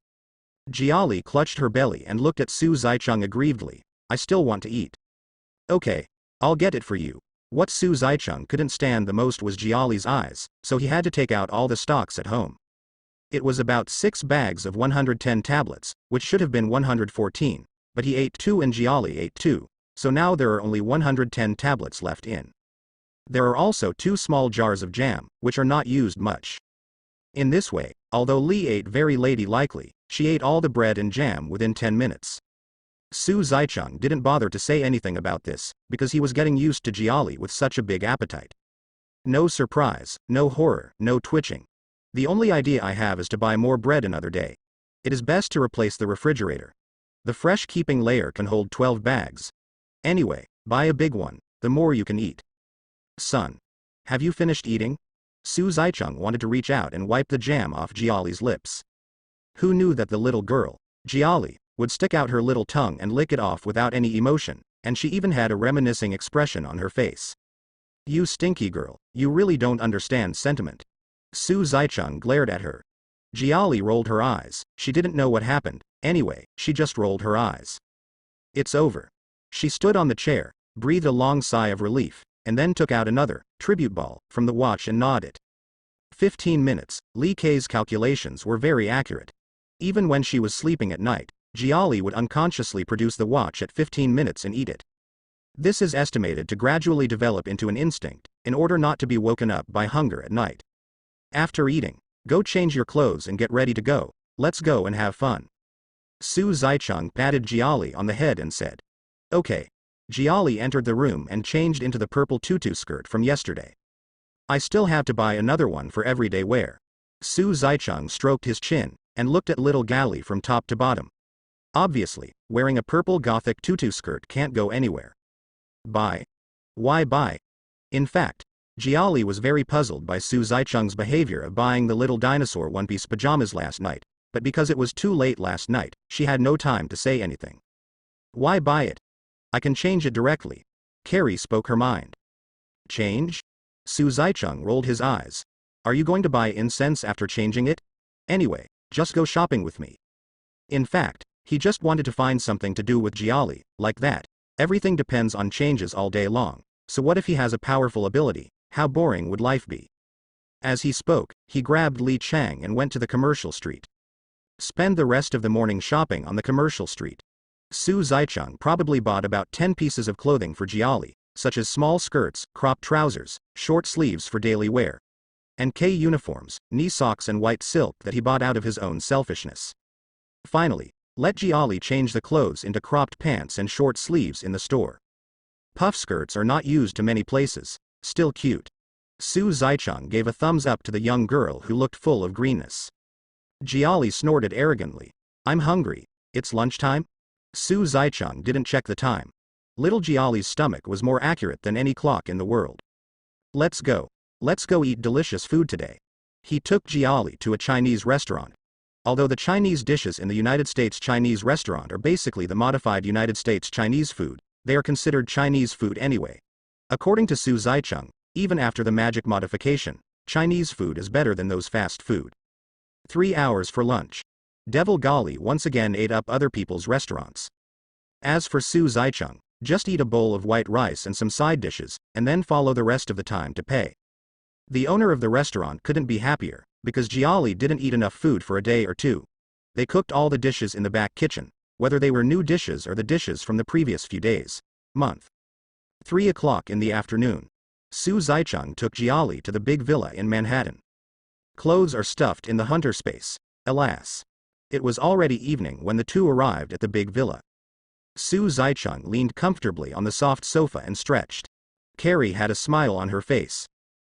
Giali clutched her belly and looked at Su Zaicheng aggrievedly. I still want to eat. Okay, I'll get it for you. What Su Zaicheng couldn't stand the most was Giali's eyes, so he had to take out all the stocks at home. It was about 6 bags of 110 tablets, which should have been 114, but he ate 2 and Giali ate 2, so now there are only 110 tablets left in. There are also 2 small jars of jam, which are not used much. In this way, although Li ate very ladylike, she ate all the bread and jam within 10 minutes. Su Zaicheng didn't bother to say anything about this, because he was getting used to Giali with such a big appetite. No surprise, no horror, no twitching. The only idea I have is to buy more bread another day. It is best to replace the refrigerator. The fresh keeping layer can hold 12 bags. Anyway, buy a big one, the more you can eat. Son. Have you finished eating? Su Zaicheng wanted to reach out and wipe the jam off Giali's lips. Who knew that the little girl, Giali, would stick out her little tongue and lick it off without any emotion, and she even had a reminiscing expression on her face. You stinky girl, you really don't understand sentiment. Su Zaicheng glared at her. Giali rolled her eyes. She didn't know what happened, anyway, she just rolled her eyes. It's over. She stood on the chair, breathed a long sigh of relief, and then took out another tribute ball from the watch and gnawed it. 15 minutes, Li Kei's calculations were very accurate. Even when she was sleeping at night, Giali would unconsciously produce the watch at 15 minutes and eat it. This is estimated to gradually develop into an instinct, in order not to be woken up by hunger at night. After eating, go change your clothes and get ready to go, let's go and have fun. Su Zaicheng patted Giali on the head and said. Okay. Giali entered the room and changed into the purple tutu skirt from yesterday. I still have to buy another one for everyday wear. Su Zaicheng stroked his chin, and looked at little Giali from top to bottom. Obviously, wearing a purple gothic tutu skirt can't go anywhere. Buy? Why buy? In fact, Giali was very puzzled by Su Zaicheng's behavior of buying the little dinosaur one-piece pajamas last night, but because it was too late last night, she had no time to say anything. Why buy it? I can change it directly. Carrie spoke her mind. Change? Su Zaicheng rolled his eyes. Are you going to buy incense after changing it? Anyway, just go shopping with me. In fact, he just wanted to find something to do with Giali, like that. Everything depends on changes all day long, so what if he has a powerful ability? How boring would life be? As he spoke, he grabbed Li Chang and went to the commercial street. Spend the rest of the morning shopping on the commercial street. Su Zaicheng probably bought about 10 pieces of clothing for Giali, such as small skirts, cropped trousers, short sleeves for daily wear, and K uniforms, knee socks and white silk that he bought out of his own selfishness. Finally, let Giali change the clothes into cropped pants and short sleeves in the store. Puff skirts are not used to many places, still cute. Su Zaicheng gave a thumbs up to the young girl who looked full of greenness. Giali snorted arrogantly. I'm hungry, it's lunchtime? Su Zaicheng didn't check the time. Little Giali's stomach was more accurate than any clock in the world. Let's go eat delicious food today. He took Giali to a Chinese restaurant. Although the Chinese dishes in the United States Chinese restaurant are basically the modified United States Chinese food, they are considered Chinese food anyway. According to Su Zaicheng, even after the magic modification, Chinese food is better than those fast food. 3 hours for lunch. Devil Gali once again ate up other people's restaurants. As for Su Zaicheng, just eat a bowl of white rice and some side dishes, and then follow the rest of the time to pay. The owner of the restaurant couldn't be happier, because Giali didn't eat enough food for a day or two. They cooked all the dishes in the back kitchen, whether they were new dishes or the dishes from the previous few days, month. 3 o'clock in the afternoon. Su Zaicheng took Giali to the big villa in Manhattan. Clothes are stuffed in the hunter space. Alas. It was already evening when the two arrived at the big villa. Su Zaicheng leaned comfortably on the soft sofa and stretched. Carrie had a smile on her face.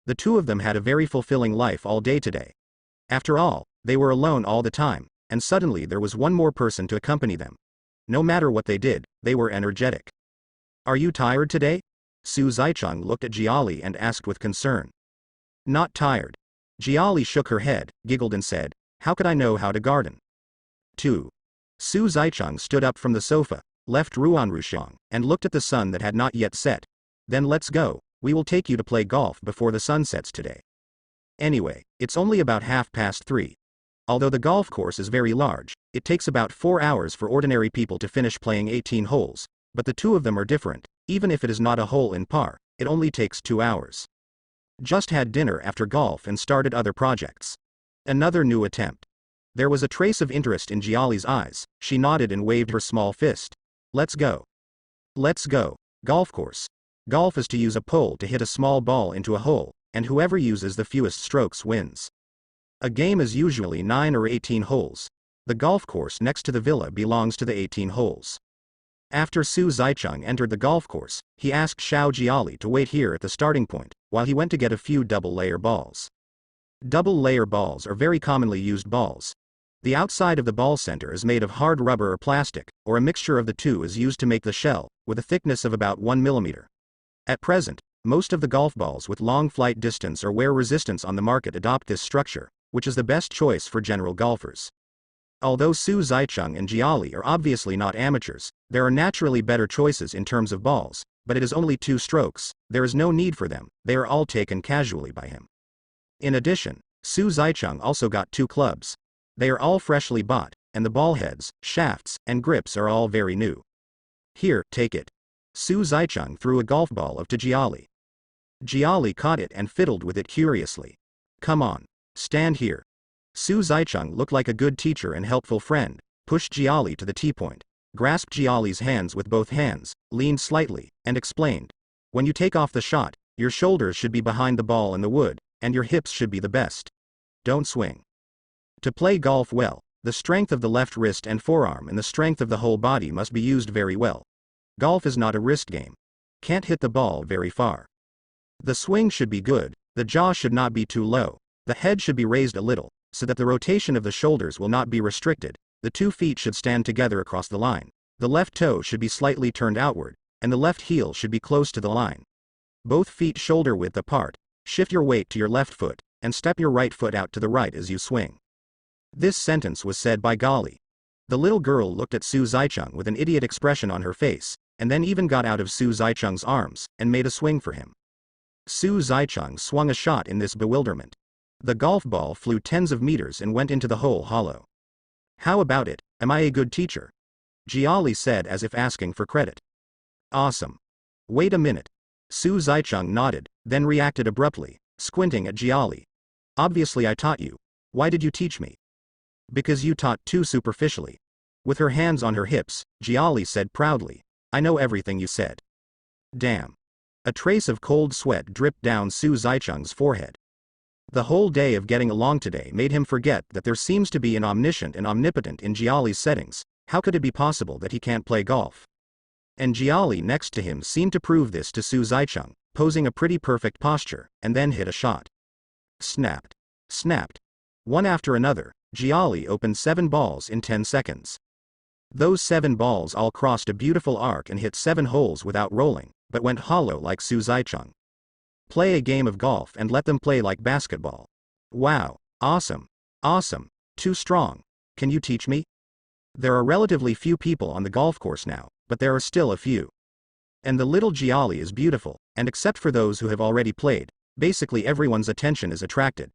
The two of them had a very fulfilling life all day today. After all, they were alone all the time, and suddenly there was one more person to accompany them. No matter what they did, they were energetic. Are you tired today? Su Zaicheng looked at Giali and asked with concern. Not tired. Giali shook her head, giggled and said, how could I know how to garden? 2. Su Zaicheng stood up from the sofa, left Ruanruxiang, and looked at the sun that had not yet set. Then let's go, we will take you to play golf before the sun sets today. Anyway, it's only about 3:30. Although the golf course is very large, it takes about 4 hours for ordinary people to finish playing 18 holes, but the two of them are different. Even if it is not a hole in par, it only takes 2 hours. Just had dinner after golf and started other projects. Another new attempt. There was a trace of interest in Giali's eyes. She nodded and waved her small fist. Let's go. Let's go. Golf course. Golf is to use a pole to hit a small ball into a hole, and whoever uses the fewest strokes wins. A game is usually 9 or 18 holes. The golf course next to the villa belongs to the 18 holes. After Su Zaicheng entered the golf course, he asked Xiao Giali to wait here at the starting point, while he went to get a few double-layer balls. Double-layer balls are very commonly used balls. The outside of the ball center is made of hard rubber or plastic, or a mixture of the two is used to make the shell, with a thickness of about 1 millimeter. At present, most of the golf balls with long flight distance or wear resistance on the market adopt this structure, which is the best choice for general golfers. Although Su Zaicheng and Giali are obviously not amateurs, there are naturally better choices in terms of balls, but it is only 2 strokes, there is no need for them, they are all taken casually by him. In addition, Su Zaicheng also got 2 clubs. They are all freshly bought, and the ball heads, shafts, and grips are all very new. Here, take it. Su Zaicheng threw a golf ball up to Giali. Giali caught it and fiddled with it curiously. Come on. Stand here. Su Zaicheng looked like a good teacher and helpful friend, pushed Giali to the tee point, grasped Giali's hands with both hands, leaned slightly, and explained. When you take off the shot, your shoulders should be behind the ball and the wood, and your hips should be the best. Don't swing. To play golf well, the strength of the left wrist and forearm and the strength of the whole body must be used very well. Golf is not a wrist game. Can't hit the ball very far. The swing should be good, the jaw should not be too low, the head should be raised a little, so that the rotation of the shoulders will not be restricted, the 2 feet should stand together across the line, the left toe should be slightly turned outward, and the left heel should be close to the line. Both feet shoulder width apart, shift your weight to your left foot, and step your right foot out to the right as you swing. This sentence was said by Gali. The little girl looked at Su Zaicheng with an idiot expression on her face, and then even got out of Su Zaicheng's arms, and made a swing for him. Su Zaicheng swung a shot in this bewilderment. The golf ball flew tens of meters and went into the hole hollow. How about it, am I a good teacher? Giali said as if asking for credit. Awesome. Wait a minute. Su Zaicheng nodded, then reacted abruptly, squinting at Giali. Obviously I taught you. Why did you teach me? Because you taught too superficially. With her hands on her hips, Giali said proudly, I know everything you said. Damn. A trace of cold sweat dripped down Su Zaicheng's forehead. The whole day of getting along today made him forget that there seems to be an omniscient and omnipotent in Giali's settings. How could it be possible that he can't play golf? And Giali next to him seemed to prove this to Su Zaicheng, posing a pretty perfect posture, and then hit a shot. Snapped. Snapped. One after another, Giali opened 7 balls in 10 seconds. Those 7 balls all crossed a beautiful arc and hit 7 holes without rolling, but went hollow like Su Zaicheng. Play a game of golf and let them play like basketball. Wow. Awesome. Awesome. Too strong. Can you teach me? There are relatively few people on the golf course now, but there are still a few. And the little Giali is beautiful, and except for those who have already played, basically everyone's attention is attracted.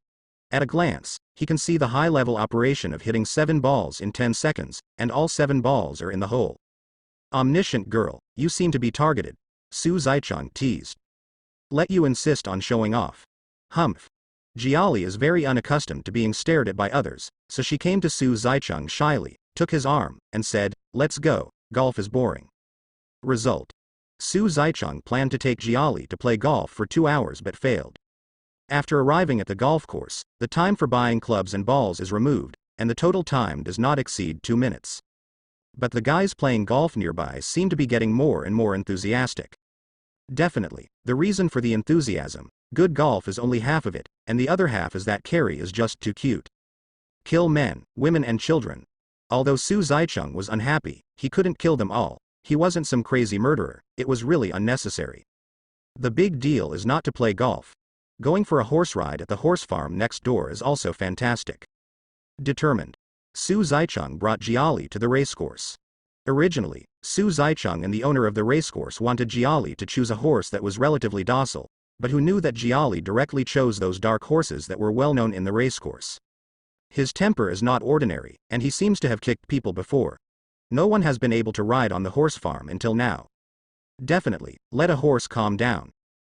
At a glance, he can see the high-level operation of hitting 7 balls in 10 seconds, and all 7 balls are in the hole. Omniscient girl, you seem to be targeted, Su Zaicheng teased. Let you insist on showing off. Humph. Giali is very unaccustomed to being stared at by others, so she came to Su Zaicheng shyly, took his arm, and said, let's go, golf is boring. Result. Su Zaicheng planned to take Giali to play golf for 2 hours but failed. After arriving at the golf course, the time for buying clubs and balls is removed, and the total time does not exceed 2 minutes. But the guys playing golf nearby seem to be getting more and more enthusiastic. Definitely, the reason for the enthusiasm, good golf is only half of it, and the other half is that Carrie is just too cute. Kill men, women and children. Although Su Zaicheng was unhappy, he couldn't kill them all. He wasn't some crazy murderer, it was really unnecessary. The big deal is not to play golf. Going for a horse ride at the horse farm next door is also fantastic. Determined. Su Zaicheng brought Giali to the racecourse. Originally, Su Zaicheng and the owner of the racecourse wanted Giali to choose a horse that was relatively docile, but who knew that Giali directly chose those dark horses that were well known in the racecourse. His temper is not ordinary, and he seems to have kicked people before. No one has been able to ride on the horse farm until now. Definitely, let a horse calm down.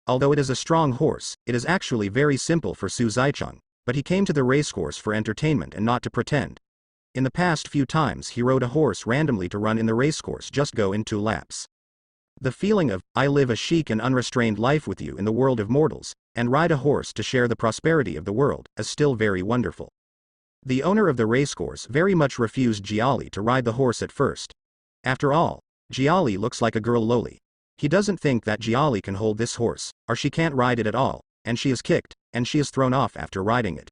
Although it is a strong horse, it is actually very simple for Su Zaicheng, but he came to the racecourse for entertainment and not to pretend. In the past few times he rode a horse randomly to run in the racecourse just go in 2 laps. The feeling of, I live a chic and unrestrained life with you in the world of mortals, and ride a horse to share the prosperity of the world, is still very wonderful. The owner of the racecourse very much refused Giali to ride the horse at first. After all, Giali looks like a girl loli. He doesn't think that Giali can hold this horse, or she can't ride it at all, and she is kicked, and she is thrown off after riding it.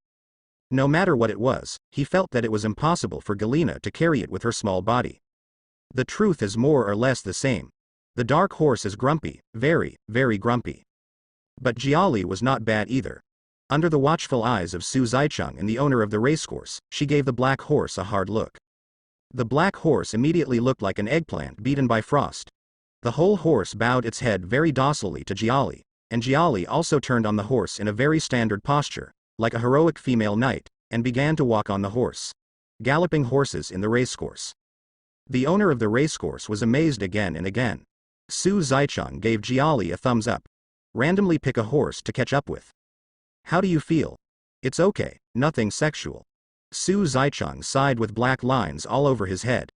No matter what it was, he felt that it was impossible for Galina to carry it with her small body. The truth is more or less the same. The dark horse is grumpy, very, very grumpy. But Giali was not bad either. Under the watchful eyes of Su Zaicheng and the owner of the racecourse, she gave the black horse a hard look. The black horse immediately looked like an eggplant beaten by frost. The whole horse bowed its head very docilely to Giali, and Giali also turned on the horse in a very standard posture, like a heroic female knight, and began to walk on the horse. Galloping horses in the racecourse. The owner of the racecourse was amazed again and again. Su Zaicheng gave Giali a thumbs up. Randomly pick a horse to catch up with. How do you feel? It's okay, nothing sexual. Su Zaicheng sighed with black lines all over his head.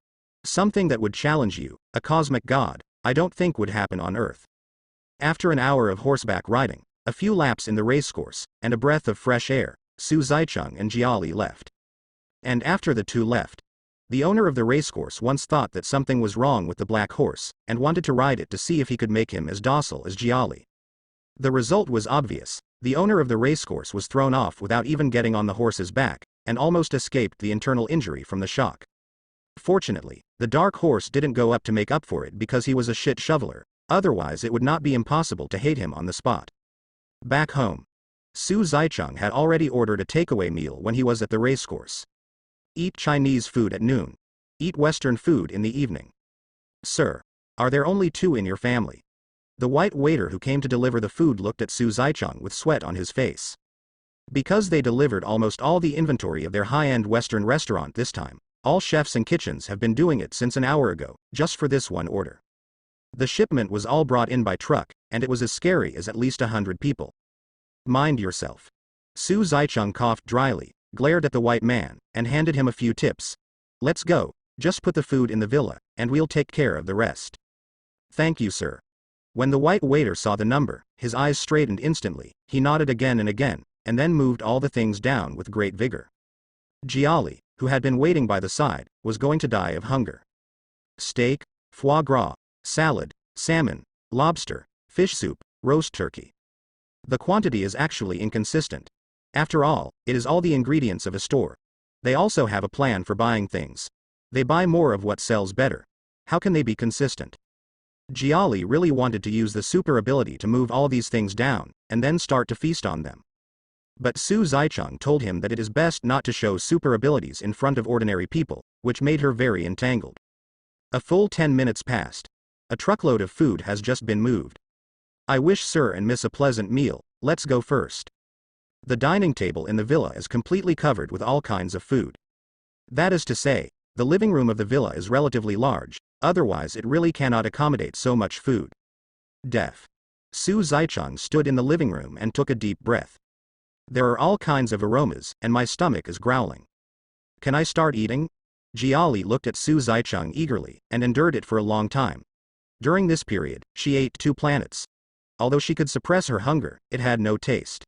Something that would challenge you, a cosmic god, I don't think would happen on Earth. After an hour of horseback riding, a few laps in the racecourse, and a breath of fresh air, Su Zaicheng and Giali left. And after the two left, the owner of the racecourse once thought that something was wrong with the black horse, and wanted to ride it to see if he could make him as docile as Giali. The result was obvious. The owner of the racecourse was thrown off without even getting on the horse's back, and almost escaped the internal injury from the shock. Fortunately, the dark horse didn't go up to make up for it because he was a shit shoveler, otherwise it would not be impossible to hate him on the spot. Back home, Su Zaicheng had already ordered a takeaway meal when he was at the racecourse. Eat Chinese food at noon. Eat Western food in the evening. Sir, are there only 2 in your family? The white waiter who came to deliver the food looked at Su Zaicheng with sweat on his face. Because they delivered almost all the inventory of their high-end Western restaurant this time, all chefs and kitchens have been doing it since an hour ago, just for this one order. The shipment was all brought in by truck, and it was as scary as at least 100 people. Mind yourself. Su Zaicheng coughed dryly, glared at the white man, and handed him a few tips. Let's go, just put the food in the villa, and we'll take care of the rest. Thank you, sir. When the white waiter saw the number, his eyes straightened instantly, he nodded again and again, and then moved all the things down with great vigor. Giali, who had been waiting by the side, was going to die of hunger. Steak, foie gras, salad, salmon, lobster, fish soup, roast turkey. The quantity is actually inconsistent. After all, it is all the ingredients of a store. They also have a plan for buying things. They buy more of what sells better. How can they be consistent? Giali really wanted to use the super ability to move all these things down, and then start to feast on them. But Su Zaicheng told him that it is best not to show super abilities in front of ordinary people, which made her very entangled. A full 10 minutes passed. A truckload of food has just been moved. I wish sir and miss a pleasant meal, let's go first. The dining table in the villa is completely covered with all kinds of food. That is to say, the living room of the villa is relatively large, otherwise it really cannot accommodate so much food. Su Zaicheng stood in the living room and took a deep breath. There are all kinds of aromas, and my stomach is growling. Can I start eating? Giali looked at Su Zaicheng eagerly, and endured it for a long time. During this period, she ate 2 planets. Although she could suppress her hunger, it had no taste.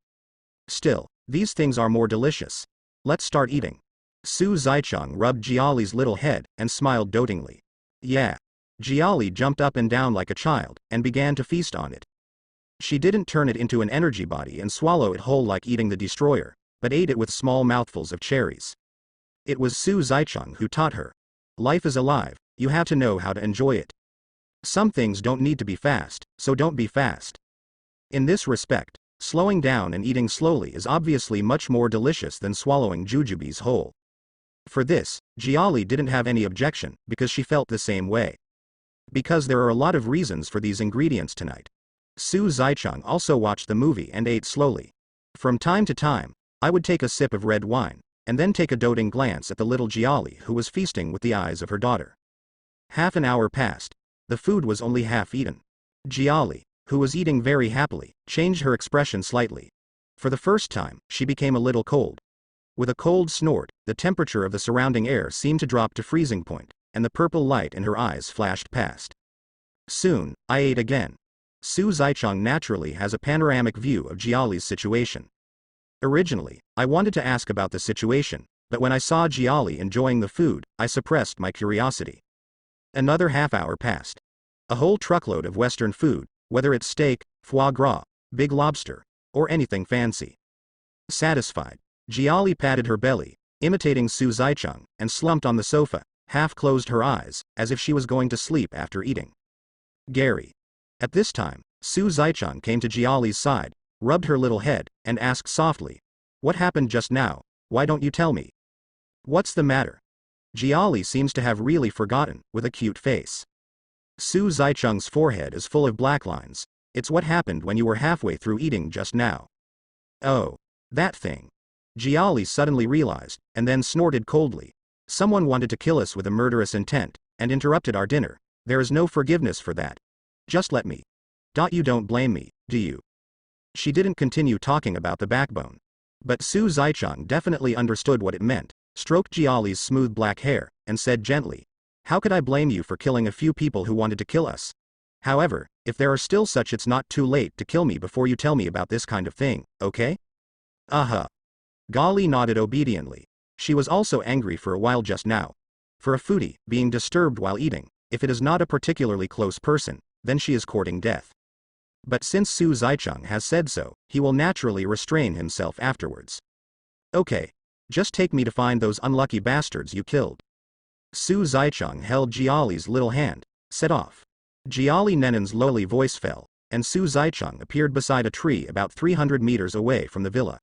Still, these things are more delicious. Let's start eating. Su Zaicheng rubbed Giali's little head, and smiled dotingly. Yeah. Giali jumped up and down like a child, and began to feast on it. She didn't turn it into an energy body and swallow it whole like eating the destroyer, but ate it with small mouthfuls of cherries. It was Su Zaicheng who taught her. Life is alive, you have to know how to enjoy it. Some things don't need to be fast, so don't be fast. In this respect, slowing down and eating slowly is obviously much more delicious than swallowing jujubes whole. For this, Giali didn't have any objection, because she felt the same way. Because there are a lot of reasons for these ingredients tonight. Su Zaicheng also watched the movie and ate slowly. From time to time, I would take a sip of red wine, and then take a doting glance at the little Giali who was feasting with the eyes of her daughter. Half an hour passed. The food was only half eaten. Giali, who was eating very happily, changed her expression slightly. For the first time, she became a little cold. With a cold snort, the temperature of the surrounding air seemed to drop to freezing point, and the purple light in her eyes flashed past. Soon, I ate again. Su Zaicheng naturally has a panoramic view of Giali's situation. Originally, I wanted to ask about the situation, but when I saw Giali enjoying the food, I suppressed my curiosity. Another half hour passed. A whole truckload of Western food, whether it's steak, foie gras, big lobster, or anything fancy. Satisfied, Giali patted her belly, imitating Su Zaicheng, and slumped on the sofa, half closed her eyes, as if she was going to sleep after eating. Gary. At this time, Su Zaicheng came to Giali's side, rubbed her little head, and asked softly, "What happened just now? Why don't you tell me? What's the matter?" Giali seems to have really forgotten, with a cute face. Su Zaicheng's forehead is full of black lines. It's what happened when you were halfway through eating just now. Oh. That thing. Giali suddenly realized, and then snorted coldly. Someone wanted to kill us with a murderous intent, and interrupted our dinner. There is no forgiveness for that. Just let me. You don't blame me, do you? She didn't continue talking about the backbone. But Su Zaicheng definitely understood what it meant, stroked Giali's smooth black hair, and said gently, "How could I blame you for killing a few people who wanted to kill us? However, if there are still such, it's not too late to kill me before you tell me about this kind of thing, okay?" Giali nodded obediently. She was also angry for a while just now. For a foodie, being disturbed while eating, if it is not a particularly close person, then she is courting death. But since Su Zaicheng has said so, he will naturally restrain himself afterwards. Okay. Just take me to find those unlucky bastards you killed. Su Zaicheng held Giali's little hand, set off. Giali Nenen's lowly voice fell, and Su Zaicheng appeared beside a tree about 300 meters away from the villa.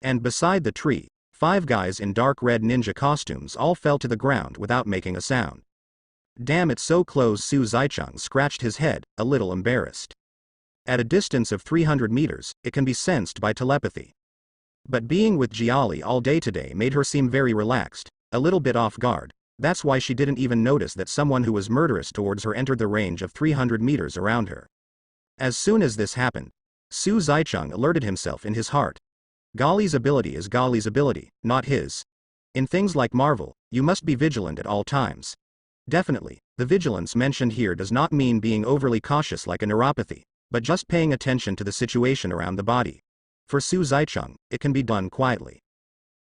And beside the tree, 5 guys in dark red ninja costumes all fell to the ground without making a sound. Damn, it's so close. Su Zaicheng scratched his head, a little embarrassed. At a distance of 300 meters, it can be sensed by telepathy. But being with Giali all day today made her seem very relaxed, a little bit off guard. That's why she didn't even notice that someone who was murderous towards her entered the range of 300 meters around her. As soon as this happened, Su Zaicheng alerted himself in his heart. Gali's ability is Gali's ability, not his. In things like Marvel, you must be vigilant at all times. Definitely, the vigilance mentioned here does not mean being overly cautious like a neuropathy, but just paying attention to the situation around the body. For Su Zaicheng, it can be done quietly.